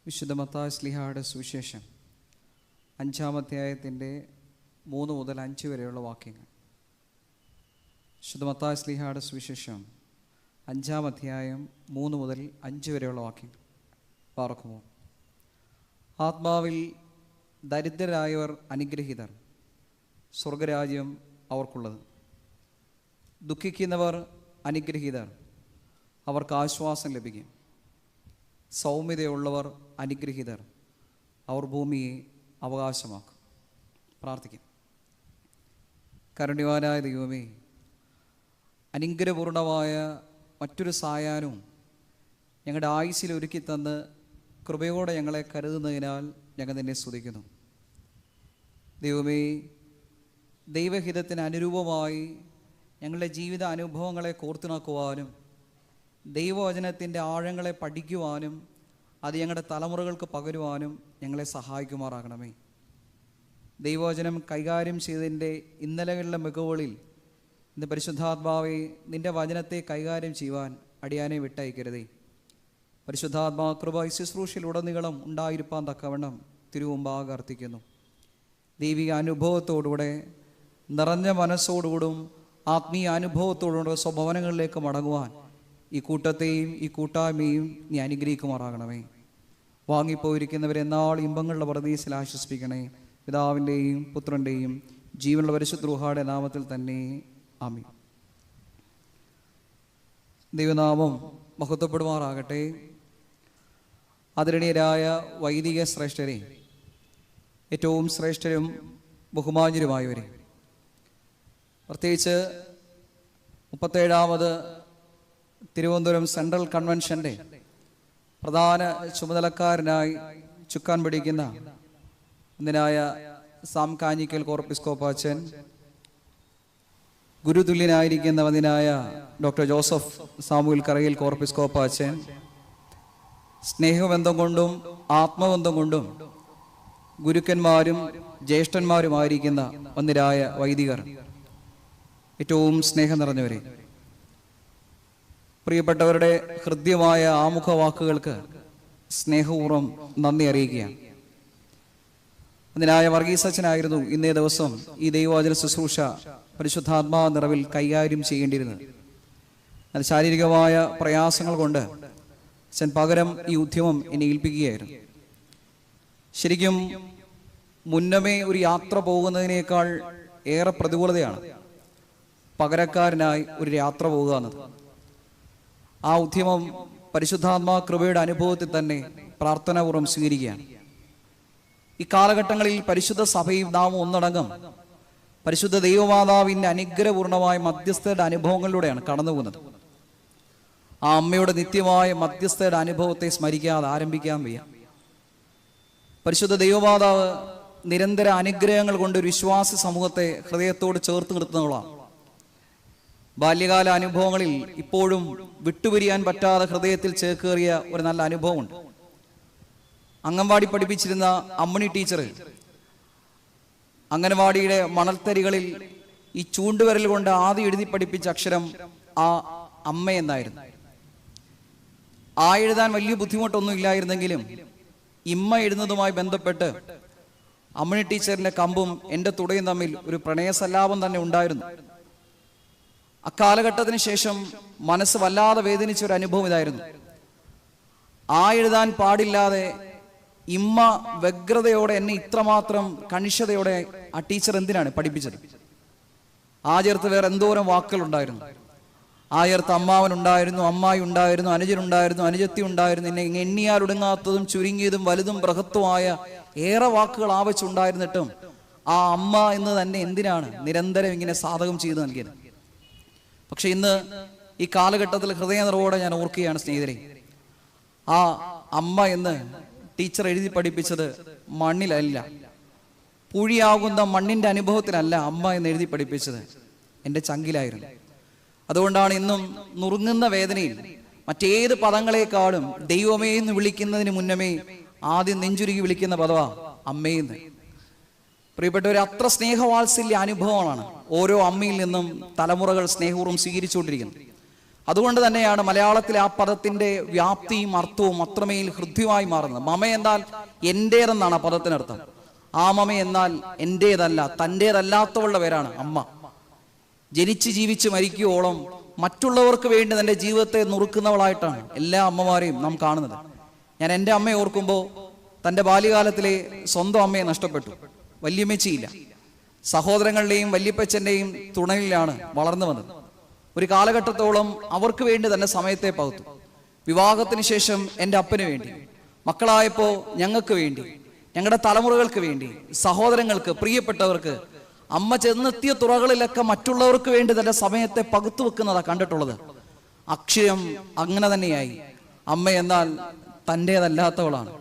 വിശുദ്ധ മത്തായി ശ്ലീഹായുടെ സുവിശേഷം 5-ാം അധ്യായത്തിൻ്റെ 3 മുതൽ 5 വരെയുള്ള വാക്യങ്ങൾ. വിശുദ്ധ മത്തായി ശ്ലീഹായുടെ സുവിശേഷം 5-ാം അധ്യായം 3 മുതൽ 5 വരെയുള്ള വാക്യങ്ങൾ പാർക്കുമോ. ആത്മാവിൽ ദരിദ്രരായവർ അനുഗ്രഹീതർ, സ്വർഗരാജ്യം അവർക്കുള്ളത്. ദുഃഖിക്കുന്നവർ അനുഗ്രഹീതർ, അവർക്ക് ആശ്വാസം ലഭിക്കും. സൗമ്യതയുള്ളവർ അനുഗ്രഹീതർ, അവർ ഭൂമിയെ അവകാശമാക്കും. പ്രാർത്ഥിക്കും. കാരുണ്യവാനായ ദൈവമേ, അനുഗ്രഹപൂർണമായ മറ്റൊരു സായാഹ്നവും ഞങ്ങളുടെ ആയുസ്സിൽ ഒരുക്കി തന്ന് കൃപയോടെ ഞങ്ങളെ കരുതുന്നതിനാൽ ഞങ്ങൾ നിന്നെ സ്തുതിക്കുന്നു. ദൈവമേ, ദൈവഹിതത്തിന് അനുരൂപമായി ഞങ്ങളുടെ ജീവിത അനുഭവങ്ങളെ കോർത്തിണക്കുവാനും ദൈവവചനത്തിൻ്റെ ആഴങ്ങളെ പഠിക്കുവാനും അത് ഞങ്ങളുടെ തലമുറകൾക്ക് പകരുവാനും ഞങ്ങളെ സഹായിക്കുമാറാകണമേ. ദൈവവചനം കൈകാര്യം ചെയ്തതിൻ്റെ ഇന്നലകളിലെ മികവുകളിൽ ഇന്ന് പരിശുദ്ധാത്മാവെ നിൻ്റെ വചനത്തെ കൈകാര്യം ചെയ്യുവാൻ അടിയാനെ വിട്ടയക്കരുതേ. പരിശുദ്ധാത്മാ കൃപ ശുശ്രൂഷയിൽ ഉടനീളം ഉണ്ടായിരിക്കാൻ തക്കവണ്ണം തിരുമുമ്പാകെ അർത്ഥിക്കുന്നു. ദൈവിക അനുഭവത്തോടുകൂടെ നിറഞ്ഞ മനസ്സോടുകൂടും ആത്മീയ അനുഭവത്തോടുകൂടെ സ്വഭവനങ്ങളിലേക്ക് മടങ്ങുവാൻ ഈ കൂട്ടത്തെയും ഈ കൂട്ടായ്മയും നീ അനുഗ്രഹിക്കുമാറാകണമേ. വാങ്ങിപ്പോയിരിക്കുന്നവരെ എന്നാൾ ഇമ്പങ്ങളുടെ പറുദീസയിൽ ആശ്വസിപ്പിക്കണേ. പിതാവിൻ്റെയും പുത്രൻ്റെയും ജീവനുള്ള പരിശുദ്ധ റൂഹായുടെ നാമത്തിൽ തന്നെ ആമീൻ. ദൈവനാമം മഹത്വപ്പെടുമാറാകട്ടെ. ആദരണീയരായ വൈദിക ശ്രേഷ്ഠരെ, ഏറ്റവും ശ്രേഷ്ഠരും ബഹുമാന്യരുമായവരെ, പ്രത്യേകിച്ച് 37ാമത് തിരുവനന്തപുരം സെൻട്രൽ കൺവെൻഷൻ്റെ പ്രധാന ചുമതലക്കാരനായി ചുക്കാൻ പിടിക്കുന്ന ഒന്നിനായ സാം കാഞ്ഞിക്കൽ കോർപ്പിസ്കോപ്പാച്ചൻ, ഗുരുതുല്യനായിരിക്കുന്ന വന്ദിനായ ഡോക്ടർ ജോസഫ് സാമുവൽ കറയിൽ കോർപ്പിസ്കോപ്പാച്ചൻ, സ്നേഹബന്ധം കൊണ്ടും ആത്മബന്ധം കൊണ്ടും ഗുരുക്കന്മാരും ജ്യേഷ്ഠന്മാരുമായിരിക്കുന്ന വന്ദിരായ വൈദികർ, ഏറ്റവും സ്നേഹം നിറഞ്ഞവരെ, പ്രിയപ്പെട്ടവരുടെ ഹൃദ്യമായ ആമുഖവാക്കുകൾക്ക് സ്നേഹപൂർവ്വം നന്ദി അറിയിക്കുകയാണ്. അതിനായ വർഗീസച്ചനായിരുന്നു ഇന്നേ ദിവസം ഈ ദൈവവചന ശുശ്രൂഷ പരിശുദ്ധാത്മാ നിറവിൽ കൈകാര്യം ചെയ്യേണ്ടിയിരുന്നത്. അത് ശാരീരികമായ പ്രയാസങ്ങൾ കൊണ്ട് അച്ഛൻ പകരം ഈ ഉദ്യമം എന്നെ ഏൽപ്പിക്കുകയായിരുന്നു. ശരിക്കും മുന്നമേ ഒരു യാത്ര പോകുന്നതിനേക്കാൾ ഏറെ പ്രതികൂലതയാണ് പകരക്കാരനായി ഒരു യാത്ര പോകുക എന്നത്. ആ ഉദ്യമം പരിശുദ്ധാത്മാ കൃപയുടെ അനുഭവത്തിൽ തന്നെ പ്രാർത്ഥനാപൂർവ്വം സ്വീകരിക്കുകയാണ്. ഈ കാലഘട്ടങ്ങളിൽ പരിശുദ്ധ സഭയും നാം ഒന്നടങ്കം പരിശുദ്ധ ദൈവമാതാവിൻ്റെ അനുഗ്രഹപൂർണമായ മധ്യസ്ഥയുടെ അനുഭവങ്ങളിലൂടെയാണ് കടന്നു പോകുന്നത്. ആ അമ്മയുടെ നിത്യമായ മധ്യസ്ഥയുടെ അനുഭവത്തെ സ്മരിക്കാതെ ആരംഭിക്കാൻ വയ്യ. പരിശുദ്ധ ദൈവമാതാവ് നിരന്തര അനുഗ്രഹങ്ങൾ കൊണ്ട് ഒരു വിശ്വാസി സമൂഹത്തെ ഹൃദയത്തോട് ചേർത്ത് നിർത്തുന്നതാണ്. ബാല്യകാല അനുഭവങ്ങളിൽ ഇപ്പോഴും വിട്ടുപിരിയാൻ പറ്റാതെ ഹൃദയത്തിൽ ചേക്കേറിയ ഒരു നല്ല അനുഭവമുണ്ട്. അംഗൻവാടി പഠിപ്പിച്ചിരുന്ന അമ്മണി ടീച്ചർ അംഗൻവാടിയുടെ മണൽത്തരികളിൽ ഈ ചൂണ്ടുവിരൽ കൊണ്ട് ആദ്യം എഴുതി പഠിപ്പിച്ച അക്ഷരം ആ അമ്മ എന്നായിരുന്നു. ആ എഴുതാൻ വലിയ ബുദ്ധിമുട്ടൊന്നും ഇല്ലായിരുന്നെങ്കിലും ഇമ്മ എഴുതുന്നതുമായി ബന്ധപ്പെട്ട് അമ്മണി ടീച്ചറിന്റെ കമ്പും എൻ്റെ തുടയും തമ്മിൽ ഒരു പ്രണയസല്ലാപം തന്നെ ഉണ്ടായിരുന്നു. അക്കാലഘട്ടത്തിന് ശേഷം മനസ്സ് വല്ലാതെ വേദനിച്ച ഒരു അനുഭവം ഇതായിരുന്നു. ആ എഴുതാൻ പാടില്ലാതെ ഇമ്മ വ്യഗ്രതയോടെ എന്നെ ഇത്രമാത്രം കണിശതയോടെ ആ ടീച്ചർ എന്തിനാണ് പഠിപ്പിച്ചത്? ആ ചേർത്ത് വേറെ എന്തോരം വാക്കുകൾ ഉണ്ടായിരുന്നു. ആ ചേർത്ത് അമ്മാവനുണ്ടായിരുന്നു, അമ്മായി ഉണ്ടായിരുന്നു, അനുജനുണ്ടായിരുന്നു, അനുജത്തി ഉണ്ടായിരുന്നു. എന്നെ എണ്ണിയാൽ ഒടുങ്ങാത്തതും ചുരുങ്ങിയതും വലുതും ബൃഹത്വമായ ഏറെ വാക്കുകൾ ആവശ്യമുണ്ടായിരുന്നിട്ടും ആ അമ്മ എന്ന് തന്നെ എന്തിനാണ് നിരന്തരം ഇങ്ങനെ സാധകം ചെയ്തു നൽകിയത്? പക്ഷെ ഇന്ന് ഈ കാലഘട്ടത്തിൽ ഹൃദയനിറവോടെ ഞാൻ ഓർക്കുകയാണ് സ്നേഹിതരെ, ആ അമ്മ എന്ന് ടീച്ചർ എഴുതി പഠിപ്പിച്ചത് മണ്ണിലല്ല, പുഴിയാകുന്ന മണ്ണിന്റെ അനുഭവത്തിലല്ല അമ്മ എന്ന് എഴുതി പഠിപ്പിച്ചത്, എൻ്റെ ചങ്കിലായിരുന്നു. അതുകൊണ്ടാണ് ഇന്നും നുറുങ്ങുന്ന വേദനയിൽ മറ്റേത് പദങ്ങളെക്കാളും ദൈവമേ എന്ന് വിളിക്കുന്നതിന് മുന്നമേ ആദ്യം നെഞ്ചുരുകി വിളിക്കുന്ന പദവാ അമ്മയെന്ന്. പ്രിയപ്പെട്ടവർ, അത്ര സ്നേഹവാത്സല്യ അനുഭവമാണ് ഓരോ അമ്മയിൽ നിന്നും തലമുറകൾ സ്നേഹപൂർവ്വം സ്വീകരിച്ചുകൊണ്ടിരിക്കുന്നത്. അതുകൊണ്ട് തന്നെയാണ് മലയാളത്തിലെ ആ പദത്തിന്റെ വ്യാപ്തിയും അർത്ഥവും അത്രമേൽ ഹൃദ്യമായി മാറുന്നത്. മമ എന്നാൽ എന്റേതെന്നാണ് ആ പദത്തിനർത്ഥം. ആ മമ എന്നാൽ എന്റേതല്ല, തന്റേതല്ലാത്തവളുടെ പേരാണ് അമ്മ. ജനിച്ച് ജീവിച്ച് മരിക്കുവോളം മറ്റുള്ളവർക്ക് വേണ്ടി തന്റെ ജീവിതത്തെ നുറുക്കുന്നവളായിട്ടാണ് എല്ലാ അമ്മമാരെയും നാം കാണുന്നത്. ഞാൻ എൻ്റെ അമ്മയെ ഓർക്കുമ്പോൾ തൻ്റെ ബാല്യകാലത്തിലെ സ്വന്തം അമ്മയെ നഷ്ടപ്പെട്ടു. വല്യമ്മച്ചിയില്ല. സഹോദരങ്ങളുടെയും വല്യപ്പച്ചൻ്റെയും തുണയിലാണ് വളർന്നു വന്നത്. ഒരു കാലഘട്ടത്തോളം അവർക്ക് വേണ്ടി തന്നെ സമയത്തെ പകുത്തു. വിവാഹത്തിന് ശേഷം എൻ്റെ അപ്പന് വേണ്ടി, മക്കളായപ്പോൾ ഞങ്ങൾക്ക് വേണ്ടി, ഞങ്ങളുടെ തലമുറകൾക്ക് വേണ്ടി, സഹോദരങ്ങൾക്ക്, പ്രിയപ്പെട്ടവർക്ക്, അമ്മ ചെന്നെത്തിയ തുറകളിലൊക്കെ മറ്റുള്ളവർക്ക് വേണ്ടി തന്റെ സമയത്തെ പകുത്തു വെക്കുന്നതാണ് കണ്ടിട്ടുള്ളത്. അക്ഷരം അങ്ങനെ തന്നെയായി. അമ്മ എന്നാൽ തൻ്റേതല്ലാത്തവളാണ്.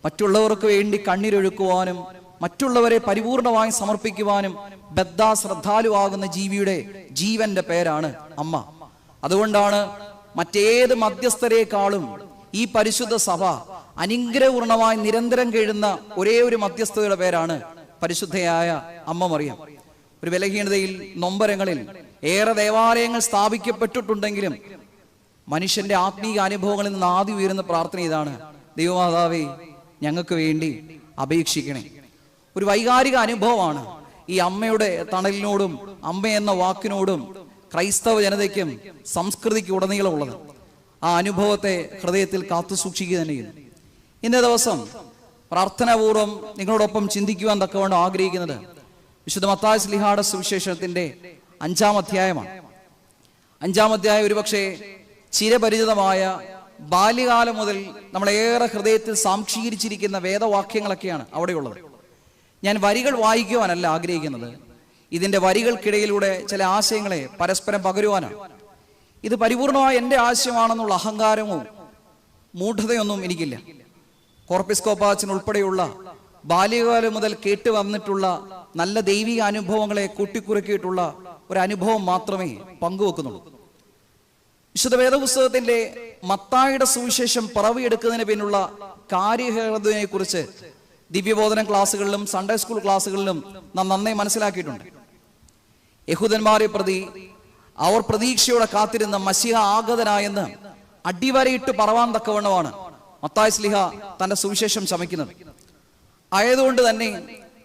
മറ്റുള്ളവർക്ക് വേണ്ടി കണ്ണീരൊഴുക്കുവാനും മറ്റുള്ളവരെ പരിപൂർണമായി സമർപ്പിക്കുവാനും ശ്രദ്ധാലുവാകുന്ന ജീവിയുടെ ജീവന്റെ പേരാണ് അമ്മ. അതുകൊണ്ടാണ് മറ്റേത് മധ്യസ്ഥരെക്കാളും ഈ പരിശുദ്ധ സഭ അനുഗ്രഹപൂർണമായി നിരന്തരം കേഴുന്ന ഒരേ ഒരു മധ്യസ്ഥതയുടെ പേരാണ് പരിശുദ്ധയായ അമ്മ മറിയം. ഒരു ബലഹീനതയിൽ, നൊമ്പരങ്ങളിൽ ഏറെ ദേവാലയങ്ങൾ സ്ഥാപിക്കപ്പെട്ടിട്ടുണ്ടെങ്കിലും മനുഷ്യന്റെ ആത്മീയ അനുഭവങ്ങളിൽ നിന്ന് ആദ്യം ഉയരുന്ന പ്രാർത്ഥന ഇതാണ്: ദൈവമാതാവേ, ഞങ്ങൾക്ക് വേണ്ടി അപേക്ഷിക്കണേ. ഒരു വൈകാരിക അനുഭവമാണ് ഈ അമ്മയുടെ തണലിനോടും അമ്മ എന്ന വാക്കിനോടും ക്രൈസ്തവ ജനതയ്ക്കും സംസ്കൃതിക്ക് ഉടനീളമുള്ളത്. ആ അനുഭവത്തെ ഹൃദയത്തിൽ കാത്തു സൂക്ഷിക്കുക തന്നെ ചെയ്യുന്നു. ഇന്നേ ദിവസം പ്രാർത്ഥനാപൂർവം നിങ്ങളോടൊപ്പം ചിന്തിക്കുവാൻ തക്കവണ്ണം ആഗ്രഹിക്കുന്നത് വിശുദ്ധ മത്തായി ശ്ലീഹായുടെ സുവിശേഷത്തിന്റെ 5-ാം അധ്യായമാണ്. 5-ാം അധ്യായം ഒരുപക്ഷെ ചിരപരിചിതമായ, ബാല്യകാലം മുതൽ നമ്മളേറെ ഹൃദയത്തിൽ സാംശീകരിച്ചിരിക്കുന്ന വേദവാക്യങ്ങളൊക്കെയാണ് അവിടെയുള്ളത്. ഞാൻ വരികൾ വായിക്കുവാനല്ല ആഗ്രഹിക്കുന്നത്, ഇതിന്റെ വരികൾക്കിടയിലൂടെ ചില ആശയങ്ങളെ പരസ്പരം പകരുവാനാണ്. ഇത് പരിപൂർണമായ എൻ്റെ ആശയമാണെന്നുള്ള അഹങ്കാരമോ മൂഢതയൊന്നും എനിക്കില്ല. കോർപ്പിസ്കോപ്പാച്ചൻ ഉൾപ്പെടെയുള്ള ബാല്യകാലം മുതൽ കേട്ട് വന്നിട്ടുള്ള നല്ല ദൈവിക അനുഭവങ്ങളെ കൂട്ടിക്കുറുക്കിയിട്ടുള്ള ഒരു അനുഭവം മാത്രമേ പങ്കുവെക്കുന്നുള്ളൂ. വിശുദ്ധ വേദപുസ്തകത്തിന്റെ മത്തായിയുടെ സുവിശേഷം പിറവിയെടുക്കുന്നതിന് പിന്നുള്ള കാര്യഹേതുവിനെ കുറിച്ച് ദിവ്യബോധന ക്ലാസ്സുകളിലും സൺഡേ സ്കൂൾ ക്ലാസ്സുകളിലും നാം നന്നായി മനസ്സിലാക്കിയിട്ടുണ്ട്. യഹൂദന്മാരെ പ്രതി അവർ പ്രതീക്ഷയോടെ കാത്തിരുന്ന മശിഹ ആഗതനായെന്ന് അടിവരയിട്ട് പറവാൻ തക്കവണ്ണമാണ് മത്തായി ശ്ലീഹ തന്റെ സുവിശേഷം ചമയ്ക്കുന്നത്. ആയതുകൊണ്ട് തന്നെ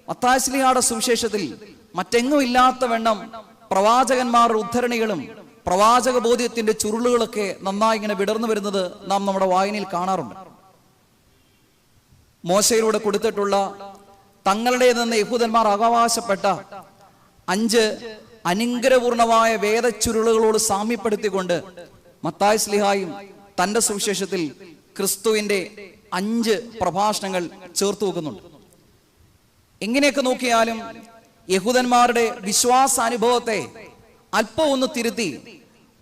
മത്തായി ശ്ലീഹയുടെ സുവിശേഷത്തിൽ മറ്റെങ്ങും ഇല്ലാത്ത വണ്ണം പ്രവാചകന്മാരുടെ ഉദ്ധരണികളും പ്രവാചക ബോധ്യത്തിന്റെ ചുരുളുകളൊക്കെ നന്നായി ഇങ്ങനെ വിടർന്നു വരുന്നത് നാം നമ്മുടെ വായനയിൽ കാണാറുണ്ട്. മോശയിലൂടെ കൊടുത്തിട്ടുള്ള തങ്ങളുടേതെന്ന് യഹൂദന്മാർ അവകാശപ്പെട്ട 5 അനുഗ്രഹപൂർണമായ വേദച്ചുരുളുകളോട് സാമ്യപ്പെടുത്തിക്കൊണ്ട് മത്തായി ശ്ലീഹായും തന്റെ സുവിശേഷത്തിൽ ക്രിസ്തുവിന്റെ 5 പ്രഭാഷണങ്ങൾ ചേർത്ത് വെക്കുന്നുണ്ട്. എങ്ങനെയൊക്കെ നോക്കിയാലും യഹൂദന്മാരുടെ വിശ്വാസാനുഭവത്തെ അല്പം ഒന്ന് തിരുത്തി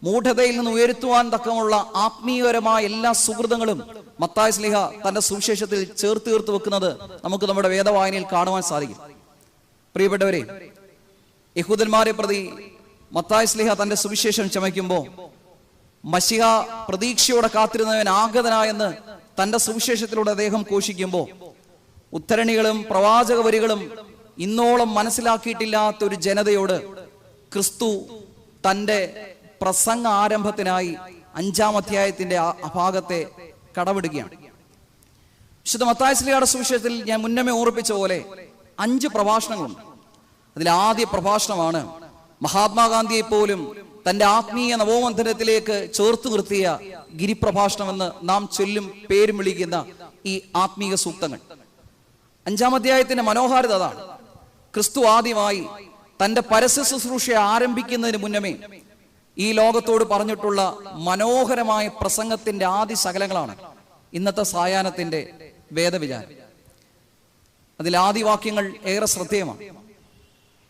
മൂഢതയിൽ നിന്ന് ഉയർത്തുവാൻ തക്കമുള്ള ആത്മീയപരമായ എല്ലാ സുഹൃതങ്ങളും മത്തായി ശ്ലീഹ തന്റെ സുവിശേഷത്തിൽ ചേർത്ത് വെക്കുന്നത് നമുക്ക് നമ്മുടെ വേദവായനയിൽ കാണുവാൻ സാധിക്കും. പ്രിയപ്പെട്ടവരെ, യഹൂദന്മാരെ പ്രതി മത്തായി ശ്ലീഹ തന്റെ സുവിശേഷം ചമയ്ക്കുമ്പോൾ മശിഹ പ്രതീക്ഷയോടെ കാത്തിരുന്നവൻ ആഗതനായെന്ന് തന്റെ സുവിശേഷത്തിലൂടെ അദ്ദേഹം ഘോഷിക്കുമ്പോൾ ഉദ്ധരണികളും പ്രവാചക വരികളും ഇന്നോളം മനസ്സിലാക്കിയിട്ടില്ലാത്ത ഒരു ജനതയോട് ക്രിസ്തു തന്റെ പ്രസംഗ ആരംഭത്തിനായി 5-ാം അധ്യായത്തിന്റെ ആ ഭാഗത്തെ കടമെടുക്കുകയാണ്. വിശുദ്ധ മത്തായി ശ്ലീഹയുടെ സുവിശേഷത്തിൽ ഞാൻ മുന്നമേ ഓർപ്പിച്ച പോലെ 5 പ്രഭാഷണങ്ങളുണ്ട്. അതിൽ ആദ്യ പ്രഭാഷണമാണ് മഹാത്മാഗാന്ധിയെ പോലും തന്റെ ആത്മീയ നവോമന്ഥനത്തിലേക്ക് ചേർത്ത് നിർത്തിയ ഗിരിപ്രഭാഷണമെന്ന് നാം ചൊല്ലും പേരും വിളിക്കുന്ന ഈ ആത്മീയ സൂക്തങ്ങൾ. 5-ാം അധ്യായത്തിന്റെ മനോഹാരിത അതാണ്. ക്രിസ്തു ആദ്യമായി തന്റെ പരസ്യ ശുശ്രൂഷ ആരംഭിക്കുന്നതിന് മുന്നമേ ഈ ലോകത്തോട് പറഞ്ഞിട്ടുള്ള മനോഹരമായ പ്രസംഗത്തിന്റെ ആദ്യ ശകലങ്ങളാണ് ഇന്നത്തെ സായാഹ്നത്തിന്റെ വേദവിചാരം. അതിൽ ആദ്യ വാക്യങ്ങൾ ഏറെ ശ്രദ്ധേയമാണ്.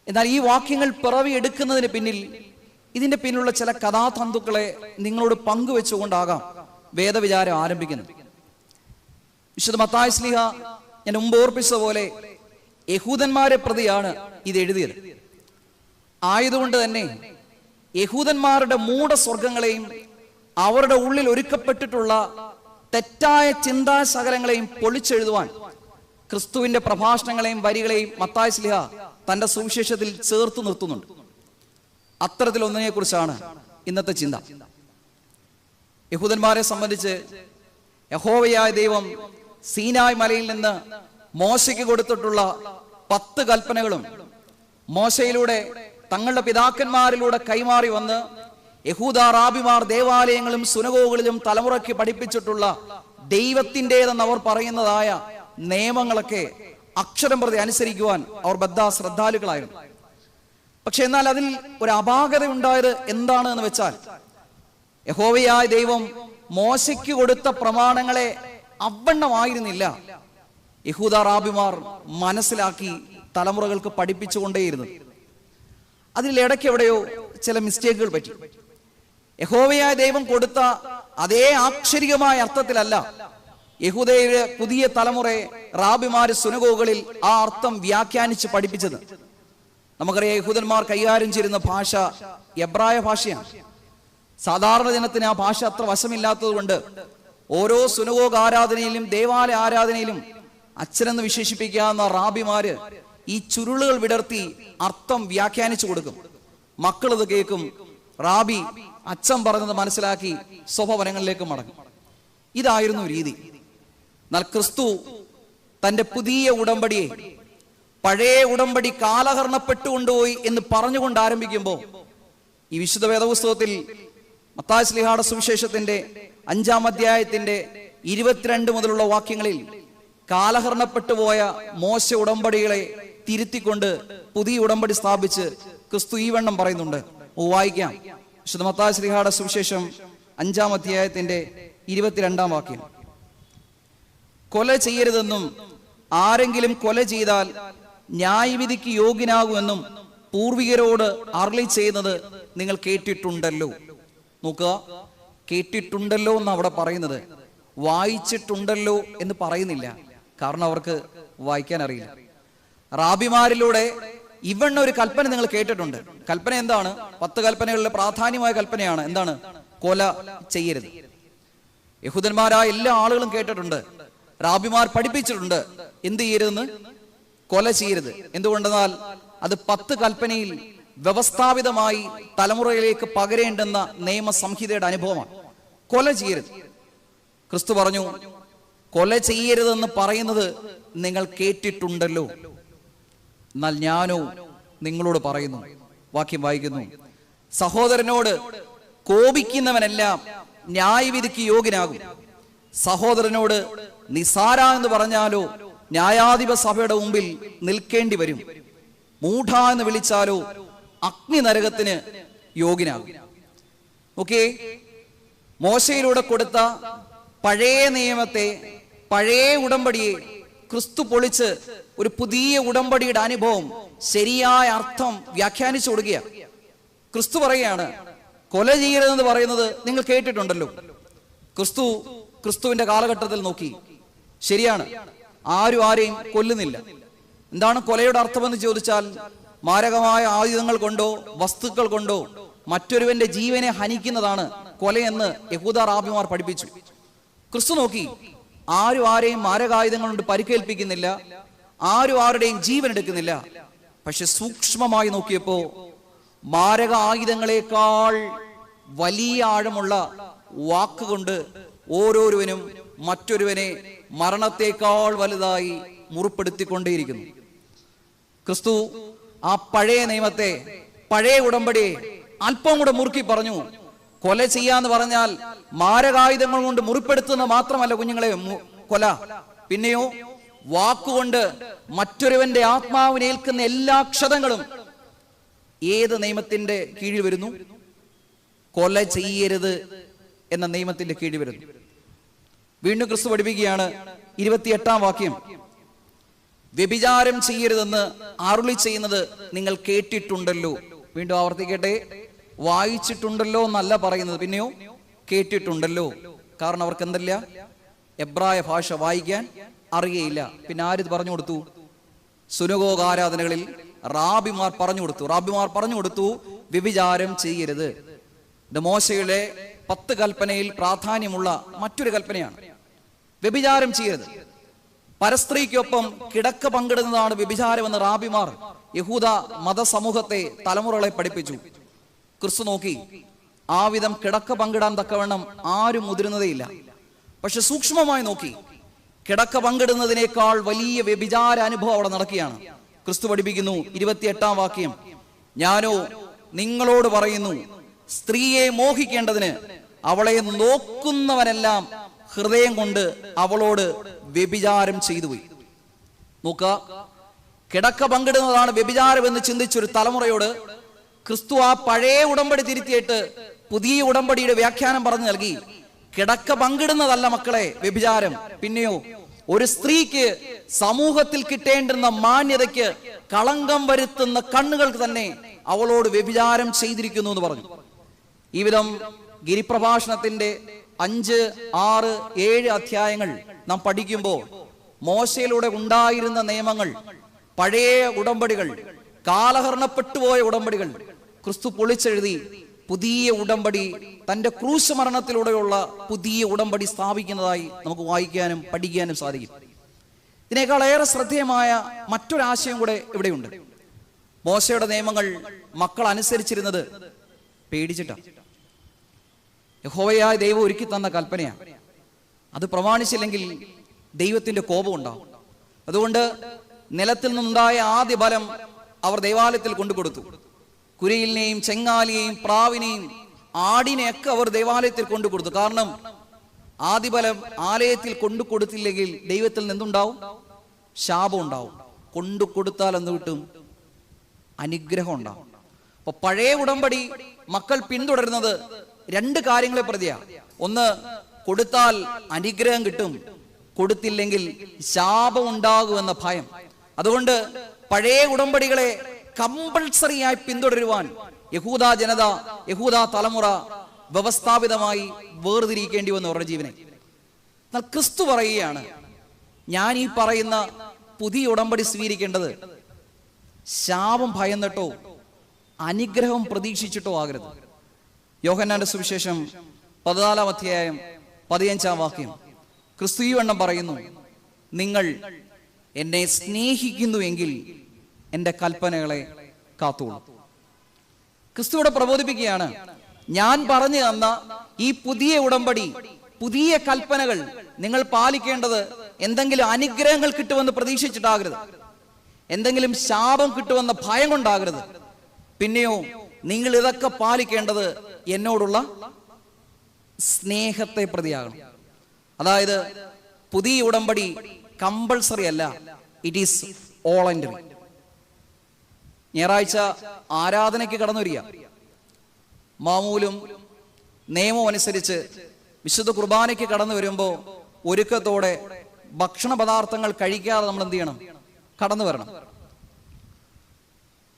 എന്നാൽ ഈ വാക്യങ്ങൾ പിറവിയെടുക്കുന്നതിന് പിന്നിൽ, ഇതിന്റെ പിന്നിലുള്ള ചില കഥാതന്തുക്കളെ നിങ്ങളോട് പങ്കുവെച്ചുകൊണ്ടാകാം വേദവിചാരം ആരംഭിക്കുന്നത്. വിശുദ്ധ മത്തായി ശ്ലീഹ ഞാൻ മുമ്പ് ഓർപ്പിച്ച പോലെ യഹൂദന്മാരെ പ്രതിയാണ് ഇത് എഴുതിയത്. ആയതുകൊണ്ട് തന്നെ യഹൂദന്മാരുടെ മൂഢസ്വർഗങ്ങളെയും അവരുടെ ഉള്ളിൽ ഒരുക്കപ്പെട്ടിട്ടുള്ള തെറ്റായ ചിന്താശകലങ്ങളെയും പൊളിച്ചെഴുതുവാൻ ക്രിസ്തുവിന്റെ പ്രഭാഷണങ്ങളെയും വരികളെയും മത്തായി ശ്ലീഹ തന്റെ സുവിശേഷത്തിൽ ചേർത്ത് നിർത്തുന്നുണ്ട്. അത്തരത്തിലൊന്നിനെ കുറിച്ചാണ് ഇന്നത്തെ ചിന്ത. യഹൂദന്മാരെ സംബന്ധിച്ച് യഹോവയായ ദൈവം സീനായ് മലയിൽ നിന്ന് മോശയ്ക്ക് കൊടുത്തിട്ടുള്ള 10 കൽപ്പനകളും മോശയിലൂടെ തങ്ങളുടെ പിതാക്കന്മാരിലൂടെ കൈമാറി വന്ന് യഹൂദ റാബിമാർ ദേവാലയങ്ങളും സുനഗോഗുകളിലും തലമുറയ്ക്ക് പഠിപ്പിച്ചിട്ടുള്ള ദൈവത്തിൻ്റെതെന്ന് അവർ പറയുന്നതായ നിയമങ്ങളൊക്കെ അക്ഷരം പ്രതി അനുസരിക്കുവാൻ അവർ ശ്രദ്ധാലുക്കളായിരുന്നു. പക്ഷെ എന്നാൽ അതിൽ ഒരു അപാകത ഉണ്ടായത് എന്താണ് എന്ന് വെച്ചാൽ, യഹോവയായ ദൈവം മോശയ്ക്ക് കൊടുത്ത പ്രമാണങ്ങളെ അവണ്ണമായിരുന്നില്ല യഹൂദ റാബിമാർ മനസ്സിലാക്കി തലമുറകൾക്ക് പഠിപ്പിച്ചുകൊണ്ടേയിരുന്നു. അതിൽ ഇടയ്ക്ക് എവിടെയോ ചില മിസ്റ്റേക്കുകൾ പറ്റി. യഹോവയായ ദൈവം കൊടുത്ത അതേ ആക്ഷരികമായ അർത്ഥത്തിലല്ല യഹൂദയുടെ പുതിയ തലമുറയെ റാബിമാര് സുനഗോഗുകളിൽ ആ അർത്ഥം വ്യാഖ്യാനിച്ച് പഠിപ്പിച്ചത്. നമുക്കറിയാം, യഹൂദന്മാർ കൈകാര്യം ചെയ്യുന്ന ഭാഷ എബ്രായ ഭാഷയാണ്. സാധാരണ ജനത്തിന് ആ ഭാഷ അത്ര വശമില്ലാത്തത് കൊണ്ട് ഓരോ സുനഗോഗ് ആരാധനയിലും ദേവാലയ ആരാധനയിലും അച്ഛനെന്ന് വിശേഷിപ്പിക്കാവുന്ന റാബിമാര് ഈ ചുരുളുകൾ വിടർത്തി അർത്ഥം വ്യാഖ്യാനിച്ചു കൊടുക്കും. മക്കളിത് കേൾക്കും, റാബി അച്ഛൻ പറഞ്ഞത് മനസ്സിലാക്കി സ്വഭവനങ്ങളിലേക്ക് മടങ്ങും. ഇതായിരുന്നു രീതി. എന്നാൽ ക്രിസ്തു തന്റെ പുതിയ ഉടമ്പടിയെ പഴയ ഉടമ്പടി കാലഹരണപ്പെട്ടുകൊണ്ടുപോയി എന്ന് പറഞ്ഞുകൊണ്ട് ആരംഭിക്കുമ്പോൾ ഈ വിശുദ്ധ വേദപുസ്തകത്തിൽ മത്തായി ശ്ലീഹായുടെ സുവിശേഷത്തിന്റെ 5-ാം അധ്യായത്തിന്റെ 22 മുതലുള്ള വാക്യങ്ങളിൽ കാലഹരണപ്പെട്ടുപോയ മോശ ഉടമ്പടികളെ തിരുത്തിക്കൊണ്ട് പുതിയ ഉടമ്പടി സ്ഥാപിച്ച് ക്രിസ്തു ഈ വണ്ണം പറയുന്നുണ്ട്. വായിക്കാം. വിശുദ്ധ മത്തായി ശ്ലീഹായുടെ സുവിശേഷം 5-ാം അധ്യായത്തിന്റെ 22-ാം വാക്യം. കൊല ചെയ്യരുതെന്നും ആരെങ്കിലും കൊല ചെയ്താൽ ന്യായവിധിക്ക് യോഗ്യനാകുമെന്നും പൂർവികരോട് അരുളി ചെയ്യുന്നത് നിങ്ങൾ കേട്ടിട്ടുണ്ടല്ലോ. നോക്കുക, കേട്ടിട്ടുണ്ടല്ലോ എന്ന് അവിടെ പറയുന്നത്, വായിച്ചിട്ടുണ്ടല്ലോ എന്ന് പറയുന്നില്ല. കാരണം അവർക്ക് വായിക്കാൻ അറിയില്ല. റാബിമാരിലൂടെ ഇവണ്ണ ഒരു കൽപ്പന നിങ്ങൾ കേട്ടിട്ടുണ്ട്. കൽപ്പന എന്താണ്? 10 കൽപ്പനകളിലെ പ്രാധാന്യമായ കൽപ്പനയാണ്. എന്താണ്? കൊല ചെയ്യരുത്. യഹൂദന്മാരായ എല്ലാ ആളുകളും കേട്ടിട്ടുണ്ട്, റാബിമാർ പഠിപ്പിച്ചിട്ടുണ്ട് എന്ത് ചെയ്യരുതെന്ന്, കൊല ചെയ്യരുത്. എന്തുകൊണ്ടെന്നാൽ അത് 10 കൽപ്പനയിൽ വ്യവസ്ഥാപിതമായി തലമുറയിലേക്ക് പകരേണ്ടുന്ന നിയമസംഹിതയുടെ അനുഭവമാണ്. കൊല ചെയ്യരുത്. ക്രിസ്തു പറഞ്ഞു, കൊല ചെയ്യരുതെന്ന് പറയുന്നത് നിങ്ങൾ കേട്ടിട്ടുണ്ടല്ലോ, എന്നാൽ ഞാനോ നിങ്ങളോട് പറയുന്നു. വാക്യം വായിക്കുന്നു. സഹോദരനോട് കോപിക്കുന്നവനെല്ലാം ന്യായവിധിക്ക് യോഗ്യനാകും. സഹോദരനോട് നിസാര എന്ന് പറഞ്ഞാലോ ന്യായാധിപ സഭയുടെ മുമ്പിൽ നിൽക്കേണ്ടി വരും. മൂഢ എന്ന് വിളിച്ചാലോ അഗ്നി നരകത്തിന് യോഗ്യനാകും. ഓക്കെ, മോശയിലൂടെ കൊടുത്ത പഴയ നിയമത്തെ, പഴയ ഉടമ്പടിയെ ക്രിസ്തു പൊളിച്ച് ഒരു പുതിയ ഉടമ്പടിയുടെ അനുഭവം, ശരിയായ അർത്ഥം വ്യാഖ്യാനിച്ചു കൊടുക്കുക. ക്രിസ്തു പറയുകയാണ്, കൊല ചെയ്യരുതെന്ന് പറയുന്നത് നിങ്ങൾ കേട്ടിട്ടുണ്ടല്ലോ. ക്രിസ്തുവിന്റെ കാലഘട്ടത്തിൽ നോക്കി, ശരിയാണ്, ആരും ആരെയും കൊല്ലുന്നില്ല. എന്താണ് കൊലയുടെ അർത്ഥമെന്ന് ചോദിച്ചാൽ, മാരകമായ ആയുധങ്ങൾ കൊണ്ടോ വസ്തുക്കൾ കൊണ്ടോ മറ്റൊരുവന്റെ ജീവനെ ഹനിക്കുന്നതാണ് കൊലയെന്ന് യഹൂദ റാബിമാർ പഠിപ്പിച്ചു. ക്രിസ്തു നോക്കി, ആരും ആരെയും മാരകായുധങ്ങൾ കൊണ്ട് പരിക്കേൽപ്പിക്കുന്നില്ല, ആരും ആരുടെയും ജീവൻ എടുക്കുന്നില്ല. പക്ഷെ സൂക്ഷ്മമായി നോക്കിയപ്പോ മാരക ആയുധങ്ങളെക്കാൾ വലിയ ആഴമുള്ള വാക്കുകൊണ്ട് ഓരോരുവനും മറ്റൊരുവനെ മരണത്തെക്കാൾ വലുതായി മുറിപ്പെടുത്തിക്കൊണ്ടേയിരിക്കുന്നു. ക്രിസ്തു ആ പഴയ നിയമത്തെ, പഴയ ഉടമ്പടിയെ അല്പം കൂടെ മുറുക്കി പറഞ്ഞു. കൊല ചെയ്യാന്ന് പറഞ്ഞാൽ മാരകായുധങ്ങൾ കൊണ്ട് മുറിപ്പെടുത്തുന്ന മാത്രമല്ല കുഞ്ഞുങ്ങളെ കൊല, പിന്നെയോ വാക്കുകൊണ്ട് മറ്റൊരുവന്റെ ആത്മാവിനേൽക്കുന്ന എല്ലാ ക്ഷതങ്ങളും ഏത് നിയമത്തിന്റെ കീഴിൽ വരുന്നു? കൊല ചെയ്യരുത് എന്ന നിയമത്തിന്റെ കീഴിൽ വരുന്നു. വീണ്ടും ക്രിസ്തു പഠിപ്പിക്കുകയാണ്, 28-ാം വാക്യം. വ്യഭിചാരം ചെയ്യരുതെന്ന് അരുളി ചെയ്യുന്നത് നിങ്ങൾ കേട്ടിട്ടുണ്ടല്ലോ. വീണ്ടും ആവർത്തിക്കട്ടെ, വായിച്ചിട്ടുണ്ടല്ലോ എന്നല്ല പറയുന്നത്, പിന്നെയോ കേട്ടിട്ടുണ്ടല്ലോ. കാരണം അവർക്ക് എന്തല്ല? എബ്രായ ഭാഷ വായിക്കാൻ അറിയയില്ല. പിന്നെ ആര് പറഞ്ഞു കൊടുത്തു? സുനഗോഗ് ആരാധനകളിൽ റാബിമാർ പറഞ്ഞു കൊടുത്തു വ്യഭിചാരം ചെയ്യരുത്. ഇത് മോശയുടെ 10 കൽപ്പനയിൽ പ്രാധാന്യമുള്ള മറ്റൊരു കൽപ്പനയാണ്. വ്യഭിചാരം ചെയ്യരുത്. പരസ്ത്രീക്കൊപ്പം കിടക്ക പങ്കിടുന്നതാണ് വ്യഭിചാരമെന്ന് റാബിമാർ യഹൂദ മതസമൂഹത്തെ, തലമുറകളെ പഠിപ്പിച്ചു. ക്രിസ്തു നോക്കി, ആ വിധം കിടക്ക പങ്കിടാൻ തക്കവണ്ണം ആരും മുതിരുന്നതേയില്ല. പക്ഷെ സൂക്ഷ്മമായി നോക്കി കിടക്ക പങ്കിടുന്നതിനേക്കാൾ വലിയ വ്യഭിചാര അനുഭവം അവിടെ നടക്കുകയാണ്. ക്രിസ്തു പഠിപ്പിക്കുന്നു 28-ാം വാക്യം, ഞാനോ നിങ്ങളോട് പറയുന്നു, സ്ത്രീയെ മോഹിക്കേണ്ടതിന് അവളെ നോക്കുന്നവനെല്ലാം ഹൃദയം കൊണ്ട് അവളോട് വ്യഭിചാരം ചെയ്തുപോയി. നോക്കുക, കിടക്ക പങ്കിടുന്നതാണ് വ്യഭിചാരം എന്ന് ചിന്തിച്ചൊരു തലമുറയോട് ക്രിസ്തു ആ പഴയ ഉടമ്പടി തിരുത്തിയിട്ട് പുതിയ ഉടമ്പടിയുടെ വ്യാഖ്യാനം പറഞ്ഞു നൽകി. കിടക്ക പങ്കിടുന്നതല്ല മക്കളെ വ്യഭിചാരം, പിന്നെയോ ഒരു സ്ത്രീക്ക് സമൂഹത്തിൽ കിട്ടേണ്ടുന്ന മാന്യതയ്ക്ക് കളങ്കം വരുത്തുന്ന കണ്ണുകൾക്ക് തന്നെ അവളോട് വ്യഭിചാരം ചെയ്തിരിക്കുന്നു എന്ന് പറഞ്ഞു. ഈ വിധം ഗിരിപ്രഭാഷണത്തിന്റെ 5, 6, 7 അധ്യായങ്ങൾ നാം പഠിക്കുമ്പോൾ മോശയിലൂടെ ഉണ്ടായിരുന്ന നിയമങ്ങൾ, പഴയ ഉടമ്പടികൾ, കാലഹരണപ്പെട്ടുപോയ ഉടമ്പടികൾ ക്രിസ്തു പൊളിച്ചെഴുതി പുതിയ ഉടമ്പടി, തന്റെ ക്രൂശ് മരണത്തിലൂടെയുള്ള പുതിയ ഉടമ്പടി സ്ഥാപിക്കുന്നതായി നമുക്ക് വായിക്കാനും പഠിക്കാനും സാധിക്കും. ഇതിനേക്കാൾ ഏറെ ശ്രദ്ധേയമായ മറ്റൊരാശയം കൂടെ ഇവിടെയുണ്ട്. മോശയുടെ നിയമങ്ങൾ മക്കൾ അനുസരിച്ചിരുന്നത് പേടിച്ചിട്ടാണ്. യഹോവയായ ദൈവം ഒരുക്കി തന്ന കൽപ്പനയാണ്. അത് പ്രമാണിച്ചില്ലെങ്കിൽ ദൈവത്തിന്റെ കോപം ഉണ്ടാവും. അതുകൊണ്ട് നിലത്തിൽ നിന്നുണ്ടായ ആദ്യ ഫലം അവർ ദേവാലയത്തിൽ കൊണ്ടുകൊടുത്തു. കുരിയിലിനെയും ചെങ്ങാലിയെയും പ്രാവിനെയും ആടിനെയൊക്കെ അവർ ദേവാലയത്തിൽ കൊണ്ടുകൊടുത്തു. കാരണം ആദിഫലം ആലയത്തിൽ കൊണ്ടുകൊടുത്തില്ലെങ്കിൽ ദൈവത്തിൽ നിന്നുണ്ടാവും? ശാപം ഉണ്ടാവും. കൊണ്ടുകൊടുത്താൽ എന്ത് കിട്ടും? അനുഗ്രഹം ഉണ്ടാവും. അപ്പൊ പഴയ ഉടമ്പടി മക്കൾ പിന്തുടരുന്നത് 2 കാര്യങ്ങളെ പ്രതിയാണ്. ഒന്ന്, കൊടുത്താൽ അനുഗ്രഹം കിട്ടും, കൊടുത്തില്ലെങ്കിൽ ശാപം ഉണ്ടാകുമെന്ന ഭയം. അതുകൊണ്ട് പഴയ ഉടമ്പടികളെ കമ്പൾസറി ആയി പിന്തുടരുവാൻ യഹൂദ ജനത, യഹൂദ തലമുറ വ്യവസ്ഥാപിതമായി വേർതിരിക്കേണ്ടി വന്നു അവരുടെ ജീവനെ. എന്നാൽ ക്രിസ്തു പറയുകയാണ്, ഞാൻ ഈ പറയുന്ന പുതിയ ഉടമ്പടി സ്വീകരിക്കേണ്ടത് ശാപം ഭയന്നിട്ടോ അനുഗ്രഹം പ്രതീക്ഷിച്ചിട്ടോ ആകരുത്. യോഹന്നാന്റെ സുവിശേഷം 14-ാം അധ്യായം 15-ാം വാക്യം ക്രിസ്തു ഈ വണ്ണം പറയുന്നു, നിങ്ങൾ എന്നെ സ്നേഹിക്കുന്നുവെങ്കിൽ എൻ്റെ കൽപ്പനകളെ കാത്തോളൂ. ക്രിസ്തുവിടെ പ്രബോധിപ്പിക്കുകയാണ്, ഞാൻ പറഞ്ഞു തന്ന ഈ പുതിയ ഉടമ്പടി, പുതിയ കൽപ്പനകൾ നിങ്ങൾ പാലിക്കേണ്ടത് എന്തെങ്കിലും അനുഗ്രഹങ്ങൾ കിട്ടുമെന്ന് പ്രതീക്ഷിച്ചിട്ടാകരുത്, എന്തെങ്കിലും ശാപം കിട്ടുമെന്ന ഭയം കൊണ്ടാകരുത്. പിന്നെയോ നിങ്ങൾ ഇതൊക്കെ പാലിക്കേണ്ടത് എന്നോടുള്ള സ്നേഹത്തെ പ്രതിയാകണം. അതായത് പുതിയ ഉടമ്പടി കമ്പൾസറി അല്ല, ഇറ്റ് ഈസ് വോളണ്ടറി. ഞായറാഴ്ച ആരാധനയ്ക്ക് കടന്നു വരിക, മാമൂലും നിയമവും അനുസരിച്ച് വിശുദ്ധ കുർബാനയ്ക്ക് കടന്നു വരുമ്പോൾ ഒരുക്കത്തോടെ ഭക്ഷണ പദാർത്ഥങ്ങൾ കഴിക്കാതെ നമ്മൾ എന്ത് ചെയ്യണം? കടന്നു വരണം.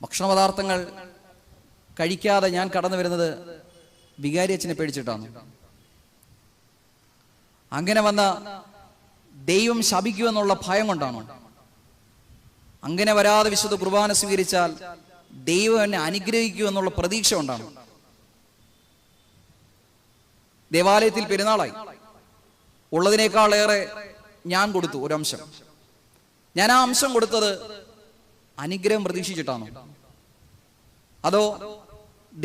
ഭക്ഷണ പദാർത്ഥങ്ങൾ കഴിക്കാതെ ഞാൻ കടന്നു വരുന്നത് വികാരി അച്ഛനെ പേടിച്ചിട്ടാണ്. അങ്ങനെ വന്ന ദൈവം ശപിക്കുമെന്നുള്ള ഭയം കൊണ്ടാണോ? അങ്ങനെ വരാതെ വിശുദ്ധ കുർബാന സ്വീകരിച്ചാൽ ദൈവം എന്നെ അനുഗ്രഹിക്കുമെന്നുള്ള പ്രതീക്ഷ കൊണ്ടാണ്. ദേവാലയത്തിൽ പെരുന്നാളായി, ഉള്ളതിനേക്കാൾ ഏറെ ഞാൻ കൊടുത്തു ഒരംശം. ഞാൻ ആ അംശം കൊടുത്തത് അനുഗ്രഹം പ്രതീക്ഷിച്ചിട്ടാണോ, അതോ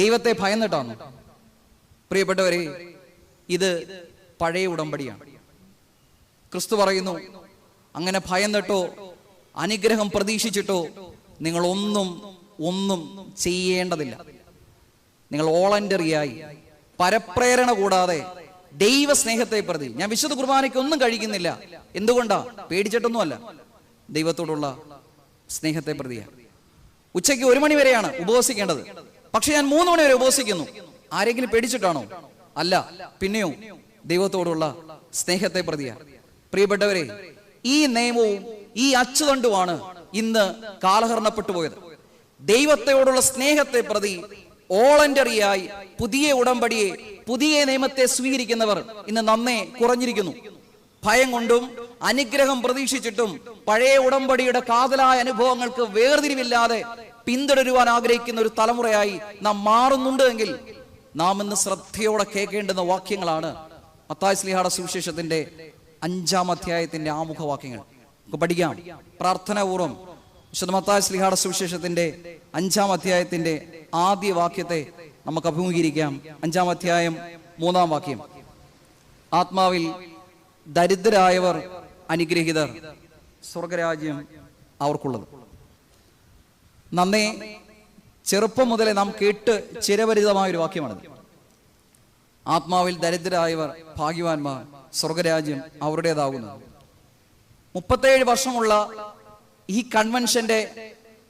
ദൈവത്തെ ഭയന്നിട്ടാണോ? പ്രിയപ്പെട്ടവരെ, ഇത് പഴയ ഉടമ്പടിയാണ്. ക്രിസ്തു പറയുന്നു, അങ്ങനെ ഭയന്നിട്ടോ അനുഗ്രഹം പ്രതീക്ഷിച്ചിട്ടോ നിങ്ങൾ ഒന്നും ചെയ്യേണ്ടതില്ല. നിങ്ങൾ വോളണ്ടറിയായി, പരപ്രേരണ കൂടാതെ ദൈവസ്നേഹത്തെ പ്രതി, ഞാൻ വിശുദ്ധ കുർബാനയ്ക്ക് ഒന്നും കഴിക്കുന്നില്ല, എന്തുകൊണ്ടാ? പേടിച്ചിട്ടൊന്നുമല്ല, ദൈവത്തോടുള്ള സ്നേഹത്തെ പ്രതിയാണ്. ഉച്ചയ്ക്ക് 1 മണി വരെയാണ് ഉപവസിക്കേണ്ടത്, പക്ഷെ ഞാൻ 3 മണി വരെ ഉപവസിക്കുന്നു. ആരെങ്കിലും പേടിച്ചിട്ടാണോ? അല്ല, പിന്നെയോ ദൈവത്തോടുള്ള സ്നേഹത്തെ പ്രതിയാണ്. പ്രിയപ്പെട്ടവരെ, ഈ നിയമവും ഈ അച്ചുതണ്ടുമാണ് ഇന്ന് കാലഹരണപ്പെട്ടു പോയത്. ദൈവത്തോടുള്ള സ്നേഹത്തെ പ്രതി വോളണ്ടറിയായി പുതിയ ഉടമ്പടിയെ, പുതിയ നിയമത്തെ സ്വീകരിക്കുന്നവർ ഇന്ന് നന്നേ കുറഞ്ഞിരിക്കുന്നു. ഭയം കൊണ്ടും അനുഗ്രഹം പ്രതീക്ഷിച്ചിട്ടും പഴയ ഉടമ്പടിയുടെ കാതലായ അനുഭവങ്ങൾക്ക് വേർതിരിവില്ലാതെ പിന്തുടരുവാൻ ആഗ്രഹിക്കുന്ന ഒരു തലമുറയായി നാം മാറുന്നുണ്ട് എങ്കിൽ നാം ഇന്ന് ശ്രദ്ധയോടെ കേൾക്കേണ്ടുന്ന വാക്യങ്ങളാണ് മത്തായി ശ്ലീഹായുടെ സുവിശേഷത്തിന്റെ 5-ാം അധ്യായത്തിന്റെ ആമുഖവാക്യങ്ങൾ. നമുക്ക് പഠിക്കാം പ്രാർത്ഥനാപൂർവം. വിശുദ്ധ മത്തായി ശ്ലീഹായുടെ സുവിശേഷത്തിന്റെ 5-ാം അധ്യായത്തിന്റെ ആദ്യ വാക്യത്തെ നമുക്ക് അഭിമുഖീകരിക്കാം. 5-ാം അധ്യായം 3-ാം വാക്യം. ആത്മാവിൽ ദരിദ്രരായവർ അനുഗ്രഹീതർ, സ്വർഗരാജ്യം അവർക്കുള്ളത്. നന്നേ ചെറുപ്പം മുതലേ നാം കേട്ട് ചിരപരിചിതമായൊരു വാക്യമാണത്. ആത്മാവിൽ ദരിദ്രരായവർ ഭാഗ്യവാന്മാർ, സ്വർഗരാജ്യം അവരുടേതാകുന്നു. 37 വർഷമുള്ള ഈ കൺവെൻഷന്റെ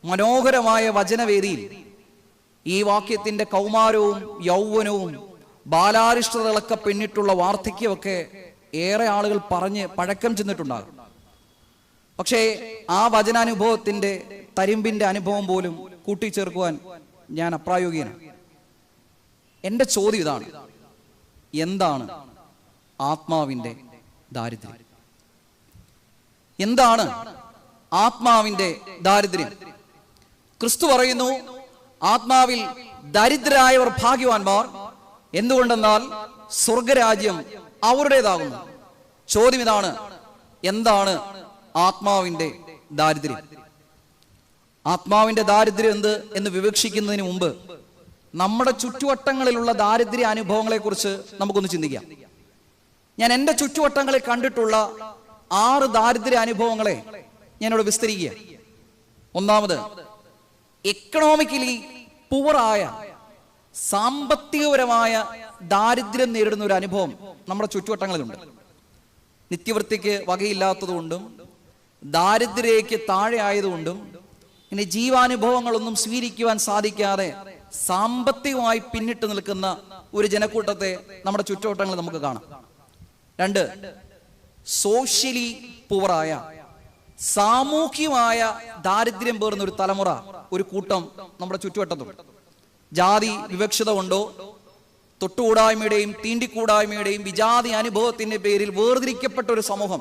മനോഹരമായ വചനവേദിയിൽ ഈ വാക്യത്തിന്റെ കൗമാരവും യൗവനവും ബാലാരിഷ്ടതകളൊക്കെ പിന്നിട്ടുള്ള വാർദ്ധക്യമൊക്കെ ഏറെ ആളുകൾ പറഞ്ഞ് പഴക്കം ചെന്നിട്ടുണ്ടാകും. പക്ഷേ ആ വചനാനുഭവത്തിന്റെ തരിമ്പിന്റെ അനുഭവം പോലും കൂട്ടിച്ചേർക്കുവാൻ ഞാൻ അപ്രായോഗികനാണ്. എന്റെ ചോദ്യം ഇതാണ്: എന്താണ് ആത്മാവിന്റെ ദാരിദ്ര്യം? എന്താണ് ആത്മാവിന്റെ ദാരിദ്ര്യം? ക്രിസ്തു പറയുന്നു, ആത്മാവിൽ ദരിദ്രരായവർ ഭാഗ്യവാന്മാർ. എന്തുകൊണ്ടെന്നാൽ സ്വർഗരാജ്യം അവരുടേതാകുന്നു. ചോദ്യം ഇതാണ്: എന്താണ് ആത്മാവിന്റെ ദാരിദ്ര്യം? ആത്മാവിന്റെ ദാരിദ്ര്യം എന്ത് എന്ന് വിവക്ഷിക്കുന്നതിന് മുമ്പ് നമ്മുടെ ചുറ്റുവട്ടങ്ങളിലുള്ള ദാരിദ്ര്യ അനുഭവങ്ങളെ കുറിച്ച് നമുക്കൊന്ന് ചിന്തിക്കാം. ഞാൻ എൻ്റെ ചുറ്റുവട്ടങ്ങളിൽ കണ്ടിട്ടുള്ള 6 ദാരിദ്ര്യ അനുഭവങ്ങളെ ഞാനിവിടെ വിസ്തരിക്കുക. ഒന്നാമത്, എക്കണോമിക്കലി പുവറായ, സാമ്പത്തികപരമായ ദാരിദ്ര്യം നേരിടുന്ന ഒരു അനുഭവം നമ്മുടെ ചുറ്റുവട്ടങ്ങളിലുണ്ട്. നിത്യവൃത്തിക്ക് വകയില്ലാത്തതുകൊണ്ടും ദാരിദ്ര്യക്ക് താഴെ ആയതുകൊണ്ടും ഇനി ജീവാനുഭവങ്ങളൊന്നും സ്വീകരിക്കുവാൻ സാധിക്കാതെ സാമ്പത്തികമായി പിന്നിട്ട് നിൽക്കുന്ന ഒരു ജനക്കൂട്ടത്തെ നമ്മുടെ ചുറ്റുവട്ടങ്ങളിൽ നമുക്ക് കാണാം. 2, സോഷ്യലി പുവറായ, സാമൂഹികമായ ദാരിദ്ര്യം പേറുന്ന ഒരു തലമുറ, ഒരു കൂട്ടം നമ്മുടെ ചുറ്റുവട്ടത്തുണ്ട്. ജാതി വിവക്ഷത കൊണ്ടോ തൊട്ടുകൂടായ്മയുടെയും തീണ്ടിക്കൂടായ്മയുടെയും വിജാതി അനുഭവത്തിന്റെ പേരിൽ വേർതിരിക്കപ്പെട്ട ഒരു സമൂഹം,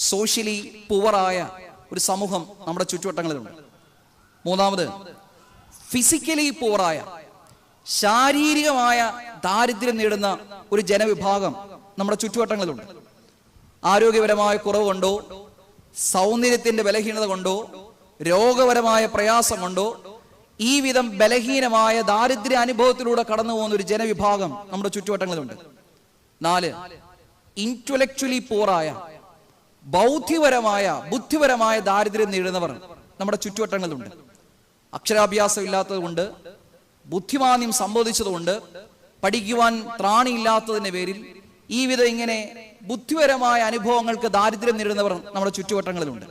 സോഷ്യലി പുവറായ ഒരു സമൂഹം നമ്മുടെ ചുറ്റുവട്ടങ്ങളിലുണ്ട്. 3, ഫിസിക്കലി പുവറായ, ശാരീരികമായ ദാരിദ്ര്യം നേടുന്ന ഒരു ജനവിഭാഗം നമ്മുടെ ചുറ്റുവട്ടങ്ങളിലുണ്ട്. ആരോഗ്യപരമായ കുറവ് കൊണ്ടോ സൗന്ദര്യത്തിന്റെ ബലഹീനത കൊണ്ടോ രോഗപരമായ പ്രയാസം കൊണ്ടോ ഈ വിധം ബലഹീനമായ ദാരിദ്ര്യ അനുഭവത്തിലൂടെ കടന്നു പോകുന്ന ഒരു ജനവിഭാഗം നമ്മുടെ ചുറ്റുവട്ടങ്ങളിലുണ്ട്. 4, ഇന്റലക്ച്വലി പൂറായ, ബൗദ്ധിപരമായ ബുദ്ധിപരമായ ദാരിദ്ര്യം നേടുന്നവർ നമ്മുടെ ചുറ്റുവട്ടങ്ങളിലുണ്ട്. അക്ഷരാഭ്യാസം ഇല്ലാത്തത് കൊണ്ട്, ബുദ്ധിമാന്യം സംബോധിച്ചതുകൊണ്ട്, പഠിക്കുവാൻ ത്രാണിയില്ലാത്തതിന്റെ പേരിൽ ഈ വിധം ഇങ്ങനെ ബുദ്ധിപരമായ അനുഭവങ്ങൾക്ക് ദാരിദ്ര്യം നേടുന്നവർ നമ്മുടെ ചുറ്റുവട്ടങ്ങളിലുണ്ട്.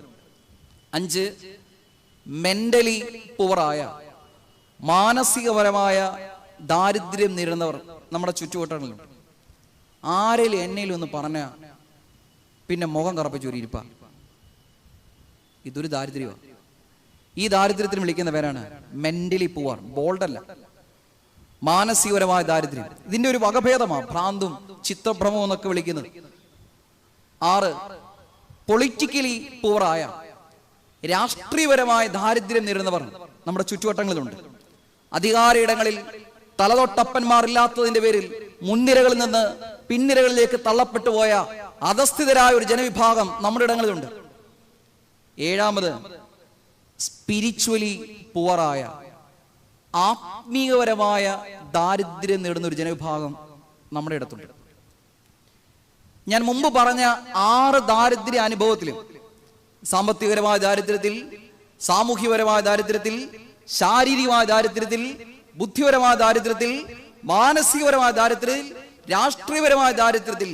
5, മെന്റലി പുവറായ, മാനസികപരമായ ദാരിദ്ര്യം നേരിടുന്നവർ നമ്മുടെ ചുറ്റുവട്ടങ്ങളിലുണ്ട്. ആരെങ്കിലും എന്നേലും ഒന്ന് പറഞ്ഞ പിന്നെ മുഖം കറപ്പിച്ചൊരു ഇരിപ്പ. ഇതൊരു ദാരിദ്ര്യമാണ്. ഈ ദാരിദ്ര്യത്തിന് വിളിക്കുന്ന പേരാണ് മെന്റലി പുവർ. ബോൾഡല്ല, മാനസികപരമായ ദാരിദ്ര്യം. ഇതിന്റെ ഒരു വകഭേദമാണ് ഭ്രാന്തും ചിത്തഭ്രമവും എന്നൊക്കെ വിളിക്കുന്നത്. 6, പൊളിറ്റിക്കലി പുവറായ, രാഷ്ട്രീയപരമായ ദാരിദ്ര്യം നേരിടുന്നവർ നമ്മുടെ ചുറ്റുവട്ടങ്ങളിലുണ്ട്. അധികാരയിടങ്ങളിൽ തലതൊട്ടപ്പന്മാരില്ലാത്തതിന്റെ പേരിൽ മുൻനിരകളിൽ നിന്ന് പിൻനിരകളിലേക്ക് തള്ളപ്പെട്ടു പോയ അധസ്ഥിതരായ ഒരു ജനവിഭാഗം നമ്മുടെ ഇടങ്ങളിലുണ്ട്. 7, സ്പിരിച്വലി പുവറായ, ആത്മീയപരമായ ദാരിദ്ര്യം നേടുന്ന ഒരു ജനവിഭാഗം നമ്മുടെ ഇടത്തുണ്ട്. ഞാൻ മുമ്പ് പറഞ്ഞ 6 ദാരിദ്ര്യ അനുഭവത്തിലും, സാമ്പത്തികപരമായ ദാരിദ്ര്യത്തിൽ, സാമൂഹ്യപരമായ ദാരിദ്ര്യത്തിൽ, ശാരീരികമായ ദാരിദ്ര്യത്തിൽ, ബുദ്ധിപരമായ ദാരിദ്ര്യത്തിൽ, മാനസികപരമായ ദാരിദ്ര്യത്തിൽ, രാഷ്ട്രീയപരമായ ദാരിദ്ര്യത്തിൽ,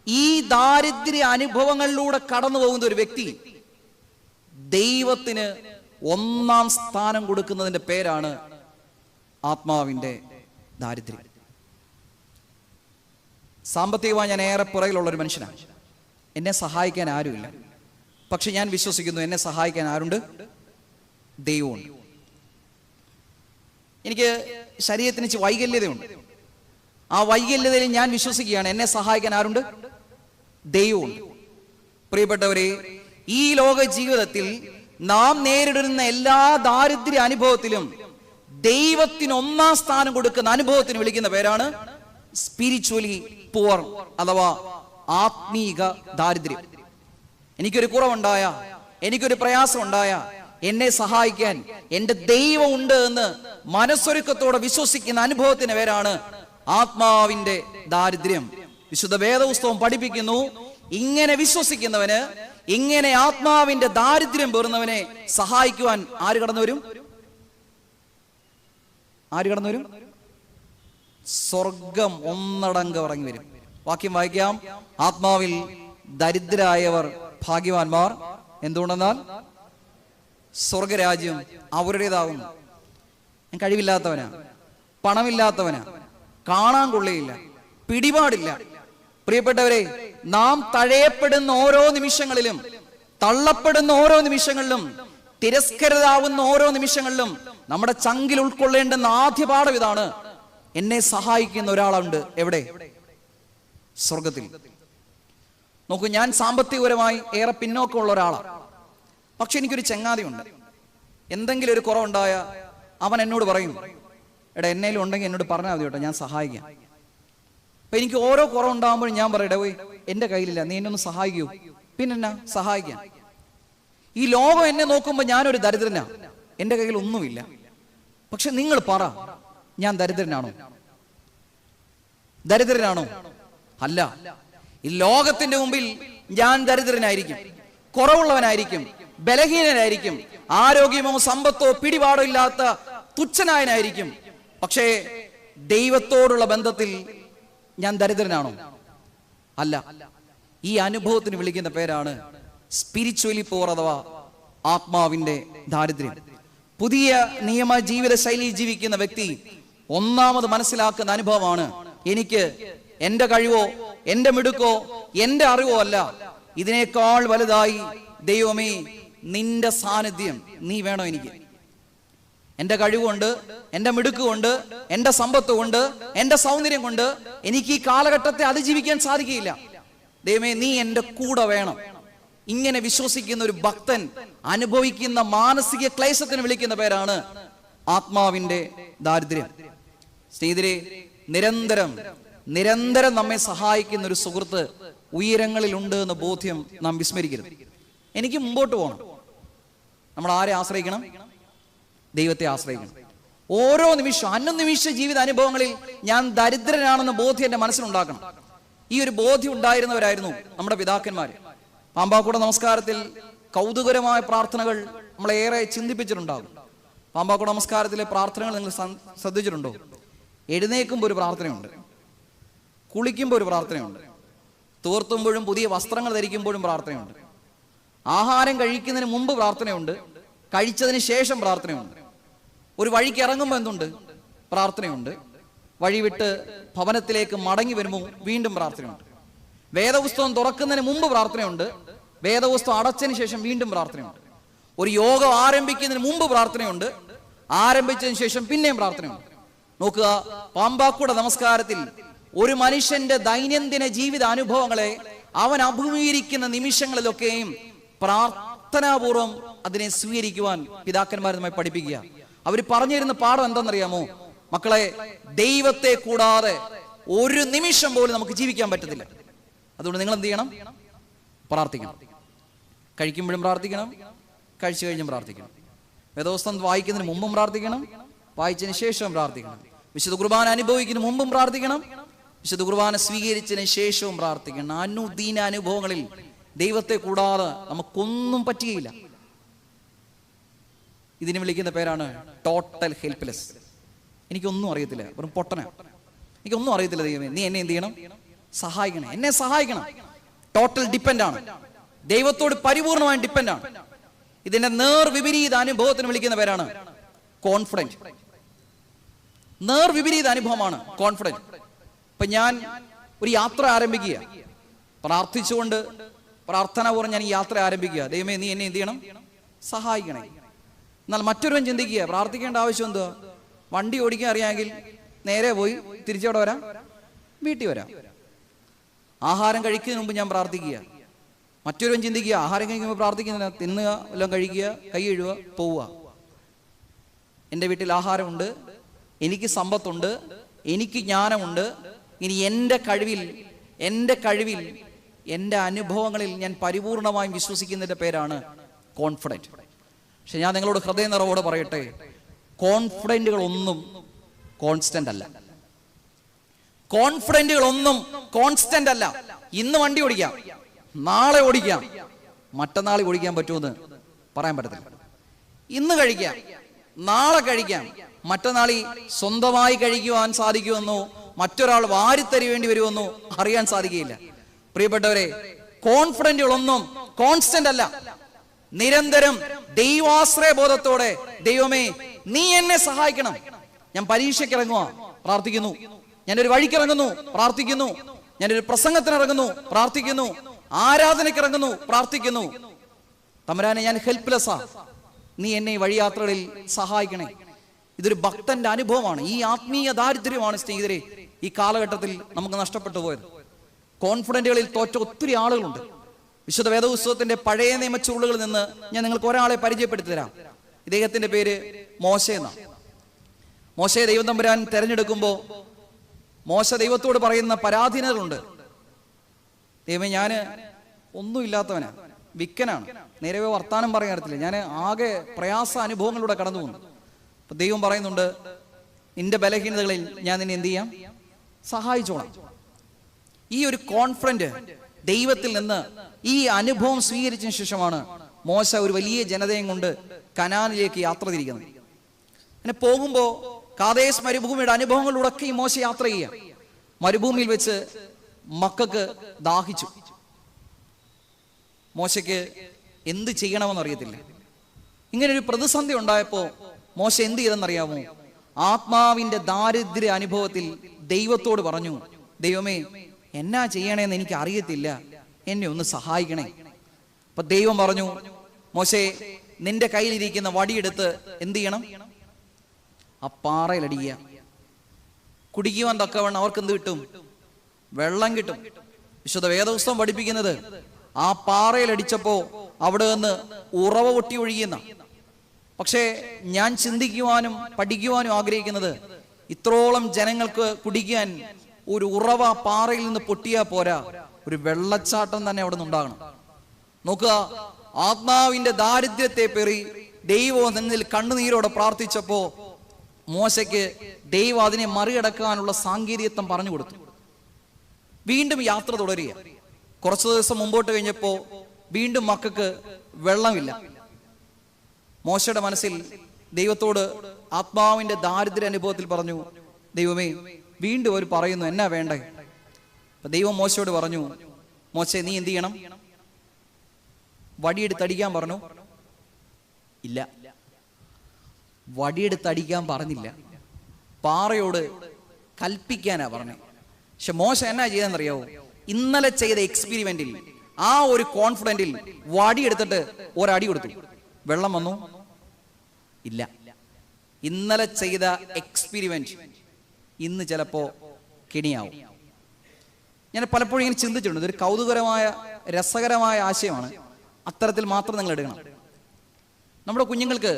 ഈ ദാരിദ്ര്യ അനുഭവങ്ങളിലൂടെ കടന്നു പോകുന്ന ഒരു വ്യക്തി ദൈവത്തിന് 1-ാം സ്ഥാനം കൊടുക്കുന്നതിന്റെ പേരാണ് ആത്മാവിന്റെ ദാരിദ്ര്യം. സാമ്പത്തികമായി ഞാൻ ഏറെ പുറകിലുള്ള ഒരു മനുഷ്യനാണ്. എന്നെ സഹായിക്കാൻ ആരുമില്ല. പക്ഷെ ഞാൻ വിശ്വസിക്കുന്നു, എന്നെ സഹായിക്കാൻ ആരുണ്ട്? ദൈവമുണ്ട്. എനിക്ക് ശരീരത്തിന് വൈകല്യതയുണ്ട്. ആ വൈകല്യതയിൽ ഞാൻ വിശ്വസിക്കുകയാണ്, എന്നെ സഹായിക്കാൻ ആരുണ്ട്? ദൈവമുണ്ട്. പ്രിയപ്പെട്ടവരെ, ഈ ലോക ജീവിതത്തിൽ നാം നേരിടുന്ന എല്ലാ ദാരിദ്ര്യ അനുഭവത്തിലും ദൈവത്തിന് 1-ാം സ്ഥാനം കൊടുക്കുന്ന അനുഭവത്തിന് വിളിക്കുന്ന പേരാണ് സ്പിരിച്വലി പുവർ അഥവാ ആത്മീക ദാരിദ്ര്യം. എനിക്കൊരു കുറവുണ്ടായ, എനിക്കൊരു പ്രയാസം ഉണ്ടായ, എന്നെ സഹായിക്കാൻ എൻ്റെ ദൈവം ഉണ്ട് എന്ന് മനസ്സൊരുക്കത്തോടെ വിശ്വസിക്കുന്ന അനുഭവത്തിന് പേരാണ് ആത്മാവിന്റെ ദാരിദ്ര്യം. വിശുദ്ധ വേദപുസ്തകം പഠിപ്പിക്കുന്നു, ഇങ്ങനെ വിശ്വസിക്കുന്നവന്, ഇങ്ങനെ ആത്മാവിന്റെ ദാരിദ്ര്യം പേറുന്നവനെ സഹായിക്കുവാൻ ആര് കടന്നു വരും? ആര് കടന്നു വരും? സ്വർഗം ഒന്നടങ്കം ഇറങ്ങി വരും. വാക്യം വായിക്കാം. ആത്മാവിൽ ദരിദ്രരായവർ ഭാഗ്യവാന്മാർ, എന്തുകൊണ്ടെന്നാൽ സ്വർഗരാജ്യം അവരുടേതാകുന്നു. ഞാൻ കഴിവില്ലാത്തവനാ, പണമില്ലാത്തവനാ, കാണാൻ കൊള്ളിയില്ല, പിടിപാടില്ല. പ്രിയപ്പെട്ടവരെ, നാം തഴയപ്പെടുന്ന ഓരോ നിമിഷങ്ങളിലും, തള്ളപ്പെടുന്ന ഓരോ നിമിഷങ്ങളിലും, തിരസ്കൃതരാവുന്ന ഓരോ നിമിഷങ്ങളിലും നമ്മുടെ ചങ്കിൽ ഉൾക്കൊള്ളേണ്ടുന്ന ആദ്യ പാഠം ഇതാണ്: എന്നെ സഹായിക്കുന്ന ഒരാളുണ്ട്. എവിടെ? സ്വർഗത്തിൽ. നോക്കൂ, ഞാൻ സാമ്പത്തികപരമായി ഏറെ പിന്നോക്കമുള്ള ഒരാളാണ്. പക്ഷെ എനിക്കൊരു ചങ്ങാതിയുണ്ട്. എന്തെങ്കിലും ഒരു കുറവുണ്ടായ അവൻ എന്നോട് പറയും, എടാ എന്നേലും ഉണ്ടെങ്കിൽ എന്നോട് പറഞ്ഞാൽ മതി കേട്ടോ, ഞാൻ സഹായിക്കാം. അപ്പൊ എനിക്ക് ഓരോ കുറവുണ്ടാകുമ്പോഴും ഞാൻ പറയട്ടെ, പോയി എന്റെ കയ്യിലില്ല, നീ എന്നെ ഒന്ന് സഹായിക്കൂ. പിന്നെന്നാ സഹായിക്കാം. ഈ ലോകം എന്നെ നോക്കുമ്പോൾ ഞാനൊരു ദരിദ്രനാ, എന്റെ കയ്യിൽ ഒന്നുമില്ല. പക്ഷെ നിങ്ങൾ പറ, ഞാൻ ദരിദ്രനാണോ? ദരിദ്രനാണോ? അല്ല. ഈ ലോകത്തിന്റെ മുമ്പിൽ ഞാൻ ദരിദ്രനായിരിക്കും, കുറവുള്ളവനായിരിക്കും, ബലഹീനനായിരിക്കും, ആരോഗ്യമോ സമ്പത്തോ പിടിപാടോ ഇല്ലാത്ത തുച്ഛനായനായിരിക്കും. പക്ഷേ ദൈവത്തോടുള്ള ബന്ധത്തിൽ ഞാൻ ദരിദ്രനാണോ? അല്ല. ഈ അനുഭവത്തിന് വിളിക്കുന്ന പേരാണ് സ്പിരിച്വലി പോർ, അഥവാ ആത്മാവിന്റെ ദാരിദ്ര്യം. പുതിയ നിയമ ജീവിത ശൈലി ജീവിക്കുന്ന വ്യക്തി ഒന്നാമത് മനസ്സിലാക്കുന്ന അനുഭവമാണ്: എനിക്ക് എന്റെ കഴിവോ എന്റെ മിടുക്കോ എന്റെ അറിവോ അല്ല, ഇതിനേക്കാൾ വലുതായി ദൈവമേ നിന്റെ സാന്നിധ്യം നീ വേണോ എനിക്ക്. എന്റെ കഴിവുകൊണ്ട്, എന്റെ മിടുക്ക് കൊണ്ട്, എന്റെ സമ്പത്ത് കൊണ്ട്, എന്റെ സൗന്ദര്യം കൊണ്ട് എനിക്ക് ഈ കാലഘട്ടത്തെ അതിജീവിക്കാൻ സാധിക്കില്ല. ദൈവമേ നീ എന്റെ കൂടെ വേണം. ഇങ്ങനെ വിശ്വസിക്കുന്ന ഒരു ഭക്തൻ അനുഭവിക്കുന്ന മാനസിക ക്ലേശത്തിന് വിളിക്കുന്ന പേരാണ് ആത്മാവിന്റെ ദാരിദ്ര്യം. സ്നേഹിതരെ, നിരന്തരം നമ്മെ സഹായിക്കുന്ന ഒരു സുഹൃത്ത് ഉയരങ്ങളിൽ ഉണ്ട് എന്ന ബോധ്യം നാം വിസ്മരിക്കരുത്. എനിക്ക് മുമ്പോട്ട് പോകണം. നമ്മൾ ആരെ ആശ്രയിക്കണം? ദൈവത്തെ ആശ്രയിക്കണം. ഓരോ നിമിഷം, അനുനിമിഷ ജീവിത അനുഭവങ്ങളിൽ ഞാൻ ദരിദ്രനാണെന്ന ബോധ്യം എന്റെ മനസ്സിലുണ്ടാക്കണം. ഈ ഒരു ബോധ്യം ഉണ്ടായിരുന്നവരായിരുന്നു നമ്മുടെ പിതാക്കന്മാര്. പാമ്പാക്കുട നമസ്കാരത്തിൽ കൗതുകരമായ പ്രാർത്ഥനകൾ നമ്മളേറെ ചിന്തിപ്പിച്ചിട്ടുണ്ടാകും. പാമ്പാക്കുട നമസ്കാരത്തിലെ പ്രാർത്ഥനകൾ നിങ്ങൾ ശ്രദ്ധിച്ചിട്ടുണ്ടോ? എഴുന്നേൽക്കുമ്പോൾ ഒരു പ്രാർത്ഥനയുണ്ട്, കുളിക്കുമ്പോൾ ഒരു പ്രാർത്ഥനയുണ്ട്, തോർത്തുമ്പോഴും പുതിയ വസ്ത്രങ്ങൾ ധരിക്കുമ്പോഴും പ്രാർത്ഥനയുണ്ട്, ആഹാരം കഴിക്കുന്നതിന് മുമ്പ് പ്രാർത്ഥനയുണ്ട്, കഴിച്ചതിന് ശേഷം പ്രാർത്ഥനയുണ്ട്, ഒരു വഴിക്ക് ഇറങ്ങുമ്പോൾ എന്തുണ്ട്? പ്രാർത്ഥനയുണ്ട്, വഴി വിട്ട് ഭവനത്തിലേക്ക് മടങ്ങി വരുമ്പോൾ വീണ്ടും പ്രാർത്ഥനയുണ്ട്, വേദപുസ്തകം തുറക്കുന്നതിന് മുമ്പ് പ്രാർത്ഥനയുണ്ട്, വേദപുസ്തകം അടച്ചതിന് ശേഷം വീണ്ടും പ്രാർത്ഥനയുണ്ട്, ഒരു യോഗം ആരംഭിക്കുന്നതിന് മുമ്പ് പ്രാർത്ഥനയുണ്ട്, ആരംഭിച്ചതിന് ശേഷം പിന്നെയും പ്രാർത്ഥനയുണ്ട്. നോക്കുക, പാമ്പാക്കുട നമസ്കാരത്തിൽ ഒരു മനുഷ്യന്റെ ദൈനംദിന ജീവിത അനുഭവങ്ങളെ അവൻ അഭിമുഖീകരിക്കുന്ന നിമിഷങ്ങളിലൊക്കെയും പ്രാർത്ഥനാപൂർവം അതിനെ സ്വീകരിക്കുവാൻ പിതാക്കന്മാർ നമ്മെ പഠിപ്പിക്കുക. അവർ പറഞ്ഞിരുന്ന പാഠം എന്താണെന്നറിയാമോ? മക്കളെ, ദൈവത്തെ കൂടാതെ ഒരു നിമിഷം പോലും നമുക്ക് ജീവിക്കാൻ പറ്റത്തില്ല. അതുകൊണ്ട് നിങ്ങൾ എന്ത് ചെയ്യണം? പ്രാർത്ഥിക്കണം. കഴിക്കുമ്പോഴും പ്രാർത്ഥിക്കണം, കഴിച്ചു കഴിഞ്ഞും പ്രാർത്ഥിക്കണം, വേദപുസ്തകം വായിക്കുന്നതിന് മുമ്പും പ്രാർത്ഥിക്കണം, വായിച്ചതിന് ശേഷവും പ്രാർത്ഥിക്കണം, വിശുദ്ധ കുർബാന അനുഭവിക്കുന്നതിന് മുമ്പും പ്രാർത്ഥിക്കണം, വിശുദ്ധ കുർബാന സ്വീകരിച്ചതിന് ശേഷവും പ്രാർത്ഥിക്കണം. അനുദീന അനുഭവങ്ങളിൽ ദൈവത്തെ കൂടാതെ നമുക്കൊന്നും പറ്റുകയില്ല. ഇതിനെ വിളിക്കുന്ന പേരാണ് ടോട്ടൽ ഹെൽപ്ലെസ്. എനിക്കൊന്നും അറിയത്തില്ല, വെറും പൊട്ടനാ, എനിക്കൊന്നും അറിയത്തില്ല, ദൈവമേ നീ എന്നെ എന്ത് ചെയ്യണം? സഹായിക്കണം, എന്നെ സഹായിക്കണം. ടോട്ടൽ ഡിപ്പെൻഡാണ്, ദൈവത്തോട് പരിപൂർണമായും ഡിപ്പെൻഡാണ്. ഇതിന്റെ നേർവിപരീത അനുഭവത്തിന് വിളിക്കുന്ന പേരാണ് കോൺഫിഡൻറ്റ്. നേർവിപരീത അനുഭവമാണ് കോൺഫിഡൻറ്റ്. ഇപ്പൊ ഞാൻ ഒരു യാത്ര ആരംഭിക്കുക, പ്രാർത്ഥിച്ചുകൊണ്ട് പ്രാർത്ഥനാപൂർവ്വം ഞാൻ ഈ യാത്ര ആരംഭിക്കുക, ദൈവമേ നീ എന്നെ എന്ത് ചെയ്യണം? സഹായിക്കണേ. എന്നാൽ മറ്റൊരുവൻ ചിന്തിക്കുക, പ്രാർത്ഥിക്കേണ്ട ആവശ്യം എന്തുവാ? വണ്ടി ഓടിക്കാൻ അറിയാമെങ്കിൽ നേരെ പോയി തിരിച്ചവിടെ വരാം, വീട്ടിൽ വരാം. ആഹാരം കഴിക്കുന്നതിന് മുമ്പ് ഞാൻ പ്രാർത്ഥിക്കുക. മറ്റൊരുവൻ ചിന്തിക്കുക, ആഹാരം കഴിക്കുമ്പോൾ പ്രാർത്ഥിക്കുന്നില്ല, തിന്നുക, എല്ലാം കഴിക്കുക, കൈ കഴുകുക, പോവുക. എൻ്റെ വീട്ടിൽ ആഹാരമുണ്ട്, എനിക്ക് സമ്പത്തുണ്ട്, എനിക്ക് ജ്ഞാനമുണ്ട്, ഇനി എൻ്റെ കഴിവിൽ എൻ്റെ അനുഭവങ്ങളിൽ ഞാൻ പരിപൂർണമായും വിശ്വസിക്കുന്നതിൻ്റെ പേരാണ് കോൺഫിഡൻറ്റ്. പക്ഷെ ഞാൻ നിങ്ങളോട് ഹൃദയ നിറവോടെ പറയട്ടെ, കോൺഫിഡൻറ്റുകളൊന്നും കോൺസ്റ്റന്റ് അല്ല. കോൺഫിഡൻറ്റുകളൊന്നും കോൺസ്റ്റന്റ് അല്ല. ഇന്ന് വണ്ടി ഓടിക്കാം, നാളെ ഓടിക്കാം, മറ്റന്നാൾ ഓടിക്കാൻ പറ്റുമെന്ന് പറയാൻ പറ്റത്തില്ല. ഇന്ന് കഴിക്കാം, നാളെ കഴിക്കാം, മറ്റന്നാളി സ്വന്തമായി കഴിക്കുവാൻ സാധിക്കുമെന്നോ മറ്റൊരാൾ വാരിത്തരുവേണ്ടി വരുമെന്നോ അറിയാൻ സാധിക്കുകയില്ല. പ്രിയപ്പെട്ടവരെ, കോൺഫിഡൻറ്റുകളൊന്നും കോൺസ്റ്റന്റ് അല്ല. നിരന്തരം ദൈവാശ്രയ ബോധത്തോടെ, ദൈവമേ നീ എന്നെ സഹായിക്കണം. ഞാൻ പരീക്ഷയ്ക്ക് ഇറങ്ങുക, പ്രാർത്ഥിക്കുന്നു. ഞാനൊരു വഴിക്ക് ഇറങ്ങുന്നു, പ്രാർത്ഥിക്കുന്നു. ഞാനൊരു പ്രസംഗത്തിന് ഇറങ്ങുന്നു, പ്രാർത്ഥിക്കുന്നു. ആരാധനയ്ക്ക് ഇറങ്ങുന്നു, പ്രാർത്ഥിക്കുന്നു. തമ്പുരാനെ, ഞാൻ ഹെൽപ്ലെസ്സാ, നീ എന്നെ ഈ വഴിയാത്രകളിൽ സഹായിക്കണേ. ഇതൊരു ഭക്തന്റെ അനുഭവമാണ്. ഈ ആത്മീയ ദാരിദ്ര്യമാണ് സ്നേഹിതരെ ഈ കാലഘട്ടത്തിൽ നമുക്ക് നഷ്ടപ്പെട്ടു പോയത്. കോൺഫിഡന്റുകളിൽ തോറ്റ ഒത്തിരി ആളുകളുണ്ട്. വിശുദ്ധ വേദപുസ്തകത്തിന്റെ പഴയ നിയമ ചുരുളുകളിൽ നിന്ന് ഞാൻ നിങ്ങൾക്ക് ഒരാളെ പരിചയപ്പെടുത്തി തരാം. ഇദ്ദേഹത്തിന്റെ പേര് മോശ എന്നാണ്. മോശയെ ദൈവം തമ്പുരാൻ തെരഞ്ഞെടുക്കുമ്പോൾ മോശ ദൈവത്തോട് പറയുന്ന പരാധീനതകളുണ്ട്. ദൈവമേ, ഞാൻ ഒന്നുമില്ലാത്തവനാ, വിക്കനാണ്, നേരെ വർത്താനം പറയാൻ അറിയത്തില്ല, ഞാൻ ആകെ പ്രയാസ അനുഭവങ്ങളിലൂടെ കടന്നു പോകുന്നു. അപ്പൊ ദൈവം പറയുന്നുണ്ട്, നിന്റെ ബലഹീനതകളിൽ ഞാൻ നിന്നെ എന്ത് ചെയ്യാം? സഹായിച്ചോളാം. ഈ ഒരു കോൺഫിഡന്റ് ദൈവത്തിൽ നിന്ന് ഈ അനുഭവം സ്വീകരിച്ചതിന് ശേഷമാണ് മോശ ഒരു വലിയ ജനതയും കൊണ്ട് കനാനിലേക്ക് യാത്ര തിരിക്കുന്നത്. അങ്ങനെ പോകുമ്പോൾ കാദേശ് മരുഭൂമിയുടെ അനുഭവങ്ങളിലൂടെ ഈ മോശ യാത്ര ചെയ്യുക. മരുഭൂമിയിൽ വെച്ച് മക്കൾക്ക് ദാഹിച്ചു. മോശയ്ക്ക് എന്ത് ചെയ്യണമെന്ന് അറിയത്തില്ല. ഇങ്ങനൊരു പ്രതിസന്ധി ഉണ്ടായപ്പോൾ മോശ എന്ത് ചെയ്തെന്നറിയാമോ? ആത്മാവിന്റെ ദാരിദ്ര്യ അനുഭവത്തിൽ ദൈവത്തോട് പറഞ്ഞു, ദൈവമേ എന്നാ ചെയ്യണേന്ന് എനിക്ക് അറിയത്തില്ല, എന്നെ ഒന്ന് സഹായിക്കണേ. അപ്പൊ ദൈവം പറഞ്ഞു, മോശേ, നിന്റെ കയ്യിലിരിക്കുന്ന വടിയെടുത്ത് എന്ത് ചെയ്യണം? ആ പാറയിലടിക്കുക. കുടിക്കുവാൻ തക്കവണ്ണം അവർക്ക് എന്ത് കിട്ടും? വെള്ളം കിട്ടും. വിശുദ്ധ വേദപുസ്തകം പഠിപ്പിക്കുന്നത് ആ പാറയിലടിച്ചപ്പോ അവിടെ നിന്ന് ഉറവ പൊട്ടി ഒഴുകിയെന്ന. പക്ഷേ ഞാൻ ചിന്തിക്കുവാനും പഠിക്കുവാനും ആഗ്രഹിക്കുന്നത്, ഇത്രോളം ജനങ്ങൾക്ക് കുടിക്കാൻ ഒരു ഉറവ പാറയിൽ നിന്ന് പൊട്ടിയാ പോരാ, ഒരു വെള്ളച്ചാട്ടം തന്നെ അവിടെ നിന്ന് ഉണ്ടാകണം. നോക്കുക, ആത്മാവിന്റെ ദാരിദ്ര്യത്തെ പേറി ദൈവം നിന്നിൽ കണ്ണുനീരോടെ പ്രാർത്ഥിച്ചപ്പോ മോശയ്ക്ക് ദൈവം അതിനെ മറികടക്കാനുള്ള സാങ്കേതികത്വം പറഞ്ഞു കൊടുത്തു. വീണ്ടും യാത്ര തുടരുക. കുറച്ചു ദിവസം മുമ്പോട്ട് കഴിഞ്ഞപ്പോ വീണ്ടും മക്കൾക്ക് വെള്ളമില്ല. മോശയുടെ മനസ്സിൽ ദൈവത്തോട് ആത്മാവിന്റെ ദാരിദ്ര്യ അനുഭവത്തിൽ പറഞ്ഞു, ദൈവമേ വീണ്ടും അവർ പറയുന്നു, എന്നാ വേണ്ടേ? അപ്പൊ ദൈവം മോശയോട് പറഞ്ഞു, മോശെ നീ എന്ത് ചെയ്യണം? വടിയെടുത്തടിക്കാൻ പറഞ്ഞു. ഇല്ല, വടിയെടുത്തടിക്കാൻ പറഞ്ഞില്ല, പാറയോട് കൽപ്പിക്കാനാ പറഞ്ഞേ. പക്ഷെ മോശ എന്നാ ചെയ്തെന്നറിയാവോ? ഇന്നലെ ചെയ്ത എക്സ്പെരിമെന്റിൽ, ആ ഒരു കോൺഫിഡന്റിൽ വടിയെടുത്തിട്ട് ഒരടി കൊടുത്തു. വെള്ളം വന്നു? ഇല്ല. ഇന്നലെ ചെയ്ത എക്സ്പെരിമെന്റ് ഇന്ന് ചിലപ്പോ കെണിയാവും. ഞാൻ പലപ്പോഴും ഇങ്ങനെ ചിന്തിച്ചിട്ടുണ്ട്. ഇതൊരു കൗതുകരമായ രസകരമായ ആശയമാണ്. അത്തരത്തിൽ മാത്രം നിങ്ങൾ എടുക്കണം. നമ്മുടെ കുഞ്ഞുങ്ങൾക്ക്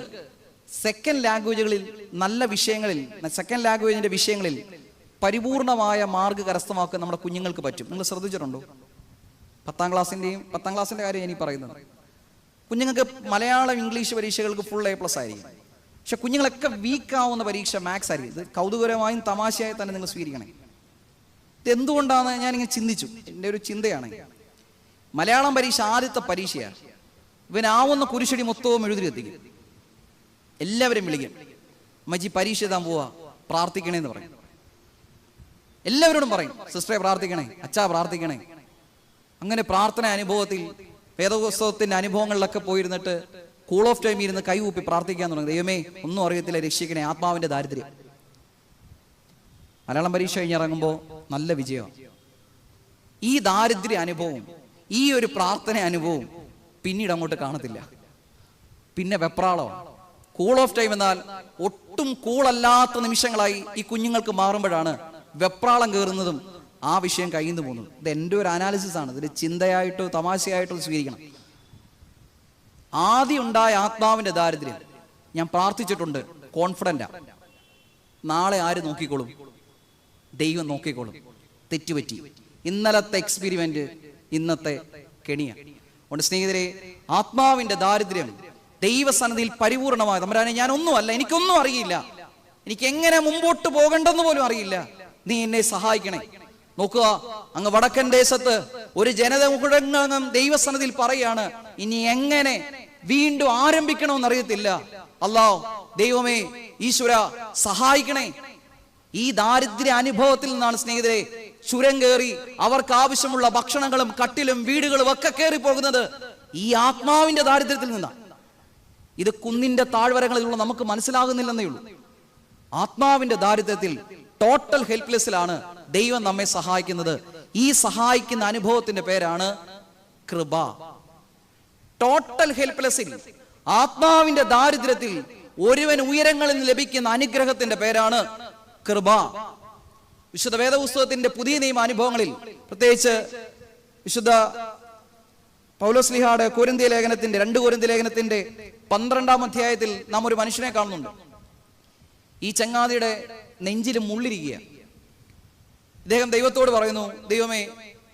സെക്കൻഡ് ലാംഗ്വേജുകളിൽ നല്ല വിഷയങ്ങളിൽ, സെക്കൻഡ് ലാംഗ്വേജിന്റെ വിഷയങ്ങളിൽ പരിപൂർണമായ മാർക്ക് കരസ്ഥമാക്കാൻ നമ്മുടെ കുഞ്ഞുങ്ങൾക്ക് പറ്റും. നിങ്ങൾ ശ്രദ്ധിച്ചിട്ടുണ്ടോ? 10ാം ക്ലാസ്സിന്റെ കാര്യം എനിക്ക് പറയുന്നത്. കുഞ്ഞുങ്ങൾക്ക് മലയാളം ഇംഗ്ലീഷ് പരീക്ഷകൾക്ക് ഫുൾ A+ ആയിരിക്കും. പക്ഷെ കുഞ്ഞുങ്ങളൊക്കെ വീക്കാവുന്ന പരീക്ഷ മാത്സ് ആയിരിക്കും. ഇത് കൗതുകരമായും തമാശയായി തന്നെ നിങ്ങൾ സ്വീകരിക്കണേ. ഇത് എന്തുകൊണ്ടാണ് ഞാനിങ്ങനെ ചിന്തിച്ചു. എൻ്റെ ഒരു ചിന്തയാണ്. മലയാളം പരീക്ഷ ആദ്യത്തെ പരീക്ഷയാണ്. ഇവനാവുന്ന കുരിശടി മൊത്തവും എഴുതിയെത്തിക്കും. എല്ലാവരും വിളിക്കും, അമ്മച്ചി പരീക്ഷ എഴുതാൻ പോവാ, പ്രാർത്ഥിക്കണേന്ന് പറയും. എല്ലാവരോടും പറയും, സിസ്റ്ററെ പ്രാർത്ഥിക്കണേ, അച്ഛാ പ്രാർത്ഥിക്കണേ. അങ്ങനെ പ്രാർത്ഥന അനുഭവത്തിൽ വേദപുസ്തകത്തിന്റെ അനുഭവങ്ങളിലൊക്കെ പോയിരുന്നിട്ട് കൂൾ ഓഫ് ടൈം ഇരുന്ന് കൈകൂപ്പി പ്രാർത്ഥിക്കാൻ തുടങ്ങി. ദൈവമേ ഒന്നും അറിയത്തില്ല, രക്ഷിക്കണേ, ആത്മാവിന്റെ ദാരിദ്ര്യം. മലയാളം പരീക്ഷ കഴിഞ്ഞിറങ്ങുമ്പോൾ നല്ല വിജയം. ഈ ദാരിദ്ര്യ അനുഭവം, ഈ ഒരു പ്രാർത്ഥന അനുഭവം പിന്നീട് അങ്ങോട്ട് കാണത്തില്ല. പിന്നെ വെപ്രാളമാണ്. കൂൾ ഓഫ് ടൈം എന്നാൽ ഒട്ടും കൂളല്ലാത്ത നിമിഷങ്ങളായി ഈ കുഞ്ഞുങ്ങൾക്ക് മാറുമ്പോഴാണ് വെപ്രാളം കയറുന്നതും ആ വിഷയം കഴിയുന്നു പോകുന്നത്. ഇത് എൻ്റെ ഒരു അനാലിസിസ് ആണ്. ഇതിൽ ചിന്തയായിട്ടോ തമാശയായിട്ടോ സ്വീകരിക്കണം. ആദ്യം ഉണ്ടായ ആത്മാവിന്റെ ദാരിദ്ര്യം ഞാൻ പ്രാർത്ഥിച്ചിട്ടുണ്ട്, കോൺഫിഡന്റാ. നാളെ ആര് നോക്കിക്കോളും? ദൈവം നോക്കിക്കോളും. തെറ്റുപറ്റി. ഇന്നലത്തെ എക്സ്പെരിമെന്റ് ഇന്നത്തെ കെണിയ. അതുകൊണ്ട് സ്നേഹിതരെ, ആത്മാവിന്റെ ദാരിദ്ര്യം ദൈവസന്നിധിയിൽ പരിപൂർണമായ തമ്പുരാനെ, ഞാനൊന്നുമല്ല, എനിക്കൊന്നും അറിയില്ല, എനിക്ക് എങ്ങനെ മുമ്പോട്ട് പോകണ്ടെന്ന് പോലും അറിയില്ല, നീ എന്നെ സഹായിക്കണേ. നോക്കുക, അങ്ങ് വടക്കൻ ദേശത്ത് ഒരു ജനത മുഴുവൻ ദൈവസന്നിധിയിൽ പറയാണ്, ഇനി എങ്ങനെ വീണ്ടും ആരംഭിക്കണമെന്ന് അറിയത്തില്ല. അല്ലാഹ്, ദൈവമേ, ഈശ്വര സഹായിക്കണേ. ഈ ദാരിദ്ര്യ അനുഭവത്തിൽ നിന്നാണ് സ്നേഹിതരെ ചുരം കയറി അവർക്ക് ആവശ്യമുള്ള ഭക്ഷണങ്ങളും കട്ടിലും വീടുകളും ഒക്കെ കയറി പോകുന്നത് ഈ ആത്മാവിന്റെ ദാരിദ്ര്യത്തിൽ നിന്നാണ്. ഇത് കുന്നിന്റെ താഴ്വരങ്ങളിലുള്ള നമുക്ക് മനസ്സിലാകുന്നില്ലെന്നേ ഉള്ളൂ. ആത്മാവിന്റെ ദാരിദ്ര്യത്തിൽ ടോട്ടൽ ഹെൽപ്ലെസ്സിലാണ് ദൈവം നമ്മെ സഹായിക്കുന്നത്. ഈ സഹായിക്കുന്ന അനുഭവത്തിന്റെ പേരാണ് കൃപ. ടോട്ടൽ ഹെൽപ്ലെസ്സിൽ, ആത്മാവിന്റെ ദാരിദ്ര്യത്തിൽ ഒരുവൻ ഉയരങ്ങളിൽ നിന്ന് ലഭിക്കുന്ന അനുഗ്രഹത്തിന്റെ പേരാണ് കൃപ. വിശുദ്ധ വേദപുസ്തകത്തിന്റെ പുതിയ നിയമ അനുഭവങ്ങളിൽ, പ്രത്യേകിച്ച് വിശുദ്ധ പൗലോസ്ലീഹായുടെ കൊരിന്ത്യ ലേഖനത്തിന്റെ 2 കൊരിന്ത്യ ലേഖനത്തിന്റെ 12-ാം അധ്യായത്തിൽ നാം ഒരു മനുഷ്യനെ കാണുന്നുണ്ട്. ഈ ചങ്ങാതിയുടെ നെഞ്ചിൽ മുള്ളിരിക്കുക. ഇദ്ദേഹം ദൈവത്തോട് പറയുന്നു, ദൈവമേ,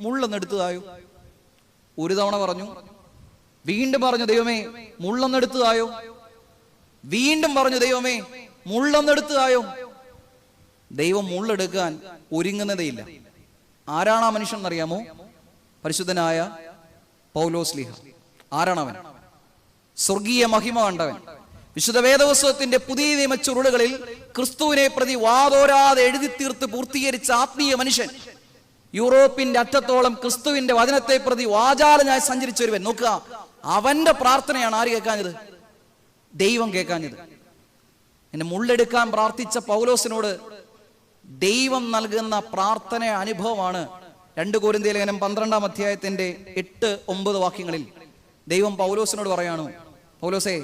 മുള്ളൊന്നെടുത്തതായോ? ഒരു തവണ പറഞ്ഞു, വീണ്ടും പറഞ്ഞു, ദൈവമേ, മുള്ളൊന്നെടുത്തതായോ? വീണ്ടും പറഞ്ഞു, ദൈവമേ, മുള്ളൊന്നെടുത്തതായോ? ദൈവം മുള്ളെടുക്കാൻ ഒരുങ്ങുന്നതേയില്ല. ആരാണ് ആ മനുഷ്യൻ എന്നറിയാമോ? പരിശുദ്ധനായ പൗലോസ്ലീഹ. ആരാണവൻ? സ്വർഗീയ മഹിമ കണ്ടവൻ. വിശുദ്ധ വേദപുസ്തകത്തിന്റെ പുതിയ നിയമ ചുരുളുകളിൽ ക്രിസ്തുവിനെ പ്രതി വാതോരാതെ എഴുതി തീർത്ത് പൂർത്തീകരിച്ച ആത്മീയ മനുഷ്യൻ, യൂറോപ്പിന്റെ അറ്റത്തോളം ക്രിസ്തുവിന്റെ വചനത്തെ പ്രതി വാചാലനായി സഞ്ചരിച്ചൊരുവൻ. നോക്കുക, അവന്റെ പ്രാർത്ഥനയാണ് ആര് കേൾക്കാഞ്ഞത്? ദൈവം കേൾക്കാഞ്ഞത്. എന്നെ മുള്ളെടുക്കാൻ പ്രാർത്ഥിച്ച പൗലോസിനോട് ദൈവം നൽകുന്ന പ്രാർത്ഥന അനുഭവമാണ് 2 കൊരിന്ത്യ ലേഖനം 12-ാം അധ്യായത്തിന്റെ 8-9 വാക്യങ്ങളിൽ ദൈവം പൗലോസിനോട് പറയാണ്, പൗലോസേ,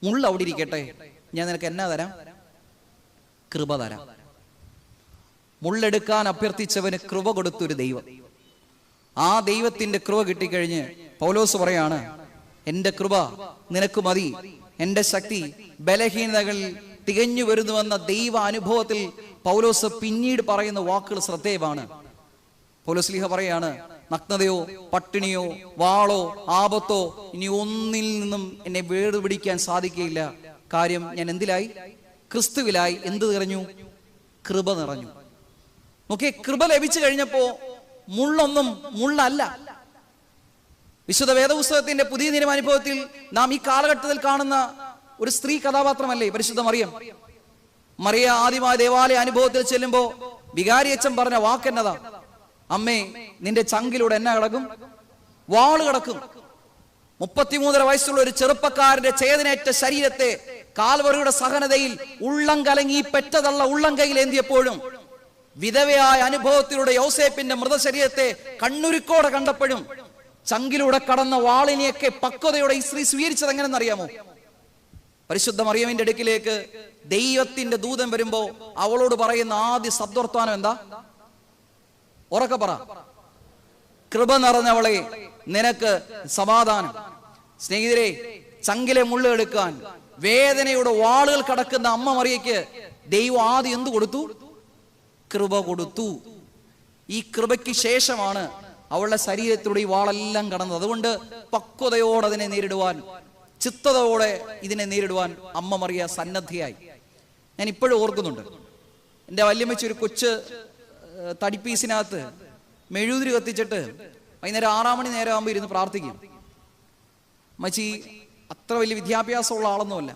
മുള്ള അവിടെ ഇരിക്കട്ടെ, ഞാൻ നിനക്ക് എന്നാ തരാം? കൃപ തരാം. മുള്ളെടുക്കാൻ അഭ്യർത്ഥിച്ചവന് കൃപ കൊടുത്തൊരു ദൈവം. ആ ദൈവത്തിന്റെ കൃപ കിട്ടിക്കഴിഞ്ഞ് പൗലോസ് പറയാണ്, എന്റെ കൃപ നിനക്ക് മതി, എന്റെ ശക്തി ബലഹീനതകളിൽ തികഞ്ഞു വരുന്നുവെന്ന ദൈവ അനുഭവത്തിൽ പൗലോസ് പിന്നീട് പറയുന്ന വാക്കുകൾ ശ്രദ്ധേയമാണ്. പൗലോസ്ലീഹ പറയാണ്, നഗ്നതയോ പട്ടിണിയോ വാളോ ആപത്തോ ഇനി ഒന്നിൽ നിന്നും എന്നെ വേർപിടിക്കാൻ സാധിക്കുകയില്ല. കാര്യം ഞാൻ എന്തിലായി? ക്രിസ്തുവിലായി. എന്ത് നിറഞ്ഞു? കൃപ നിറഞ്ഞു. നോക്കിയേ, കൃപ ലഭിച്ചു കഴിഞ്ഞപ്പോ മുള്ളൊന്നും മുള്ളല്ല. വിശുദ്ധ വേദപുസ്തകത്തിന്റെ പുതിയ നിയമ അനുഭവത്തിൽ നാം ഈ കാലഘട്ടത്തിൽ കാണുന്ന ഒരു സ്ത്രീ കഥാപാത്രമല്ലേ പരിശുദ്ധ മറിയം? മറിയ ആദ്യമായ ദേവാലയ അനുഭവത്തിൽ ചെല്ലുമ്പോ വികാരി അച്ഛൻ പറഞ്ഞ വാക്കെന്നതാ? അമ്മേ, നിന്റെ ചങ്കിലൂടെ എന്നാ കിടക്കും? വാള് കിടക്കും. 33 വയസ്സുള്ള ഒരു ചെറുപ്പക്കാരന്റെ ചേതനേറ്റ ശരീരത്തെ കാൽവറിയുടെ സഹനതയിൽ ഉള്ളം കലങ്ങി പെറ്റതള്ള ഉള്ളം കൈയിൽ ഏന്തിയപ്പോഴും, വിധവയായ അനുഭവത്തിലൂടെ യോസേപ്പിന്റെ മൃതശരീരത്തെ കണ്ണുരുക്കോടെ കണ്ടപ്പോഴും, ചങ്കിലൂടെ കടന്ന വാളിനെയൊക്കെ പക്വതയോടെ ഈ സ്ത്രീ സ്വീകരിച്ചത് എങ്ങനെയെന്നറിയാമോ? പരിശുദ്ധ മറിയമിന്റെ അടുക്കിലേക്ക് ദൈവത്തിന്റെ ദൂതൻ വരുമ്പോ അവളോട് പറയുന്ന ആദ്യ ശബ്ദവർത്താനം എന്താ? ഉറക്കെ പറ. കൃപ നിറഞ്ഞവളെ, നിനക്ക് സമാധാനം. സ്നേഹിതരെ, ചങ്കിലെ മുള്ളെടുക്കാൻ വേദനയുടെ വാളുകൾ കടക്കുന്ന അമ്മ മറിയയ്ക്ക് ദൈവം ആദ്യം എന്ത് കൊടുത്തു? കൃപ കൊടുത്തു. ഈ കൃപയ്ക്ക് ശേഷമാണ് അവളുടെ ശരീരത്തിലൂടെ ഈ വാളെല്ലാം കടന്നത്. അതുകൊണ്ട് പക്വതയോടെ അതിനെ നേരിടുവാൻ, ചിത്തതയോടെ ഇതിനെ നേരിടുവാൻ അമ്മ മറിയ സന്നദ്ധയായി. ഞാൻ ഇപ്പോഴും ഓർക്കുന്നുണ്ട്, എൻ്റെ വല്യമ്മച്ചി ഒരു കൊച്ച് തടിപ്പീസിനകത്ത് മെഴുകുതിരി കത്തിച്ചിട്ട് വൈകുന്നേരം 6 മണി നേരം ആകുമ്പോൾ ഇരുന്ന് പ്രാർത്ഥിക്കും. അമ്മച്ചി അത്ര വലിയ വിദ്യാഭ്യാസമുള്ള ആളൊന്നുമല്ല.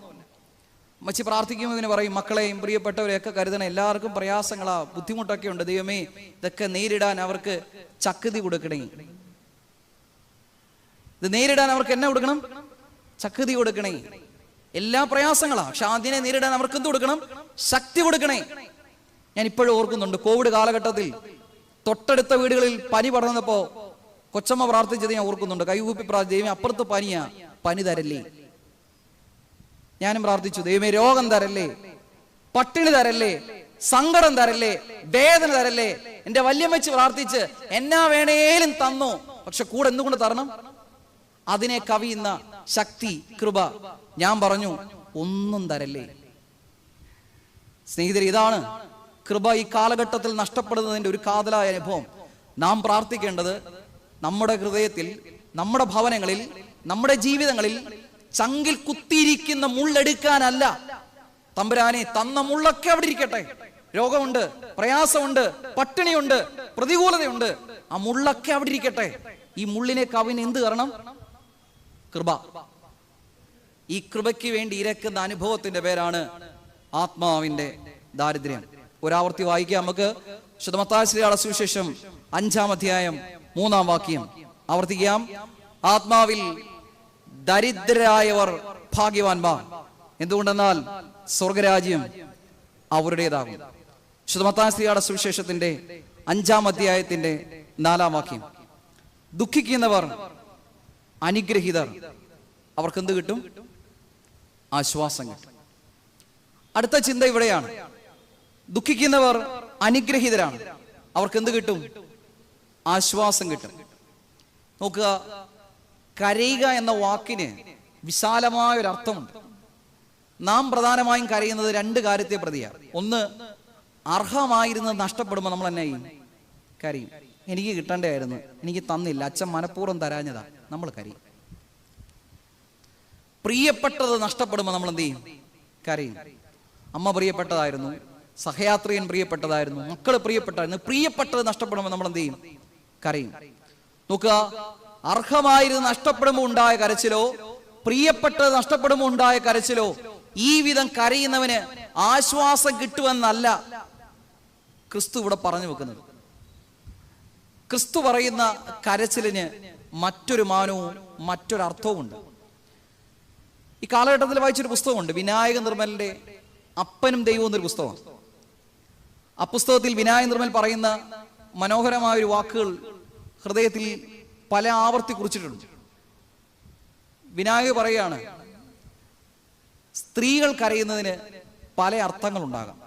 അമ്മച്ചി പ്രാർത്ഥിക്കുമ്പോൾ ഇങ്ങനെ പറയും, മക്കളെയും പ്രിയപ്പെട്ടവരെയൊക്കെ കരുതണം, എല്ലാവർക്കും പ്രയാസങ്ങളാ, ബുദ്ധിമുട്ടൊക്കെ ഉണ്ട്, ദൈവമേ ഇതൊക്കെ നേരിടാൻ അവർക്ക് ശക്തി കൊടുക്കണേ. ഇത് നേരിടാൻ അവർക്ക് എന്നാ കൊടുക്കണം? ശക്തി കൊടുക്കണേ. എല്ലാ പ്രയാസങ്ങളാ, പക്ഷെ അതിനെ നേരിടാൻ അവർക്ക് എന്ത് കൊടുക്കണം? ശക്തി കൊടുക്കണേ. ഞാൻ ഇപ്പോഴും ഓർക്കുന്നുണ്ട്, കോവിഡ് കാലഘട്ടത്തിൽ തൊട്ടടുത്ത വീടുകളിൽ പനി പടർന്നപ്പോ കൊച്ചമ്മ പ്രാർത്ഥിച്ചത് ഞാൻ ഓർക്കുന്നുണ്ട്. കൈകൂപ്പി പ്രാർത്ഥിച്ചു, ദൈവമേ അപ്പുറത്ത് പനിയാ, പനി തരല്ലേ. ഞാനും പ്രാർത്ഥിച്ചു, ദൈവമേ രോഗം തരല്ലേ, പട്ടിണി തരല്ലേ, സങ്കടം തരല്ലേ, വേദന തരല്ലേ. എന്റെ വല്യമ്മച്ച് പ്രാർത്ഥിച്ച് എന്നാ വേണേലും തന്നു, പക്ഷെ കൂടെ എന്തുകൊണ്ട് തരണം? അതിനെ കവിയുന്ന ശക്തി, കൃപ. ഞാൻ പറഞ്ഞു, ഒന്നും തരല്ലേ. സ്നേഹിതരെ, ഇതാണ് കൃപ ഈ കാലഘട്ടത്തിൽ നഷ്ടപ്പെടുന്നതിന്റെ ഒരു കാതലായ അനുഭവം. നാം പ്രാർത്ഥിക്കേണ്ടത് നമ്മുടെ ഹൃദയത്തിൽ, നമ്മുടെ ഭവനങ്ങളിൽ, നമ്മുടെ ജീവിതങ്ങളിൽ ചങ്കിൽ കുത്തിയിരിക്കുന്ന മുള്ളെടുക്കാനല്ല. തമ്പുരാനെ, തന്ന മുള്ളൊക്കെ അവിടെ ഇരിക്കട്ടെ. രോഗമുണ്ട്, പ്രയാസമുണ്ട്, പട്ടിണിയുണ്ട്, പ്രതികൂലതയുണ്ട്, ആ മുള്ളൊക്കെ അവിടെ ഇരിക്കട്ടെ. ഈ മുള്ളിനെ കവിന് എന്ത് കാരണം? കൃപ. ഈ കൃപയ്ക്ക് വേണ്ടി ഇരക്കുന്ന അനുഭവത്തിന്റെ പേരാണ് ആത്മാവിന്റെ ദാരിദ്ര്യം. ഒരാവർത്തി വായിക്കാം നമുക്ക്. വിശുദ്ധ മത്തായി ശ്ലീഹായുടെ സുവിശേഷം 5-ാം അധ്യായം 3-ാം വാക്യം ആവർത്തിക്കാം. ആത്മാവിൽ ദരിദ്രരായവർ ഭാഗ്യവാന്മാർ, എന്തുകൊണ്ടെന്നാൽ സ്വർഗരാജ്യം അവരുടേതാകും. വിശുദ്ധ മത്തായി ശ്ലീഹായുടെ സുവിശേഷത്തിന്റെ 5-ാം അധ്യായത്തിന്റെ 4-ാം വാക്യം. ദുഃഖിക്കുന്നവർ അനുഗ്രഹീതർ, അവർക്ക് എന്ത് കിട്ടും? ആശ്വാസം കിട്ടും. അടുത്ത ചിന്ത ഇവിടെയാണ്. ദുഃഖിക്കുന്നവർ അനുഗ്രഹീതരാണ്, അവർക്ക് എന്ത് കിട്ടും? ആശ്വാസം കിട്ടും. നോക്കുക, കരയുക എന്ന വാക്കിന് വിശാലമായ ഒരു അർത്ഥമുണ്ട്. നാം പ്രധാനമായും കരയുന്നത് 2 കാര്യത്തെ പ്രതിയാണ്. ഒന്ന്, അർഹമായിരുന്നത് നഷ്ടപ്പെടുമ്പോൾ നമ്മൾ എന്നെ ചെയ്യും? കരയും. എനിക്ക് കിട്ടേണ്ടതായിരുന്നു, എനിക്ക് തന്നില്ല, അച്ഛൻ മനഃപൂർവ്വം തരാഞ്ഞതാ, നമ്മൾ കരയും. പ്രിയപ്പെട്ടത് നഷ്ടപ്പെടുമ്പോൾ നമ്മൾ എന്ത് ചെയ്യും? കരയും. അമ്മ പ്രിയപ്പെട്ടതായിരുന്നു, സഹയാത്രികൻ പ്രിയപ്പെട്ടതായിരുന്നു, മക്കള് പ്രിയപ്പെട്ടായിരുന്നു. പ്രിയപ്പെട്ടത് നഷ്ടപ്പെടുമ്പോൾ നമ്മൾ എന്ത് ചെയ്യും? കരയും. നോക്കുക, അർഹമായിരുന്നത് നഷ്ടപ്പെടുമ്പോൾ ഉണ്ടായ കരച്ചിലോ പ്രിയപ്പെട്ടത് നഷ്ടപ്പെടുമ്പോൾ ഉണ്ടായ കരച്ചിലോ ഈ വിധം കരയുന്നവന് ആശ്വാസം കിട്ടുമെന്നല്ല ക്രിസ്തു ഇവിടെ പറഞ്ഞു വെക്കുന്നത്. ക്രിസ്തു പറയുന്ന കരച്ചിലിന് മറ്റൊരു മാനവും മറ്റൊരർത്ഥവും ഉണ്ട്. ഈ കാലഘട്ടത്തിൽ വായിച്ചൊരു പുസ്തകമുണ്ട്, വിനായക നിർമ്മലിന്റെ അപ്പനും ദൈവവും എന്നൊരു പുസ്തകമാണ്. ആ പുസ്തകത്തിൽ വിനായക നിർമ്മൽ പറയുന്ന മനോഹരമായ ഒരു വാക്കുകൾ ഹൃദയത്തിൽ പല ആവർത്തി കുറിച്ചിട്ടുണ്ട്. വിനായക പറയാണ്, സ്ത്രീകൾ കരയുന്നതിന് പല അർത്ഥങ്ങളുണ്ടാകാം,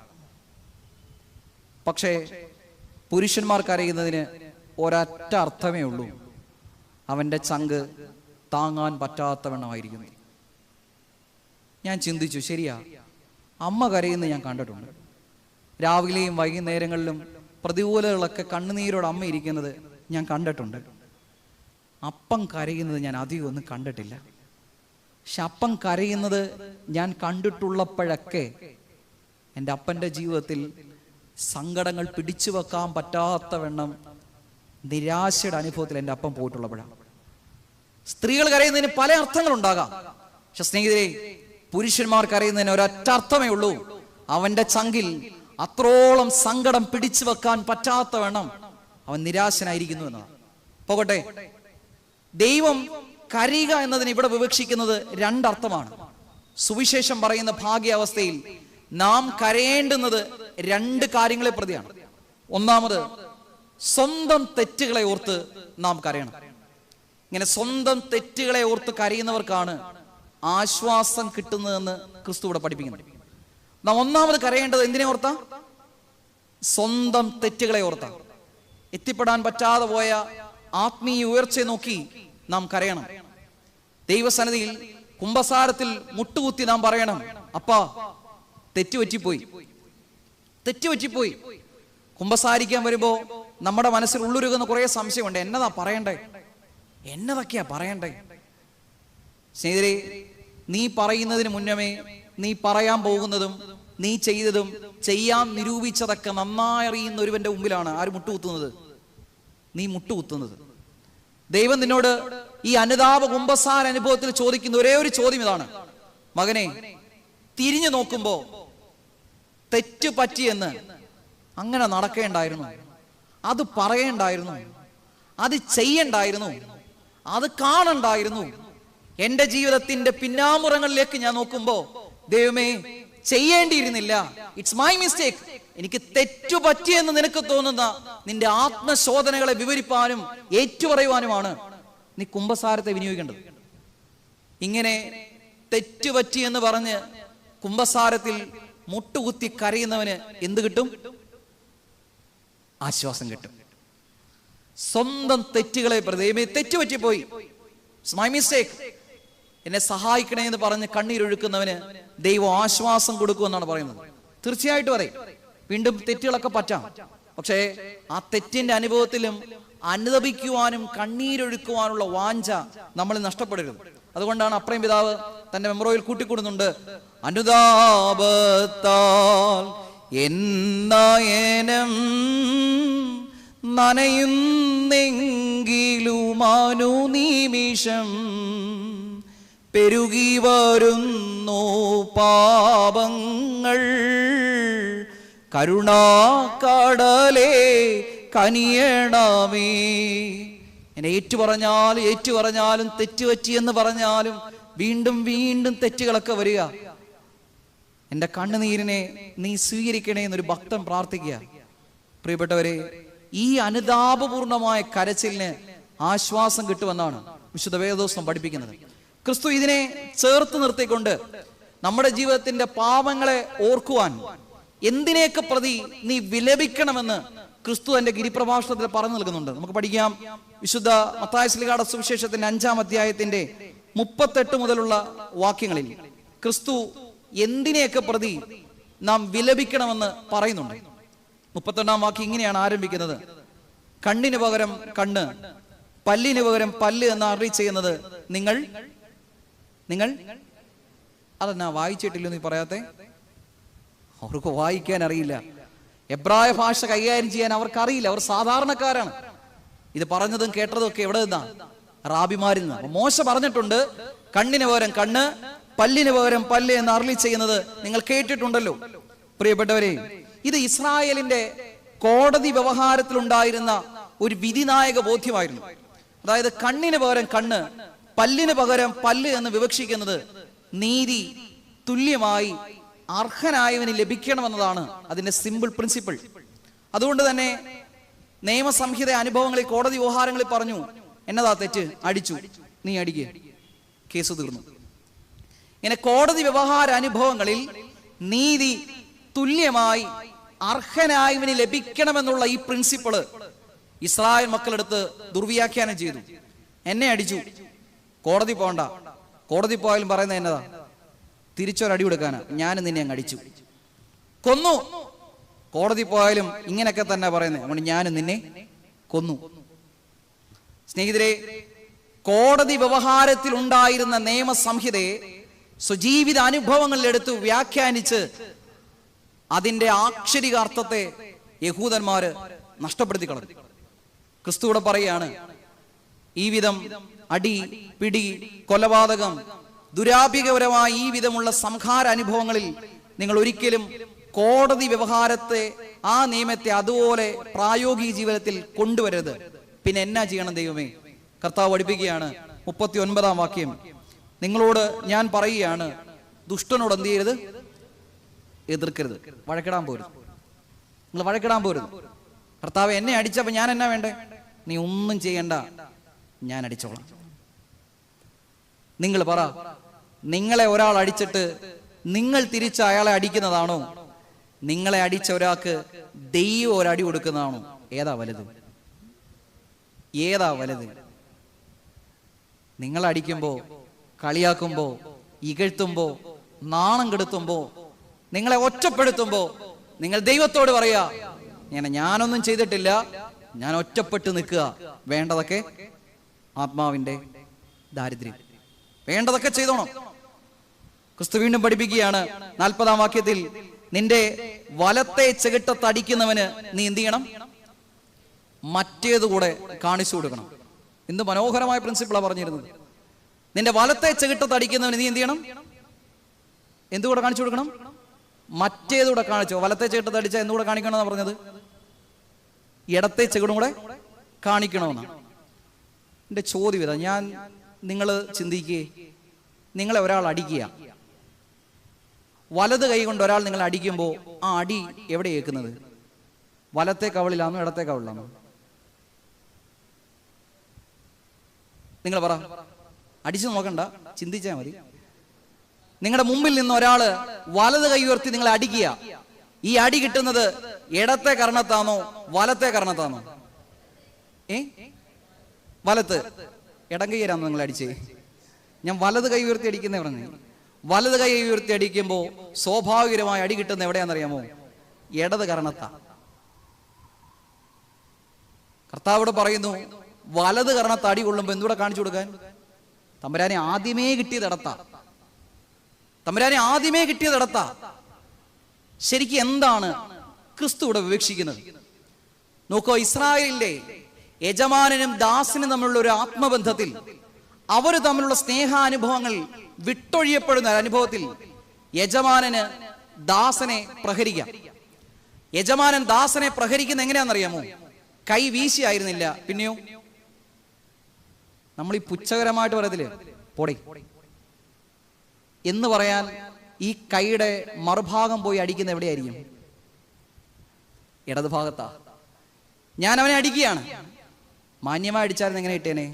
പക്ഷേ പുരുഷന്മാർ കരയുന്നതിന് ഒരൊറ്റ അർത്ഥമേ ഉള്ളൂ. അവന്റെ ചങ്ക് താങ്ങാൻ പറ്റാത്തവണ്ണമായിരിക്കുന്നു. ഞാൻ ചിന്തിച്ചു, ശരിയാ, അമ്മ കരയുന്നത് ഞാൻ കണ്ടിട്ടുണ്ട്. രാവിലെയും വൈകുന്നേരങ്ങളിലും പ്രതികൂലങ്ങളൊക്കെ കണ്ണുനീരോട് അമ്മ ഇരിക്കുന്നത് ഞാൻ കണ്ടിട്ടുണ്ട്. അപ്പം കരയുന്നത് ഞാൻ അധികം ഒന്നും കണ്ടിട്ടില്ല. പക്ഷെ അപ്പം കരയുന്നത് ഞാൻ കണ്ടിട്ടുള്ളപ്പോഴൊക്കെ എൻ്റെ അപ്പൻ്റെ ജീവിതത്തിൽ സങ്കടങ്ങൾ പിടിച്ചു വെക്കാൻ പറ്റാത്തവണ്ണം നിരാശയുടെ അനുഭവത്തിൽ എൻ്റെ അപ്പം പോയിട്ടുള്ളപ്പോഴാണ്. സ്ത്രീകൾ കരയുന്നതിന് പല അർത്ഥങ്ങളുണ്ടാകാം, പക്ഷെ സ്നേഹിതരെ, പുരുഷന്മാർ കരയുന്നതിന് ഒരൊറ്റ അർത്ഥമേ ഉള്ളൂ. അവന്റെ ചങ്കിൽ അത്രോളം സങ്കടം പിടിച്ചു വെക്കാൻ പറ്റാത്തവണ്ണം അവൻ നിരാശനായിരിക്കുന്നു എന്നതാണ്. പോകട്ടെ, ദൈവം കരയുക എന്നതിന് ഇവിടെ വിവക്ഷിക്കുന്നത് 2 അർത്ഥമാണ്. സുവിശേഷം പറയുന്ന ഭാഗ്യാവസ്ഥയിൽ നാം കരയേണ്ടുന്നത് 2 കാര്യങ്ങളെ പ്രതിയാണ്. ഒന്നാമത്, സ്വന്തം തെറ്റുകളെ ഓർത്ത് നാം കരയണം. ഇങ്ങനെ സ്വന്തം തെറ്റുകളെ ഓർത്ത് കരയുന്നവർക്കാണ് ആശ്വാസം കിട്ടുന്നതെന്ന് ക്രിസ്തു ഇവിടെ പഠിപ്പിക്കുന്നു. നാം ഒന്നാമത് കരയേണ്ടത് എന്തിനെ ഓർത്താ? സ്വന്തം തെറ്റുകളെ ഓർത്താ. എത്തിപ്പെടാൻ പറ്റാതെ പോയ ആത്മീയ ഉയർച്ചയെ നോക്കി നാം കരയണം. ദൈവസന്നിധിയിൽ കുംഭസാരത്തിൽ മുട്ടുകുത്തി നാം പറയണം, അപ്പാ തെറ്റുപറ്റിപ്പോയി. കുംഭസാരിക്കാൻ വരുമ്പോ നമ്മുടെ മനസ്സിൽ ഉള്ളുരുകുന്ന കുറെ സംശയമുണ്ട്. എന്നതാ പറയണ്ടേ, എന്നതൊക്കെയാ പറയണ്ടേ? സ്നേഹിതരെ, നീ പറയുന്നതിന് മുന്നമേ നീ പറയാൻ പോകുന്നതും നീ ചെയ്തതും ചെയ്യാൻ നിരൂപിച്ചതൊക്കെ നന്നായി അറിയുന്ന ഒരുവന്റെ മുമ്പിലാണ് ആര് മുട്ടുകുത്തുന്നത്? നീ മുട്ടുകുത്തുന്നത്. ദൈവം നിന്നോട് ഈ അനുതാപ കുംഭസാര അനുഭവത്തിൽ ചോദിക്കുന്ന ഒരേ ഒരു ചോദ്യം ഇതാണ്, മകനെ, തിരിഞ്ഞു നോക്കുമ്പോ തെറ്റ് പറ്റിയെന്ന് അങ്ങനെ നടക്കേണ്ടായിരുന്നു, അത് പറയേണ്ടായിരുന്നു, അത് ചെയ്യണ്ടായിരുന്നു, അത് കാണണ്ടായിരുന്നു. എന്റെ ജീവിതത്തിന്റെ പിന്നാമ്പുറങ്ങളിലേക്ക് ഞാൻ നോക്കുമ്പോ ദൈവമേ ചെയ്യേണ്ടിയിരുന്നില്ല, ഇറ്റ്സ് മൈ മിസ്റ്റേക്ക്, എനിക്ക് തെറ്റുപറ്റിയെന്ന് നിനക്ക് തോന്നുന്ന നിന്റെ ആത്മശോധനകളെ വിവരിപ്പാനും ഏറ്റുപറയുവാനുമാണ് നീ കുംഭസാരത്തെ വിനിയോഗിക്കേണ്ടത്. ഇങ്ങനെ തെറ്റുപറ്റി എന്ന് പറഞ്ഞ് കുംഭസാരത്തിൽ മുട്ടുകുത്തി കരയുന്നവന് എന്ത് കിട്ടും? ആശ്വാസം കിട്ടും. സ്വന്തം തെറ്റുകളെ പ്രതി തെറ്റുപറ്റിപ്പോയി, ഇറ്റ്സ് മൈ മിസ്റ്റേക്ക്, എന്നെ സഹായിക്കണേ എന്ന് പറഞ്ഞ് കണ്ണീരൊഴുക്കുന്നവന് ദൈവം ആശ്വാസം കൊടുക്കുമെന്നാണ് പറയുന്നത്. തീർച്ചയായിട്ടും അതെ, വീണ്ടും തെറ്റുകളൊക്കെ പറ്റാം, പക്ഷേ ആ തെറ്റിന്റെ അനുഭവത്തിലും അനുതപിക്കുവാനും കണ്ണീരൊഴുക്കുവാനുള്ള വാഞ്ച നമ്മൾ നഷ്ടപ്പെടരുത്. അതുകൊണ്ടാണ് അപ്രയം പിതാവ് തന്റെ മെമ്മറോയിൽ കൂട്ടിക്കൊടുന്നുണ്ട്. അനുതാപത്താൽ എന്നയനം നനയുന്നെങ്കിലും അനുനിമിഷം പെരുകി വരുന്നു പാപങ്ങൾ. കരുണാക്കടലേ കനിയണമേ. എന്നെ ഏറ്റുപറഞ്ഞാലും തെറ്റുപറ്റിയെന്ന് പറഞ്ഞാലും വീണ്ടും വീണ്ടും തെറ്റുകളൊക്കെ വരിക. എൻ്റെ കണ്ണുനീരിനെ നീ സ്വീകരിക്കണേ എന്നൊരു ഭക്തൻ പ്രാർത്ഥിക്കുക. പ്രിയപ്പെട്ടവരെ, ഈ അനുതാപപൂർണമായ കരച്ചിലിന് ആശ്വാസം കിട്ടുമെന്നാണ് വിശുദ്ധ വേദപുസ്തകം പഠിപ്പിക്കുന്നത്. ക്രിസ്തു ഇതിനെ ചേർത്ത് നിർത്തിക്കൊണ്ട് നമ്മുടെ ജീവിതത്തിന്റെ പാപങ്ങളെ ഓർക്കുവാൻ എന്തിനേക്ക് പ്രതി നീ വിലപിക്കണമെന്ന് ക്രിസ്തു തന്റെ ഗിരിപ്രഭാഷണത്തിൽ പറഞ്ഞു നൽകുന്നുണ്ട്. നമുക്ക് പഠിക്കാം. വിശുദ്ധ മത്തായി ശ്ലീഹായുടെ സുവിശേഷത്തിന്റെ 5-ാം അധ്യായത്തിന്റെ 38 മുതലുള്ള വാക്യങ്ങളിൽ ക്രിസ്തു എന്തിനെയൊക്കെ പ്രതി നാം വിലപിക്കണമെന്ന് പറയുന്നുണ്ട്. 31-ാം വാക്യം ഇങ്ങനെയാണ് ആരംഭിക്കുന്നത്: കണ്ണിന് പകരം കണ്ണ്, പല്ലിന് പകരം പല്ല് എന്ന് അരുളി ചെയ്യുന്നത് നിങ്ങൾ അതെന്നാ വായിച്ചിട്ടില്ലോ നീ പറയാത്തെ? അവർക്ക് വായിക്കാൻ അറിയില്ല. എബ്രായ ഭാഷ കൈകാര്യം ചെയ്യാൻ അവർക്കറിയില്ല. അവർ സാധാരണക്കാരാണ്. ഇത് പറഞ്ഞതും കേട്ടതും ഒക്കെ എവിടെ നിന്നാ? റാബിമാരിൽ നിന്ന്. മോശ പറഞ്ഞിട്ടുണ്ട്, കണ്ണിന് പകരം കണ്ണ്, പല്ലിന് പകരം പല്ല് എന്ന് അരുളി ചെയ്യുന്നത് നിങ്ങൾ കേട്ടിട്ടുണ്ടല്ലോ. പ്രിയപ്പെട്ടവരെ, ഇത് ഇസ്രായേലിന്റെ കോടതി വ്യവഹാരത്തിലുണ്ടായിരുന്ന ഒരു വിധിനായക ബോധ്യമായിരുന്നു. അതായത് കണ്ണിന് പകരം കണ്ണ്, പല്ലിന് പകരം പല്ല് എന്ന് വിവക്ഷിക്കുന്നത് നീതി തുല്യമായി അർഹനായവന് ലഭിക്കണമെന്നതാണ് അതിന്റെ സിമ്പിൾ പ്രിൻസിപ്പിൾ. അതുകൊണ്ട് തന്നെ നിയമസംഹിത അനുഭവങ്ങളിൽ, കോടതി വ്യവഹാരങ്ങളിൽ പറഞ്ഞു, എന്നതാ തെറ്റ്? അടിച്ചു, നീ അടിക്കുക, കേസ് തീർന്നു. ഇങ്ങനെ കോടതി വ്യവഹാര അനുഭവങ്ങളിൽ നീതി തുല്യമായി അർഹനായവന് ലഭിക്കണമെന്നുള്ള ഈ പ്രിൻസിപ്പിള് ഇസ്രായേൽ മക്കളെടുത്ത് ദുർവ്യാഖ്യാനം ചെയ്തു. എന്നെ അടിച്ചു, കോടതി പോകണ്ട. കോടതി പോയാലും പറയുന്നത് എന്നതാ? തിരിച്ചൊരടി കൊടുക്കാനാ. ഞാനും നിന്നെ അങ്ങ് അടിച്ചു. കൊന്നു, കോടതി പോയാലും ഇങ്ങനെയൊക്കെ തന്നെ പറയുന്നത്, അതുകൊണ്ട് ഞാനും നിന്നെ കൊന്നു. സ്നേഹിതരെ, കോടതി വ്യവഹാരത്തിൽ ഉണ്ടായിരുന്ന നിയമസംഹിതയെ സ്വജീവിത അനുഭവങ്ങളിലെടുത്ത് വ്യാഖ്യാനിച്ച് അതിന്റെ ആക്ഷരികാർത്ഥത്തെ യഹൂദന്മാര് നഷ്ടപ്പെടുത്തി കളഞ്ഞു. ക്രിസ്തുവിടെ പറയാണ്, ഈ വിധം അടി, പിടി, കൊലപാതകം, ദുരാഭികപരമായ ഈ വിധമുള്ള സംഹാര അനുഭവങ്ങളിൽ നിങ്ങൾ ഒരിക്കലും കോടതി വ്യവഹാരത്തെ, ആ നിയമത്തെ അതുപോലെ പ്രായോഗിക ജീവിതത്തിൽ കൊണ്ടുവരരുത്. പിന്നെ എന്നാ ചെയ്യണം ദൈവമേ? കർത്താവ് പഠിപ്പിക്കുകയാണ്. 39-ാം വാക്യം: നിങ്ങളോട് ഞാൻ പറയുകയാണ്, ദുഷ്ടനോട് എന്ത് ചെയ്യരുത്? എതിർക്കരുത്. വഴക്കിടാൻ പോരുത്. നിങ്ങൾ വഴക്കിടാൻ പോരുത്. കർത്താവ് എന്നെ അടിച്ചപ്പോ ഞാൻ എന്നാ വേണ്ടേ? നീ ഒന്നും ചെയ്യണ്ട, ഞാൻ അടിച്ചോളാം. നിങ്ങൾ പറ, നിങ്ങളെ ഒരാൾ അടിച്ചിട്ട് നിങ്ങൾ തിരിച്ച് അയാളെ അടിക്കുന്നതാണോ, നിങ്ങളെ അടിച്ച ഒരാൾക്ക് ദൈവം ഒരടി കൊടുക്കുന്നതാണോ? ഏതാ വലുത്? ഏതാ വലുത്? നിങ്ങളടിക്കുമ്പോ, കളിയാക്കുമ്പോ, ഇകഴ്ത്തുമ്പോ, നാണം കെടുത്തുമ്പോ, നിങ്ങളെ ഒറ്റപ്പെടുത്തുമ്പോ നിങ്ങൾ ദൈവത്തോട് പറയാ, ഞാനൊന്നും ചെയ്തിട്ടില്ല, ഞാൻ ഒറ്റപ്പെട്ട് നിൽക്കുക. വേണ്ടതൊക്കെ ആത്മാവിന്റെ ദാരിദ്ര്യം, വേണ്ടതൊക്കെ ചെയ്തോണം. ക്രിസ്തു വീണ്ടും പഠിപ്പിക്കുകയാണ് 40-ാം വാക്യത്തിൽ: നിന്റെ വലത്തെ ചെകിട്ടത്തടിക്കുന്നവന് നീ എന്ത് ചെയ്യണം? മറ്റേതുകൂടെ കാണിച്ചു കൊടുക്കണം. എന്ത് മനോഹരമായ പ്രിൻസിപ്പിളാണ് പറഞ്ഞിരുന്നത്. നിന്റെ വലത്തെ ചെകിട്ടത്തടിക്കുന്നവന് നീ എന്ത് ചെയ്യണം? എന്തുകൂടെ കാണിച്ചു കൊടുക്കണം? മറ്റേതുകൂടെ കാണിച്ചോ. വലത്തെ ചെകിട്ടത്തടിച്ച എന്തുകൂടെ കാണിക്കണമെന്നാണ് പറഞ്ഞത്? ഇടത്തെ ചെകിടും കൂടെ കാണിക്കണമെന്നാണ്. എൻ്റെ ചോദ്യം ഇതാ, നിങ്ങൾ ചിന്തിക്കേ, നിങ്ങളെ ഒരാൾ അടിക്കുക, വലത് കൈ കൊണ്ട് ഒരാൾ നിങ്ങളെ അടിക്കുമ്പോൾ ആ അടി എവിടെ ഏൽക്കുന്നത്? വലത്തെ കവളിലാണോ ഇടത്തെ കവളിലാണോ? നിങ്ങൾ പറ. അടിച്ചു നോക്കണ്ട, ചിന്തിച്ചാൽ മതി. നിങ്ങളുടെ മുമ്പിൽ നിന്ന് ഒരാള് വലത് കൈ ഉയർത്തി നിങ്ങളെ അടിക്കുക, ഈ അടി കിട്ടുന്നത് ഇടത്തെ കർണത്താണോ വലത്തെ കർണത്താണോ? വലത്ത്. ഇടം കൈയ്യരാണോ നിങ്ങൾ അടിച്ചേ? ഞാൻ വലത് കൈ ഉയർത്തി അടിക്കുന്നേ പറഞ്ഞു. വലത് കൈ ഉയർത്തി അടിക്കുമ്പോൾ സ്വാഭാവികമായി അടി കിട്ടുന്ന എവിടെയാണെന്നറിയാമോ? ഇടത് കർണത്താ. കർത്താവിടെ പറയുന്നു, വലത് കർണത്ത് അടി കൊള്ളുമ്പോൾ എന്തുകൂടെ കാണിച്ചു കൊടുക്കാൻ? തമ്പുരാനെ ആദ്യമേ കിട്ടിയത് ഇടത്താ. തമ്പുരാനെ ആദ്യമേ കിട്ടിയതിടത്താ. ശരിക്കും എന്താണ് ക്രിസ്തു ഇവിടെ വിവക്ഷിക്കുന്നത്? നോക്കൂ, ഇസ്രായേലിലെ യജമാനനും ദാസനും തമ്മിലുള്ള ഒരു ആത്മബന്ധത്തിൽ, അവർ തമ്മിലുള്ള സ്നേഹാനുഭവങ്ങൾ വിട്ടൊഴിയപ്പെടുന്ന അനുഭവത്തിൽ യജമാനന് ദാസനെ പ്രഹരിക്കാം. യജമാനൻ ദാസനെ പ്രഹരിക്കുന്ന എങ്ങനെയാണെന്നറിയാമോ? കൈ വീശിയായിരുന്നില്ല. പിന്നെയോ നമ്മൾ ഈ പുച്ഛകരമായിട്ട് പറയത്തില്ലേ, പോടെ എന്ന് പറയാൻ ഈ കൈയുടെ മറുഭാഗം പോയി അടിക്കുന്ന എവിടെയായിരിക്കും? ഇടത് ഭാഗത്താ. ഞാൻ അവനെ അടിക്കുകയാണ്. മാന്യമായി അടിച്ചായിരുന്നു എങ്ങനെ കിട്ടേനെ?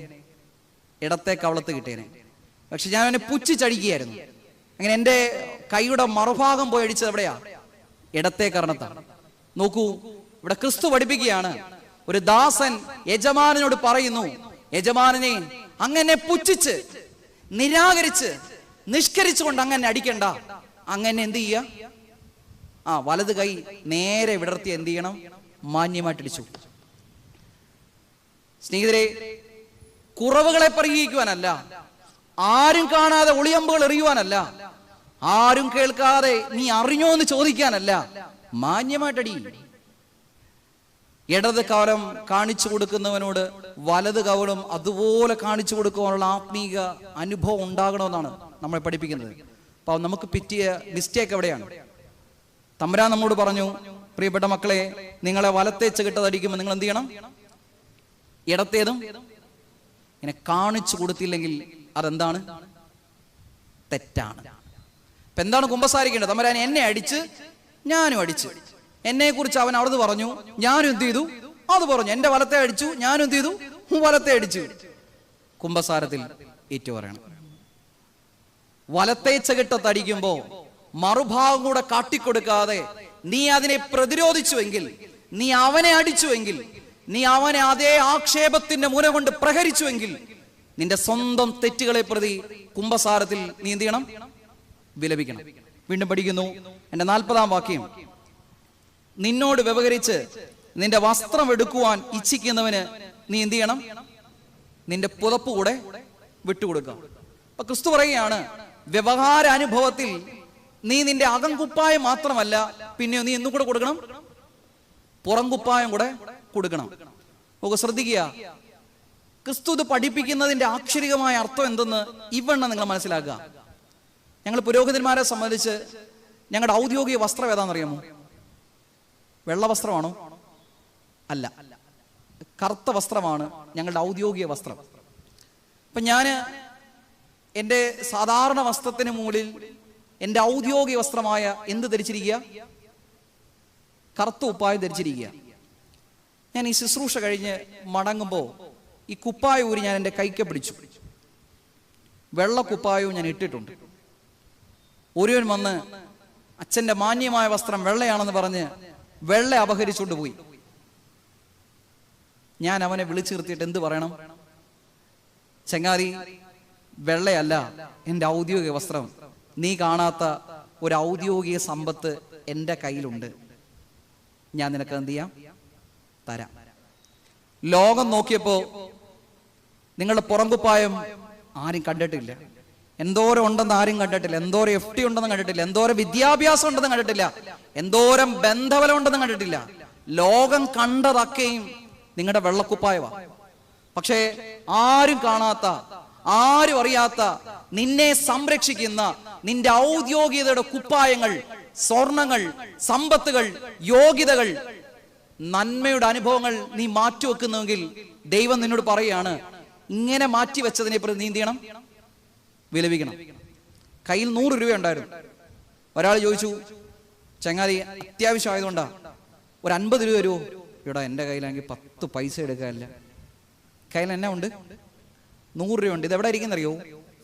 ഇടത്തെ കവളത്ത് കിട്ടേനെ. പക്ഷെ ഞാൻ അവനെ പുച്ഛിച്ചടിക്കുകയായിരുന്നു. അങ്ങനെ എൻ്റെ കൈയുടെ മറുഭാഗം പോയി അടിച്ചത് എവിടെയാ? ഇടത്തെ കർണത്താണ്. നോക്കൂ, ഇവിടെ ക്രിസ്തു പഠിപ്പിക്കുകയാണ്. ഒരു ദാസൻ യജമാനനോട് പറയുന്നു, യജമാനനെ അങ്ങനെ പുച്ഛിച്ച് നിരാകരിച്ച് നിഷ്കരിച്ചുകൊണ്ട് അങ്ങനെ അടിക്കണ്ട. അങ്ങനെ എന്ത് ചെയ്യുക? വലത് കൈ നേരെ വിടർത്തി എന്ത് ചെയ്യണം? മാന്യമായിട്ട് അടിച്ചു. സ്നേഹിതരെ, കുറവുകളെ പരിഹരിക്കുവാനല്ല, ആരും കാണാതെ ഒളിയമ്പുകൾ എറിയുവാനല്ല, ആരും കേൾക്കാതെ നീ അറിഞ്ഞോ എന്ന് ചോദിക്കാനല്ല, മാന്യമായിട്ടടി. ഇടത് കവലം കാണിച്ചു കൊടുക്കുന്നവനോട് വലത് കവളം അതുപോലെ കാണിച്ചു കൊടുക്കുവാനുള്ള ആത്മീക അനുഭവം ഉണ്ടാകണമെന്നാണ് നമ്മളെ പഠിപ്പിക്കുന്നത്. അപ്പൊ നമുക്ക് പറ്റിയ മിസ്റ്റേക്ക് എവിടെയാണ്? തമ്പുരാൻ നമ്മോട് പറഞ്ഞു, പ്രിയപ്പെട്ട മക്കളെ, നിങ്ങളെ വലത്തെ ചെകിട്ടതടിക്കുമ്പോൾ നിങ്ങൾ എന്ത് ചെയ്യണം? ഇടത്തേതും ഇങ്ങനെ കാണിച്ചു കൊടുത്തില്ലെങ്കിൽ അതെന്താണ്? തെറ്റാണ്. ഇപ്പൊ എന്താണ് കുമ്പസാരിക്കേണ്ടത്? തമ്പുരാൻ എന്നെ അടിച്ച്, ഞാനും അടിച്ചു. എന്നെ കുറിച്ച് അവൻ അവിടുന്ന് പറഞ്ഞു, ഞാനും എന്ത് ചെയ്തു? അത് പറഞ്ഞു. എന്റെ വലത്തെ അടിച്ചു, ഞാനും എന്ത് ചെയ്തു? വലത്തെ അടിച്ചു. കുമ്പസാരത്തിൽ ഏറ്റു പറയണം. വലത്തെ ചെകിട്ടത്തടിക്കുമ്പോ മറുഭാഗം കൂടെ കാട്ടിക്കൊടുക്കാതെ നീ അതിനെ പ്രതിരോധിച്ചുവെങ്കിൽ, നീ അവനെ അടിച്ചുവെങ്കിൽ, നീ അവനെ അതേ ആക്ഷേപത്തിന്റെ മുന കൊണ്ട് പ്രഹരിച്ചുവെങ്കിൽ, നിന്റെ സ്വന്തം തെറ്റുകളെ പ്രതി കുമ്പസാരത്തിൽ നീ എന്ത് ചെയ്യണം? വിലപിക്കണം. വീണ്ടും പഠിക്കുന്നു, എന്റെ 40-ാം വാക്യം. നിന്നോട് വ്യവഹരിച്ച് നിന്റെ വസ്ത്രം എടുക്കുവാൻ ഇച്ഛിക്കുന്നവന് നീ എന്ത് ചെയ്യണം? നിന്റെ പുതപ്പ് കൂടെ വിട്ടുകൊടുക്കാം. അപ്പൊ ക്രിസ്തു പറയുകയാണ്, വ്യവഹാര അനുഭവത്തിൽ നീ നിന്റെ അകംകുപ്പായം മാത്രമല്ല, പിന്നെ നീ എന്തും കൂടെ കൊടുക്കണം? പുറം കുപ്പായം കൂടെ കൊടുക്കണം. നമുക്ക് ശ്രദ്ധിക്കുക, ക്രിസ്തു ഇത് പഠിപ്പിക്കുന്നതിന്റെ ആക്ഷരികമായ അർത്ഥം എന്തെന്ന് ഇവണ്ണം നിങ്ങൾ മനസ്സിലാക്കുക. ഞങ്ങൾ പുരോഹിതന്മാരെ സംബന്ധിച്ച് ഞങ്ങളുടെ ഔദ്യോഗിക വസ്ത്രം ഏതാണെന്നറിയാമോ? വെള്ള വസ്ത്രമാണോ? അല്ല, കറുത്ത വസ്ത്രമാണ് ഞങ്ങളുടെ ഔദ്യോഗിക വസ്ത്രം. അപ്പൊ ഞാന് എൻ്റെ സാധാരണ വസ്ത്രത്തിന് മുകളിൽ എൻ്റെ ഔദ്യോഗിക വസ്ത്രമായ എന്ത് ധരിച്ചിരിക്കുക? കറുത്ത കുപ്പായം ധരിച്ചിരിക്കുക. ഞാൻ ഈ ശുശ്രൂഷ കഴിഞ്ഞ് മടങ്ങുമ്പോൾ ഈ കുപ്പായ ഊരി ഞാൻ എൻ്റെ കൈക്ക് പിടിച്ചു. വെള്ള കുപ്പായവും ഞാൻ ഇട്ടിട്ടുണ്ട്. ഒരുവൻ വന്ന് അച്ഛൻ്റെ മാന്യമായ വസ്ത്രം വെള്ളയാണെന്ന് പറഞ്ഞ് വെള്ള അപഹരിച്ചുകൊണ്ട് പോയി. ഞാൻ അവനെ വിളിച്ചു നിർത്തിയിട്ട് എന്ത് പറയണം? ചങ്ങാതി, വെള്ളയല്ല എൻ്റെ ഔദ്യോഗിക വസ്ത്രം. നീ കാണാത്ത ഒരു ഔദ്യോഗിക സമ്പത്ത് എൻ്റെ കയ്യിലുണ്ട്. ഞാൻ നിനക്ക് എന്ത് ചെയ്യാം? തരാം. ലോകം നോക്കിയപ്പോ നിങ്ങളുടെ പുറംകുപ്പായം ആരും കണ്ടിട്ടില്ല. എന്തോരം ഉണ്ടെന്ന് ആരും കണ്ടിട്ടില്ല. എന്തോരം FT ഉണ്ടെന്ന് കണ്ടിട്ടില്ല. എന്തോരം വിദ്യാഭ്യാസം ഉണ്ടെന്ന് കണ്ടിട്ടില്ല. എന്തോരം ബന്ധബലം ഉണ്ടെന്ന് കണ്ടിട്ടില്ല. ലോകം കണ്ടതൊക്കെയും നിങ്ങളുടെ വെള്ളക്കുപ്പായമാണ്. പക്ഷേ ആരും കാണാത്ത, ആരും അറിയാത്ത, നിന്നെ സംരക്ഷിക്കുന്ന നിന്റെ ഔദ്യോഗികതയുടെ കുപ്പായങ്ങൾ, സ്വർണങ്ങൾ, സമ്പത്തുകൾ, യോഗ്യതകൾ, നന്മയുടെ അനുഭവങ്ങൾ നീ മാറ്റിവെക്കുന്നുവെങ്കിൽ ദൈവം നിന്നോട് പറയുകയാണ്, ഇങ്ങനെ മാറ്റിവെച്ചതിനെ പ്രതി നീ എന്ത് ചെയ്യണം? വിലപിക്കണം. കയ്യിൽ 100 രൂപ ഉണ്ടായിരുന്നു. ഒരാൾ ചോദിച്ചു, ചങ്ങാതി അത്യാവശ്യം ആയതുകൊണ്ടാ ഒരു 50 രൂപ തരുമോ? ഇവിടെ എൻ്റെ കയ്യിലാണെങ്കിൽ 10 പൈസ എടുക്കാനില്ല. കയ്യിൽ എന്നാ ഉണ്ട്? 100 രൂപ ഉണ്ട്. ഇതെവിടെ ഇരിക്കുന്നറിയോ?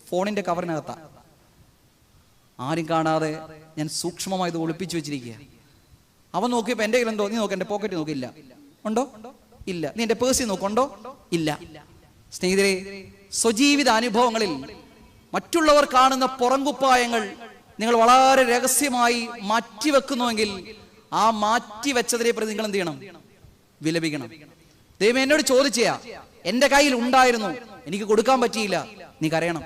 ഫോണിന്റെ കവറിനകത്താ. ആരും കാണാതെ ഞാൻ സൂക്ഷ്മമായി ഇത് ഒളിപ്പിച്ചു വെച്ചിരിക്കുക. അവൻ നോക്കിയപ്പോ എൻ്റെ കയ്യിലെന്തോ? നീ നോക്ക്, എൻ്റെ പോക്കറ്റ് നോക്കില്ല. ഉണ്ടോ? ഇല്ല. നീ എൻ്റെ പേഴ്സിൽ നോക്കുണ്ടോ? ഇല്ല. സ്നേഹിതരെ, സ്വജീവിത അനുഭവങ്ങളിൽ മറ്റുള്ളവർ കാണുന്ന പുറംകുപ്പായങ്ങൾ നിങ്ങൾ വളരെ രഹസ്യമായി മാറ്റിവെക്കുന്നുവെങ്കിൽ ആ മാറ്റിവെച്ചതിനെ പ്രതി നിങ്ങൾ എന്ത് ചെയ്യണം? വിലപിക്കണം. ദൈവം എന്നോട് ചോദിച്ചാ, എൻ്റെ കയ്യിൽ ഉണ്ടായിരുന്നു, എനിക്ക് കൊടുക്കാൻ പറ്റിയില്ല, നീ കരയണം.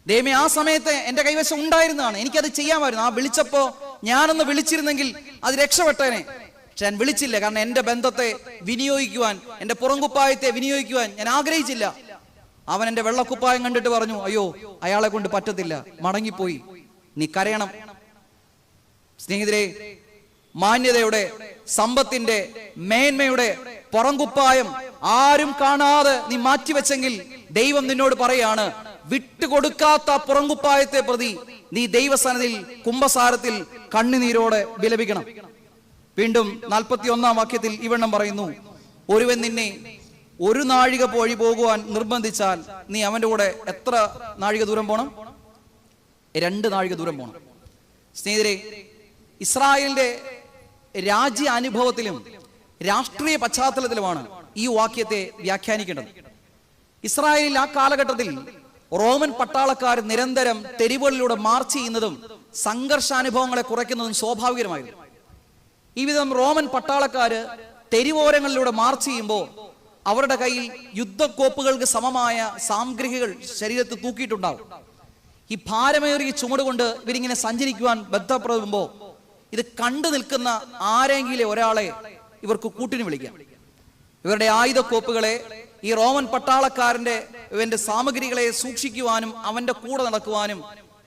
ദൈവമേ, ആ സമയത്ത് എന്റെ കൈവശം ഉണ്ടായിരുന്നതാണ്, എനിക്കത് ചെയ്യാമായിരുന്നു. ആ വിളിച്ചപ്പോ ഞാനൊന്ന് വിളിച്ചിരുന്നെങ്കിൽ അത് രക്ഷപ്പെട്ടേനെ. പക്ഷെ ഞാൻ വിളിച്ചില്ല, കാരണം എന്റെ ബന്ധത്തെ വിനിയോഗിക്കുവാൻ, എന്റെ പുറംകുപ്പായത്തെ വിനിയോഗിക്കുവാൻ ഞാൻ ആഗ്രഹിച്ചില്ല. അവൻ എന്റെ വെള്ളക്കുപ്പായം കണ്ടിട്ട് പറഞ്ഞു, അയ്യോ, അയാളെ കൊണ്ട് പറ്റത്തില്ല, മടങ്ങിപ്പോയി. നീ കരയണം. സ്നേഹിതരെ, മാന്യതയുടെ, സമ്പത്തിന്റെ, മേന്മയുടെ പുറംകുപ്പായം ആരും കാണാതെ നീ മാറ്റിവെച്ചെങ്കിൽ ദൈവം നിന്നോട് പറയാണ്, വിട്ടുകൊടുക്കാത്ത പുറംകുപ്പായത്തെ പ്രതി നീ ദൈവസന്നിധിയിൽ കുംഭസാരത്തിൽ കണ്ണുനീരോടെ വിലപിക്കണം. വീണ്ടും 41-ാം വാക്യത്തിൽ ഇവണ്ണം പറയുന്നു, ഒരുവൻ നിന്നെ ഒരു നാഴിക വഴി പോകുവാൻ നിർബന്ധിച്ചാൽ നീ അവന്റെ കൂടെ എത്ര നാഴിക ദൂരം പോണം? 2 നാഴിക ദൂരം പോണം. സ്നേഹിതരെ, ഇസ്രായേലിന്റെ രാജ്യ അനുഭവത്തിലും രാഷ്ട്രീയ പശ്ചാത്തലത്തിലുമാണ് ഈ വാക്യത്തെ വ്യാഖ്യാനിക്കേണ്ടത്. ഇസ്രായേലിൽ ആ കാലഘട്ടത്തിൽ റോമൻ പട്ടാളക്കാർ നിരന്തരം തെരുവുകളിലൂടെ മാർച്ച് ചെയ്യുന്നതും സംഘർഷാനുഭവങ്ങളെ കുറയ്ക്കുന്നതും സ്വാഭാവികമായിരുന്നു. ഈ വിധം റോമൻ പട്ടാളക്കാര് തെരുവോരങ്ങളിലൂടെ മാർച്ച് ചെയ്യുമ്പോൾ അവരുടെ കയ്യിൽ യുദ്ധക്കോപ്പുകൾക്ക് സമമായ സാമഗ്രികൾ ശരീരത്തിൽ തൂക്കിയിട്ടുണ്ടാവും. ഈ ഭാരമേറിയ ചുമട് കൊണ്ട് ഇവരിങ്ങനെ സഞ്ചരിക്കുവാൻ ബന്ധപ്പെടുമ്പോൾ ഇത് കണ്ടു നിൽക്കുന്ന ആരെങ്കിലും ഒരാളെ ഇവർക്ക് കൂട്ടിന് വിളിക്കാം. ഇവരുടെ ആയുധക്കോപ്പുകളെ, ഈ റോമൻ പട്ടാളക്കാരന്റെ ഇവന്റെ സാമഗ്രികളെ സൂക്ഷിക്കുവാനും അവന്റെ കൂടെ നടക്കുവാനും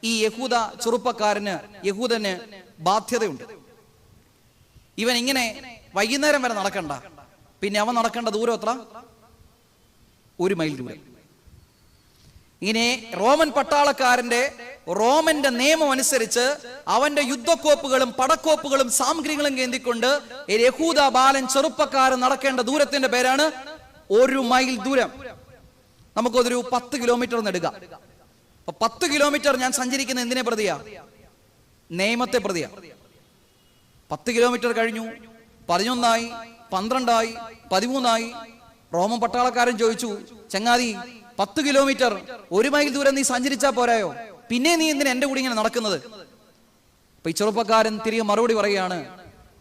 ഈ യഹൂദന് ബാധ്യതയുണ്ട്. ഇവൻ ഇങ്ങനെ വൈകുന്നേരം വരെ നടക്കണ്ട. പിന്നെ അവൻ നടക്കേണ്ട ദൂരം എത്ര? 1 മൈൽ ദൂരം. ഇങ്ങനെ റോമൻ പട്ടാളക്കാരന്റെ റോമന്റെ നിയമം അനുസരിച്ച് അവന്റെ യുദ്ധക്കോപ്പുകളും പടക്കോപ്പുകളും സാമഗ്രികളും കേന്ദ്രിക്കൊണ്ട് യഹൂദ ബാലൻ ചെറുപ്പക്കാരൻ നടക്കേണ്ട ദൂരത്തിന്റെ പേരാണ് 1 മൈൽ ദൂരം. നമുക്കതൊരു 10 കിലോമീറ്റർ എടുക്കാം. 10 കിലോമീറ്റർ ഞാൻ സഞ്ചരിക്കുന്ന എന്തിനെ പ്രതിയാ? നിയമത്തെ പ്രതിയാ. 10 കിലോമീറ്റർ കഴിഞ്ഞു, 11 ആയി, 12 ആയി, 13 ആയി. റോമൻ പട്ടാളക്കാരൻ ചോദിച്ചു, ചങ്ങാതി, 10 കിലോമീറ്റർ 1 മൈൽ ദൂരം നീ സഞ്ചരിച്ചാ പോരായോ? പിന്നെ നീ എന്തിനാ എന്റെ കൂടി ഇങ്ങനെ നടക്കുന്നത്? അപ്പൊ ഈ ചെറുപ്പക്കാരൻ തിരികെ മറുപടി പറയുകയാണ്,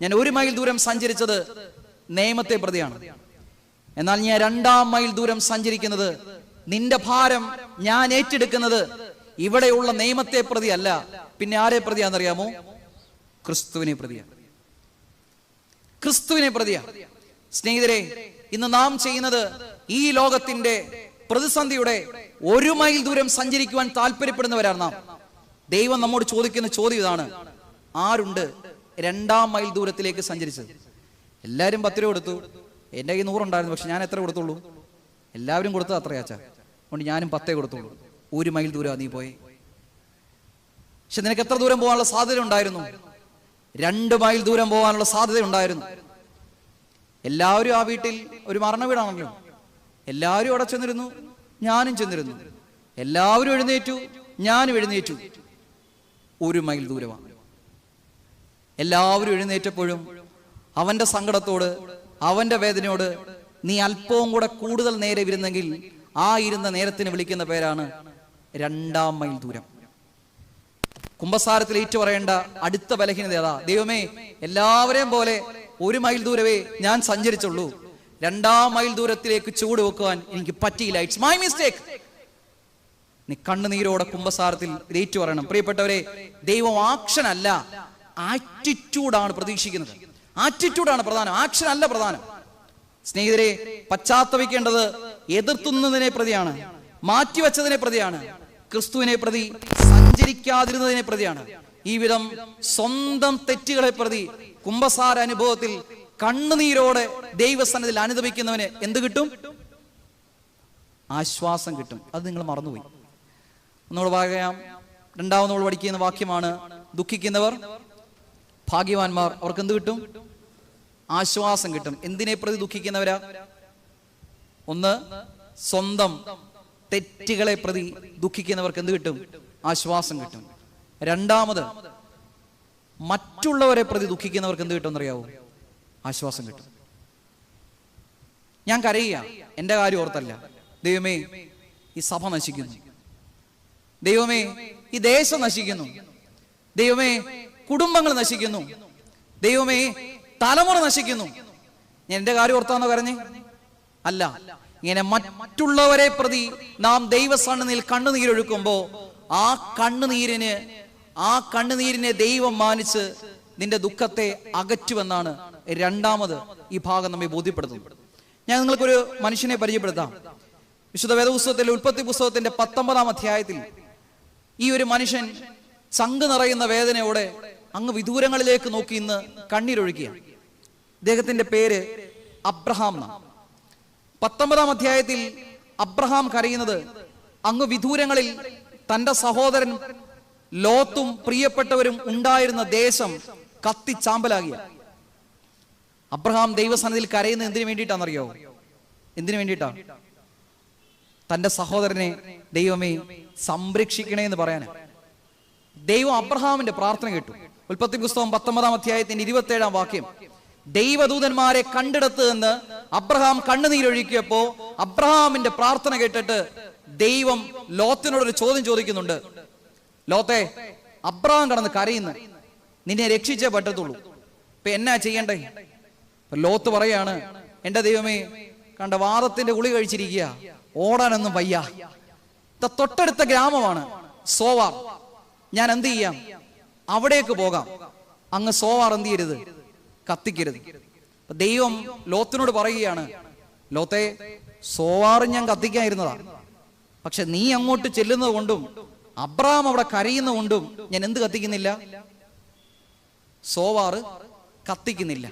ഞാൻ 1 മൈൽ ദൂരം സഞ്ചരിച്ചത് നിയമത്തെ പ്രതിയാണ്. എന്നാൽ ഞാൻ 2-ാം മൈൽ ദൂരം സഞ്ചരിക്കുന്നത്, നിന്റെ ഭാരം ഞാൻ ഏറ്റെടുക്കുന്നത് ഇവിടെയുള്ള നിയമത്തെ പ്രതി അല്ല, പിന്നെ ആരെ പ്രതിയാണെന്നറിയാമോ? ക്രിസ്തുവിനെ പ്രതിയാണ്. ക്രിസ്തുവിനെ പ്രതിയാ. സ്നേഹിതരെ, ഇന്ന് നാം ചെയ്യുന്നത് ഈ ലോകത്തിന്റെ പ്രതിസന്ധിയുടെ 1 മൈൽ ദൂരം സഞ്ചരിക്കുവാൻ താല്പര്യപ്പെടുന്നവരാണ് നാം. ദൈവം നമ്മോട് ചോദിക്കുന്ന ചോദ്യം ഇതാണ്, ആരുണ്ട് 2-ാം മൈൽ ദൂരത്തിലേക്ക് സഞ്ചരിച്ചത്? എല്ലാവരും 10 രൂപ കൊടുത്തു, എന്റെ കയ്യിൽ 100 ഉണ്ടായിരുന്നു, പക്ഷെ ഞാൻ എത്ര കൊടുത്തുള്ളൂ? എല്ലാവരും കൊടുത്തത് അത്രയാച്ചാ, അതുകൊണ്ട് ഞാനും 10 കൊടുത്തുള്ളൂ. 1 മൈൽ ദൂരം നീ പോയി. പക്ഷെ നിനക്ക് എത്ര ദൂരം പോകാനുള്ള സാധ്യത ഉണ്ടായിരുന്നു? 2 മൈൽ ദൂരം പോകാനുള്ള സാധ്യത ഉണ്ടായിരുന്നു. എല്ലാവരും ആ വീട്ടിൽ ഒരു മരണ വീടാണല്ലോ, എല്ലാവരും അവിടെ ചെന്നിരുന്നു, ഞാനും ചെന്നിരുന്നു. എല്ലാവരും എഴുന്നേറ്റു, ഞാനും എഴുന്നേറ്റു. 1 മൈൽ ദൂരമാണ്. എല്ലാവരും എഴുന്നേറ്റപ്പോഴും അവന്റെ സങ്കടത്തോട്, അവന്റെ വേദനയോട് നീ അല്പവും കൂടെ കൂടുതൽ നേരെ ഇരുന്നെങ്കിൽ ആ ഇരുന്ന നേരത്തിന് വിളിക്കുന്ന പേരാണ് 2-ാം മൈൽ ദൂരം. കുംഭസാരത്തിൽ ഏറ്റു പറയേണ്ട അടുത്ത ബലഹീനത ഏതാ? ദൈവമേ, എല്ലാവരെയും പോലെ 1 മൈൽ ദൂരമേ ഞാൻ സഞ്ചരിച്ചുള്ളൂ, 2-ാം മൈൽ ദൂരത്തിലേക്ക് ചൂട് വെക്കുവാൻ എനിക്ക് പറ്റിയില്ല, ഇറ്റ്സ് മൈ മിസ്റ്റേക്ക്. നീ കണ്ണുനീരോടെ കുംഭസാരത്തിൽ ഏറ്റു പറയണം. പ്രിയപ്പെട്ടവരെ, ദൈവം ആക്ഷൻ അല്ല, ആറ്റിറ്റ്യൂഡാണ് പ്രതീക്ഷിക്കുന്നത്. ആറ്റിറ്റ്യൂഡാണ് പ്രധാനം, ആക്ഷൻ അല്ല പ്രധാനം. സ്നേഹിതരെ, പശ്ചാത്തപിക്കേണ്ടത് എതിർത്തുന്നതിനെ പ്രതിയാണ്, മാറ്റിവെച്ചതിനെ പ്രതിയാണ്, ക്രിസ്തുവിനെ പ്രതി സഞ്ചരിക്കാതിരുന്നതിനെ പ്രതിയാണ്. ഈ വിധം സ്വന്തം തെറ്റുകളെ പ്രതി കുംഭസാര അനുഭവത്തിൽ കണ്ണുനീരോടെ ദൈവസന്നിധിയിൽ അനുദപിക്കുന്നവന് എന്ത് കിട്ടും? ആശ്വാസം കിട്ടും. അത് നിങ്ങൾ മറന്നുപോയി. ഒന്നുകൂടെ പറയാം. 2ാമത് നമ്മൾ പഠിക്കുന്ന വാക്യമാണ്, ദുഃഖിക്കുന്നവർ ഭാഗ്യവാന്മാർ. അവർക്ക് എന്ത് കിട്ടും? ആശ്വാസം കിട്ടും. എന്തിനെ പ്രതി ദുഃഖിക്കുന്നവരാ? 1, സ്വന്തം തെറ്റുകളെ പ്രതി ദുഃഖിക്കുന്നവർക്ക് എന്ത് കിട്ടും? ആശ്വാസം കിട്ടും. 2ാമത്, മറ്റുള്ളവരെ പ്രതി ദുഃഖിക്കുന്നവർക്ക് എന്ത് കിട്ടും എന്നറിയാവോ? ആശ്വാസം കിട്ടും. ഞാൻ കരയുക, എന്റെ കാര്യം ഓർത്തല്ല. ദൈവമേ, ഈ സഭ നശിക്കുന്നു, ദൈവമേ ഈ ദേശം നശിക്കുന്നു, ദൈവമേ കുടുംബങ്ങൾ നശിക്കുന്നു, ദൈവമേ തലമുറ നശിക്കുന്നു. ഞാൻ എന്റെ കാര്യം ഓർത്താന്നോ കരഞ്ഞേ? അല്ല. ഇങ്ങനെ മറ്റുള്ളവരെ പ്രതി നാം ദൈവസന്നിധിയിൽ കണ്ണുനീരൊഴുക്കുമ്പോ ആ കണ്ണുനീരിനെ ദൈവം മാനിച്ച് നിന്റെ ദുഃഖത്തെ അകറ്റുമെന്നാണ് രണ്ടാമത് ഈ ഭാഗം നമ്മെ ബോധ്യപ്പെടുത്തുന്നത്. ഞാൻ നിങ്ങൾക്കൊരു മനുഷ്യനെ പരിചയപ്പെടുത്താം. വിശുദ്ധ വേദപുസ്തകത്തിലെ ഉൽപ്പത്തി പുസ്തകത്തിന്റെ 19-ാം അധ്യായത്തിൽ ഈ ഒരു മനുഷ്യൻ ചങ്ക് നിറയുന്ന വേദനയോടെ അങ്ങ് വിദൂരങ്ങളിലേക്ക് നോക്കി ഇന്ന് കണ്ണീരൊഴുക്കിയ അദ്ദേഹത്തിന്റെ പേര് അബ്രഹാം എന്നാണ്. 19-ാം അധ്യായത്തിൽ അബ്രഹാം കരയുന്നത് അങ്ങ് വിദൂരങ്ങളിൽ തന്റെ സഹോദരൻ ലോത്തും പ്രിയപ്പെട്ടവരും ഉണ്ടായിരുന്ന ദേശം കത്തിച്ചാമ്പലാകിയ. അബ്രഹാം ദൈവസന്നിധിയിൽ കരയുന്നത് എന്തിനു വേണ്ടിയിട്ടാണെന്നറിയോ? എന്തിനു വേണ്ടിയിട്ടാ? തന്റെ സഹോദരനെ ദൈവമേ സംരക്ഷിക്കണേ എന്ന് പറയാനാ. ദൈവം അബ്രഹാമിന്റെ പ്രാർത്ഥന കേട്ടു. ഉൽപ്പത്തി പുസ്തകം 19-ാം അധ്യായത്തിന്റെ 27-ാം വാക്യം, ദൈവദൂതന്മാരെ കണ്ടെടുത്ത് എന്ന് അബ്രഹാം കണ്ണുനീരൊഴുക്കിയപ്പോ അബ്രഹാമിന്റെ പ്രാർത്ഥന കേട്ടിട്ട് ദൈവം ലോത്തിനോടൊരു ചോദ്യം ചോദിക്കുന്നുണ്ട്. ലോത്തെ, അബ്രഹാം കടന്ന് കരയുന്നു, നിന്നെ രക്ഷിച്ചേ പറ്റത്തുള്ളൂ, ഇപ്പൊ എന്നാ ചെയ്യണ്ടേ? ലോത്ത് പറയാണ്, എന്റെ ദൈവമേ, കണ്ട വാദത്തിന്റെ ഗുളി കഴിച്ചിരിക്കുക, ഓടാനൊന്നും വയ്യ. തൊട്ടടുത്ത ഗ്രാമമാണ് സോവാർ, ഞാൻ എന്ത് ചെയ്യാം? അവിടേക്ക് പോകാം. അങ്ങ് സോവാർ എന്ത് ചെയ്യരുത്? കത്തിക്കരുത്. ദൈവം ലോത്തിനോട് പറയുകയാണ്, ലോത്തെ, സോവാർ ഞാൻ കത്തിക്കാതിരുന്നതാ, പക്ഷെ നീ അങ്ങോട്ട് ചെല്ലുന്നത് കൊണ്ടും അബ്രഹാം അവിടെ കരയുന്നത് കൊണ്ടും ഞാൻ എന്ത് കത്തിക്കുന്നില്ല? സോവാർ കത്തിക്കുന്നില്ല.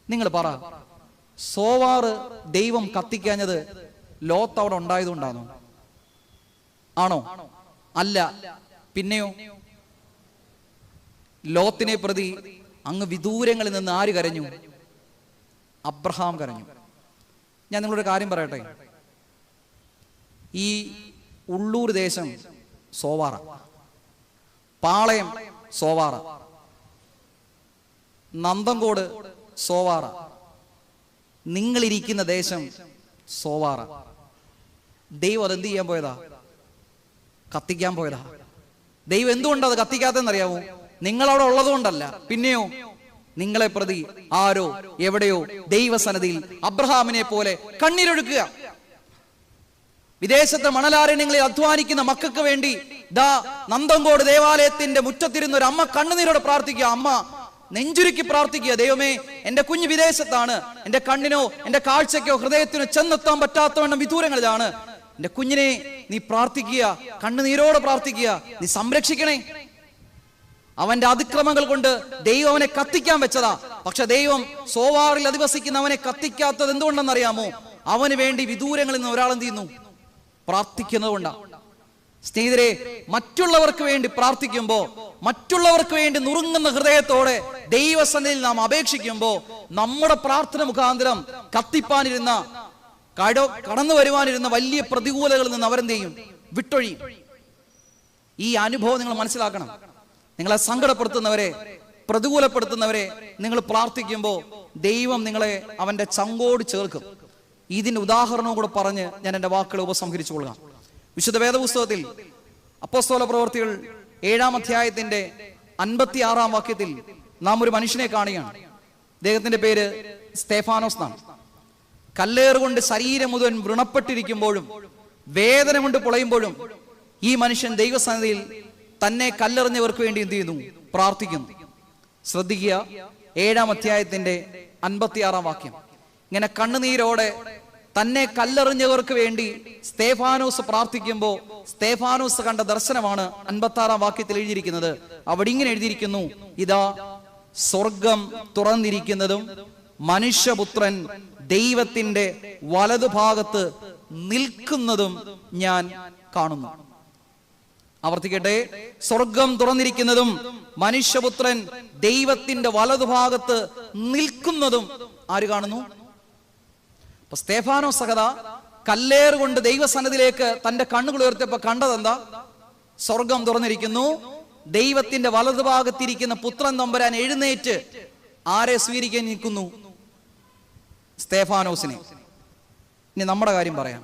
നിങ്ങൾ പറ, സോവാർ ദൈവം കത്തിക്കാഞ്ഞത് ലോത്ത് അവിടെ ഉണ്ടായതുകൊണ്ടാണോ? ആണോ? അല്ല. പിന്നെയോ? ലോത്തിനെ പ്രതി അങ്ങ് വിദൂരങ്ങളിൽ നിന്ന് ആര് കരഞ്ഞു? അബ്രഹാം കരഞ്ഞു. ഞാൻ നിങ്ങളൊരു കാര്യം പറയട്ടെ, ഈ ഉള്ളൂർ ദേശം സോവാറ, പാളയം സോവാറ, നന്തങ്കോട് സോവാറ, നിങ്ങളിരിക്കുന്ന ദേശം സോവാറ. ദൈവം അതെന്ത് ചെയ്യാൻ പോയതാ? കത്തിക്കാൻ പോയതാ. ദൈവം എന്തുകൊണ്ടാ അത് കത്തിക്കാത്തെന്നറിയാമോ? നിങ്ങളവിടെ ഉള്ളത് കൊണ്ടല്ല. പിന്നെയോ? നിങ്ങളെ പ്രതി ആരോ എവിടെയോ ദൈവസന്നിധിയിൽ അബ്രഹാമിനെ പോലെ കണ്ണീരൊഴുക്കുക. വിദേശത്തെ മണലാരണ്യങ്ങളിൽ അധ്വാനിക്കുന്ന മക്കൾക്ക് വേണ്ടി ദാ നന്തങ്കോട് ദേവാലയത്തിന്റെ മുറ്റത്തിരുന്ന ഒരു അമ്മ കണ്ണുനീരോടെ പ്രാർത്ഥിക്കുക. അമ്മ നെഞ്ചുരുക്കി പ്രാർത്ഥിക്കുക, ദൈവമേ, എന്റെ കുഞ്ഞ് വിദേശത്താണ്, എന്റെ കണ്ണിനോ എന്റെ കാഴ്ചയ്ക്കോ ഹൃദയത്തിനോ ചെന്നെത്താൻ പറ്റാത്തവണ്ണം വിദൂരങ്ങളിലാണ്. എന്റെ കുഞ്ഞിനെ നീ പ്രാർത്ഥിക്കുക, കണ്ണുനീരോടെ പ്രാർത്ഥിക്കുക, നീ സംരക്ഷിക്കണേ. അവന്റെ അതിക്രമങ്ങൾ കൊണ്ട് ദൈവം അവനെ കത്തിക്കാൻ വെച്ചതാ. പക്ഷെ ദൈവം സോവാറിൽ അധിവസിക്കുന്ന അവനെ കത്തിക്കാത്തത് എന്തുകൊണ്ടെന്നറിയാമോ? അവന് വേണ്ടി വിദൂരങ്ങളിൽ നിന്ന് ഒരാൾ എന്ത് ചെയ്യുന്നു? പ്രാർത്ഥിക്കുന്നത് കൊണ്ടാ. സ്നേഹിതരെ, മറ്റുള്ളവർക്ക് വേണ്ടി പ്രാർത്ഥിക്കുമ്പോ, മറ്റുള്ളവർക്ക് വേണ്ടി നുറുങ്ങുന്ന ഹൃദയത്തോടെ ദൈവസന്നിധിയിൽ നാം അപേക്ഷിക്കുമ്പോ, നമ്മുടെ പ്രാർത്ഥന മുഖാന്തരം കത്തിപ്പാനിരുന്ന കടന്നു വരുവാനിരുന്ന വലിയ പ്രതികൂലങ്ങളിൽ നിന്ന് അവരെന്ത് ചെയ്യും? വിട്ടൊഴിയും. ഈ അനുഭവം നിങ്ങൾ മനസ്സിലാക്കണം. നിങ്ങളെ സങ്കടപ്പെടുത്തുന്നവരെ, പ്രതികൂലപ്പെടുത്തുന്നവരെ നിങ്ങൾ പ്രാർത്ഥിക്കുമ്പോൾ ദൈവം നിങ്ങളെ അവന്റെ ചങ്കോട് ചേർക്കും. ഇതിന്റെ ഉദാഹരണവും കൂടെ പറഞ്ഞ് ഞാൻ എന്റെ വാക്കുകൾ ഉപസംഹരിച്ചു കൊള്ളാം. വിശുദ്ധ വേദപുസ്തകത്തിൽ അപ്പോസ്തല പ്രവൃത്തികൾ 7-ാം അധ്യായത്തിന്റെ 56-ാം വാക്യത്തിൽ നാം ഒരു മനുഷ്യനെ കാണുകയാണ്. അദ്ദേഹത്തിന്റെ പേര് സ്തേഫാനോസ് എന്നാണ്. കല്ലേറുകൊണ്ട് ശരീരം മുഴുവൻ വ്രണപ്പെട്ടിരിക്കുമ്പോഴും വേദന കൊണ്ട് പൊളയുമ്പോഴും ഈ മനുഷ്യൻ ദൈവസന്നിധിയിൽ തന്നെ കല്ലെറിഞ്ഞവർക്ക് വേണ്ടി എന്ത് ചെയ്യുന്നു? പ്രാർത്ഥിക്കുന്നു. ശ്രദ്ധിക്കുക, 7-ാം അധ്യായത്തിന്റെ 56-ാം വാക്യം. ഇങ്ങനെ കണ്ണുനീരോടെ തന്നെ കല്ലെറിഞ്ഞവർക്ക് വേണ്ടി സ്തേഫാനോസ് പ്രാർത്ഥിക്കുമ്പോൾ സ്തേഫാനോസ് കണ്ട ദർശനമാണ് 56-ാം വാക്യത്തിൽ എഴുതിയിരിക്കുന്നത്. അവിടെ ഇങ്ങനെ എഴുതിയിരിക്കുന്നു, ഇതാ സ്വർഗം തുറന്നിരിക്കുന്നതും മനുഷ്യപുത്രൻ ദൈവത്തിന്റെ വലതുഭാഗത്ത് നിൽക്കുന്നതും ഞാൻ കാണുന്നു. ആവർത്തിക്കട്ടെ, സ്വർഗം തുറന്നിരിക്കുന്നതും മനുഷ്യപുത്രൻ ദൈവത്തിന്റെ വലതുഭാഗത്ത് നിൽക്കുന്നതും ആര് കാണുന്നു? അപ്പൊ സ്തേഫാനോസ് സഹദാ കല്ലേറുകൊണ്ട് ദൈവസന്നിധിയിലേക്ക് തന്റെ കണ്ണുകൾ ഉയർത്തിയപ്പോ കണ്ടതെന്താ? സ്വർഗം തുറന്നിരിക്കുന്നു, ദൈവത്തിന്റെ വലതുഭാഗത്തിരിക്കുന്ന പുത്രൻ തമ്പുരാൻ എഴുന്നേറ്റ് ആരെ സ്വീകരിക്കാൻ നിൽക്കുന്നു? സ്തേഫാനോസിനെ. ഇനി നമ്മുടെ കാര്യം പറയാം.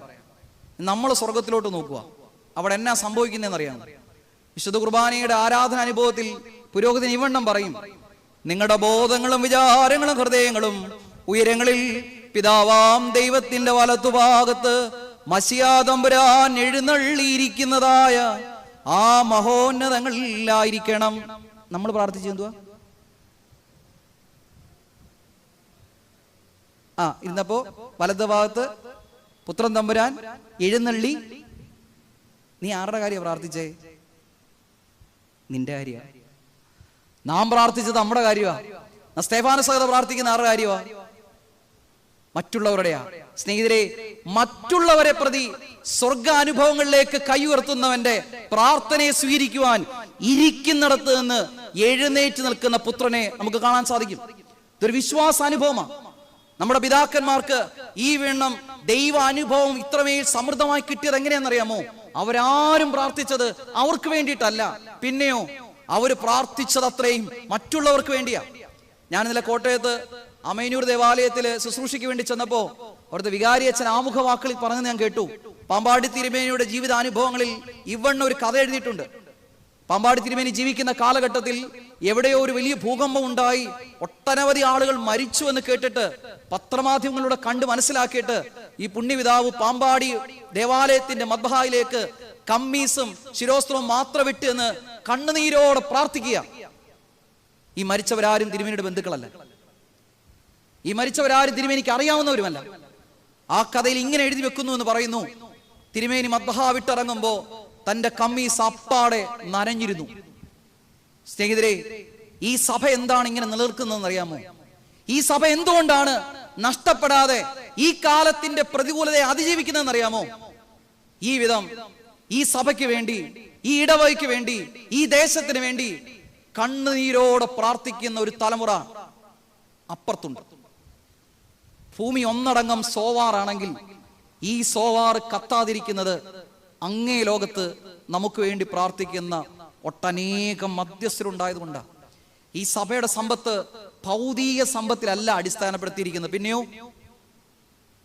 നമ്മൾ സ്വർഗത്തിലോട്ട് നോക്കുക, അവിടെ എന്നാ സംഭവിക്കുന്നതെന്ന് അറിയാം. വിശുദ്ധ കുർബാനയുടെ ആരാധന അനുഭവത്തിൽ പുരോഹിതൻ ഇവണ്ണം പറയും, നിങ്ങളുടെ ബോധങ്ങളും വിചാരങ്ങളും ഹൃദയങ്ങളും ഉയരങ്ങളിൽ പിതാവാം ദൈവത്തിന്റെ വലത്തുഭാഗത്ത് മശിയാ തമ്പുരാൻ എഴുന്നള്ളിയിരിക്കുന്നതായ ആ മഹോന്നതങ്ങളിലായിരിക്കണം. നമ്മൾ പ്രാർത്ഥിച്ചത് എന്തുവാ? ഇരുന്നപ്പോ വലത് ഭാഗത്ത് പുത്രൻ തമ്പുരാൻ എഴുന്നള്ളി. നീ ആരുടെ കാര്യമാണ് പ്രാർത്ഥിച്ചേ? നിന്റെ കാര്യമാണ്. നാം പ്രാർത്ഥിച്ചത് നമ്മുടെ കാര്യമാണ്. സ്തേഫാനോസ് സഹോദരൻ പ്രാർത്ഥിക്കുന്ന ആരുടെ കാര്യമാണ്? മറ്റുള്ളവരുടെയാ. സ്നേഹിതരെ, മറ്റുള്ളവരെ പ്രതി സ്വർഗാനുഭവങ്ങളിലേക്ക് കൈ ഉയർത്തുന്നവന്റെ പ്രാർത്ഥനയെ സ്വീകരിക്കുവാൻ ഇരിക്കുന്നിടത്ത് നിന്ന് എഴുന്നേറ്റ് നിൽക്കുന്ന പുത്രനെ നമുക്ക് കാണാൻ സാധിക്കും. ഇതൊരു വിശ്വാസാനുഭവമാണ്. നമ്മുടെ പിതാക്കന്മാർക്ക് ഈ വീണം ദൈവ അനുഭവം ഇത്രമേൽ സമൃദ്ധമായി കിട്ടിയത് എങ്ങനെയാണെന്നറിയാമോ? അവരാരും പ്രാർത്ഥിച്ചത് അവർക്ക് വേണ്ടിയിട്ടല്ല, പിന്നെയോ അവര് പ്രാർത്ഥിച്ചത് അത്രയും മറ്റുള്ളവർക്ക് വേണ്ടിയാ. ഞാൻ ഇന്നലെ കോട്ടയത്ത് അമേനൂർ ദേവാലയത്തില് ശുശ്രൂഷയ്ക്ക് വേണ്ടി ചെന്നപ്പോ അവിടുത്തെ വികാരി അച്ഛൻ ആമുഖ വാക്കുകളിൽ പറഞ്ഞത് ഞാൻ കേട്ടു. പാമ്പാടി തിരുമേനിയുടെ ജീവിതാനുഭവങ്ങളിൽ ഇവണ്ണ ഒരു കഥ എഴുതിയിട്ടുണ്ട്. പാമ്പാടി തിരുമേനി ജീവിക്കുന്ന കാലഘട്ടത്തിൽ എവിടെയോ ഒരു വലിയ ഭൂകമ്പം ഉണ്ടായി, ഒട്ടനവധി ആളുകൾ മരിച്ചു എന്ന് കേട്ടിട്ട് പത്രമാധ്യമങ്ങളിലൂടെ കണ്ട് മനസ്സിലാക്കിയിട്ട് ഈ പുണ്യപിതാവ് പാമ്പാടി ദേവാലയത്തിന്റെ മദ്ബഹായിലേക്ക് കമ്മീസും ശിരോസ്ത്രവും മാത്രം വിട്ട് എന്ന് കണ്ണുനീരോടെ പ്രാർത്ഥിക്കുക. ഈ മരിച്ചവരാരും തിരുമേനിയുടെ ബന്ധുക്കളല്ല, ഈ മരിച്ചവരാരും തിരുമേനിക്ക് അറിയാവുന്നവരുമല്ല. ആ കഥയിൽ ഇങ്ങനെ എഴുതി വെക്കുന്നു എന്ന് പറയുന്നു, തിരുമേനി മദ്ബഹാ വിട്ടിറങ്ങുമ്പോ തന്റെ കമ്മീസ് അപ്പാടെ നനഞ്ഞിരുന്നു. സ്നേഹിതരെ, ഈ സഭ എന്താണ് ഇങ്ങനെ നിലനിൽക്കുന്നതെന്ന് അറിയാമോ? ഈ സഭ എന്തുകൊണ്ടാണ് നഷ്ടപ്പെടാതെ ഈ കാലത്തിന്റെ പ്രതികൂലതയെ അതിജീവിക്കുന്നതെന്ന് അറിയാമോ? ഈ വിധം ഈ സഭയ്ക്ക് വേണ്ടി, ഈ ഇടവകയ്ക്ക് വേണ്ടി, ഈ ദേശത്തിന് വേണ്ടി കണ്ണുനീരോടെ പ്രാർത്ഥിക്കുന്ന ഒരു തലമുറ അപ്പുറത്തുണ്ട്. ഭൂമി ഒന്നടങ്കം സോവാറാണെങ്കിൽ ഈ സോവാർ കത്താതിരിക്കുന്നത് അങ്ങേ ലോകത്ത് നമുക്ക് വേണ്ടി പ്രാർത്ഥിക്കുന്ന ഒട്ടനേകം മധ്യസ്ഥരുണ്ടായതുകൊണ്ടാണ്. ഈ സഭയുടെ സമ്പത്ത് ഭൗതിക സമ്പത്തിലല്ല അടിസ്ഥാനപ്പെടുത്തിയിരിക്കുന്നത്, പിന്നെയോ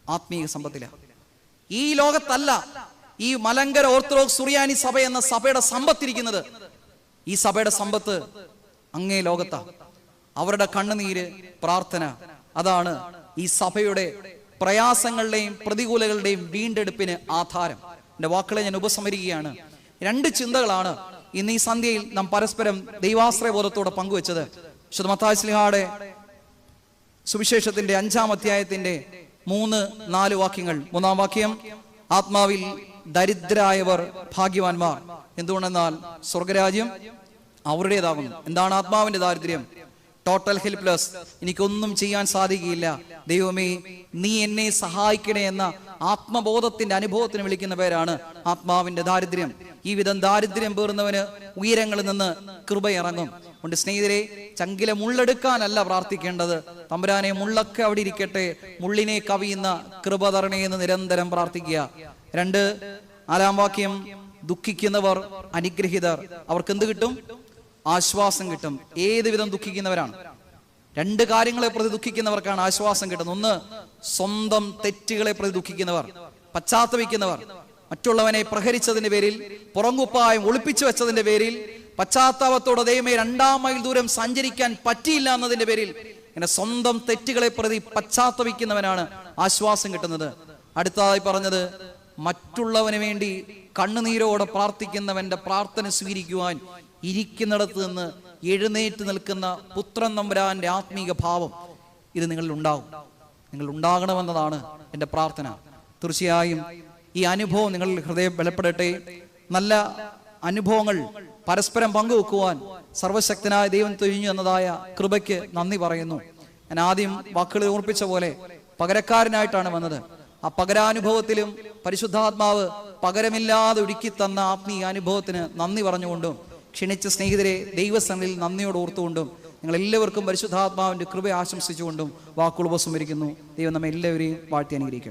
ആത്മീയ സമ്പത്തിലാണ്. ഈ ലോകത്തല്ല ഈ മലങ്കര ഓർത്തഡോക്സ് സുറിയാനി സഭ എന്ന സഭയുടെ സമ്പത്തിരിക്കുന്നത്. ഈ സഭയുടെ സമ്പത്ത് അങ്ങേ ലോകത്താ. അവരുടെ കണ്ണുനീര്, പ്രാർത്ഥന, അതാണ് ഈ സഭയുടെ പ്രയാസങ്ങളുടെയും പ്രതികൂലങ്ങളുടെയും വീണ്ടെടുപ്പിന് ആധാരം. എന്റെ വാക്കുകളെ ഞാൻ ഉപസംഹരിക്കുകയാണ്. 2 ചിന്തകളാണ് ഇന്ന് ഈ സന്ധ്യയിൽ നാം പരസ്പരം ദൈവാശ്രയ ബോധത്തോടെ പങ്കുവെച്ചത്. വിശുദ്ധ മത്തായി ശ്ലീഹായുടെ സുവിശേഷത്തിന്റെ 5-ാം അധ്യായത്തിന്റെ 3-4 വാക്യങ്ങൾ. 3-ാം വാക്യം, ആത്മാവിൽ ദരിദ്രരായവർ ഭാഗ്യവാന്മാർ, എന്തുകൊണ്ടെന്നാൽ സ്വർഗരാജ്യം അവരുടേതാകുന്നു. എന്താണ് ആത്മാവിന്റെ ദാരിദ്ര്യം? ടോട്ടൽ ഹെൽപ്ലെസ്, എനിക്കൊന്നും ചെയ്യാൻ സാധിക്കില്ല, ദൈവമേ നീ എന്നെ സഹായിക്കണേ എന്ന ആത്മബോധത്തിന്റെ അനുഭവത്തിന് വിളിക്കുന്ന പേരാണ് ആത്മാവിന്റെ ദാരിദ്ര്യം. ഈ വിധം ദാരിദ്ര്യം പേറുന്നവന് ഉയരങ്ങളിൽ നിന്ന് കൃപ ഇറങ്ങും. കൊണ്ട് സ്നേഹിതരെ, ചങ്കിലെ മുള്ളെടുക്കാനല്ല പ്രാർത്ഥിക്കേണ്ടത്, തമ്പുരാനെ മുള്ളൊക്കെ അവിടെ ഇരിക്കട്ടെ, മുള്ളിനെ കവിയുന്ന കൃപ തരണേ എന്ന് നിരന്തരം പ്രാർത്ഥിക്കുക. 4-ാം വാക്യം, ദുഃഖിക്കുന്നവർ അനുഗ്രഹീതർ, അവർക്ക് എന്ത് കിട്ടും? ആശ്വാസം കിട്ടും. ഏത് വിധം ദുഃഖിക്കുന്നവരാണ്? 2 കാര്യങ്ങളെ പ്രതി ദുഃഖിക്കുന്നവർക്കാണ് ആശ്വാസം കിട്ടുന്നത്. 1, സ്വന്തം തെറ്റുകളെ പ്രതി ദുഃഖിക്കുന്നവർ, പശ്ചാത്തപിക്കുന്നവർ. മറ്റുള്ളവനെ പ്രഹരിച്ചതിന്റെ പേരിൽ, പുറങ്കുപ്പായം ഒളിപ്പിച്ചു വെച്ചതിന്റെ പേരിൽ, പശ്ചാത്താപത്തോടെ ദൈവമേ 2 മൈൽ ദൂരം സഞ്ചരിക്കാൻ പറ്റിയില്ല എന്നതിന്റെ പേരിൽ ഇങ്ങനെ സ്വന്തം തെറ്റുകളെ പ്രതി പശ്ചാത്തപിക്കുന്നവനാണ് ആശ്വാസം കിട്ടുന്നത്. അടുത്തതായി പറഞ്ഞത്, മറ്റുള്ളവന് വേണ്ടി കണ്ണുനീരോടെ പ്രാർത്ഥിക്കുന്നവന്റെ പ്രാർത്ഥന സ്വീകരിക്കുവാൻ ഇരിക്കുന്നിടത്ത് നിന്ന് എഴുന്നേറ്റ് നിൽക്കുന്ന പുത്രൻ തമ്പുരാന്റെ ആത്മീക ഭാവം ഇത് നിങ്ങളിൽ ഉണ്ടാവും. നിങ്ങൾ ഉണ്ടാകണമെന്നതാണ് എൻ്റെ പ്രാർത്ഥന. തീർച്ചയായും ഈ അനുഭവം നിങ്ങളിൽ ഹൃദയം ബലപ്പെടട്ടെ. നല്ല അനുഭവങ്ങൾ പരസ്പരം പങ്കുവെക്കുവാൻ സർവശക്തനായ ദൈവം തൊഴിഞ്ഞു എന്നതായ കൃപയ്ക്ക് നന്ദി പറയുന്നു. ഞാൻ ആദ്യം വാക്കുകളിൽ ഓർപ്പിച്ച പോലെ പകരക്കാരനായിട്ടാണ് വന്നത്. ആ പകരാനുഭവത്തിലും പരിശുദ്ധാത്മാവ് പകരമില്ലാതെ ഒരുക്കി തന്ന ആത്മീയ അനുഭവത്തിന് നന്ദി പറഞ്ഞുകൊണ്ടും ക്ഷണിച്ച സ്നേഹിതരെ ദൈവസന്നിധിയിൽ നന്ദിയോട് ഓർത്തുകൊണ്ടും നിങ്ങൾ എല്ലാവർക്കും പരിശുദ്ധാത്മാവിന്റെ കൃപ ആശംസിച്ചുകൊണ്ടും വാക്കുകൾ ഉപസംഹരിക്കുന്നു. ദൈവം നമ്മെ എല്ലാവരെയും വാഴ്ത്തി അനുഗ്രഹിക്കട്ടെ.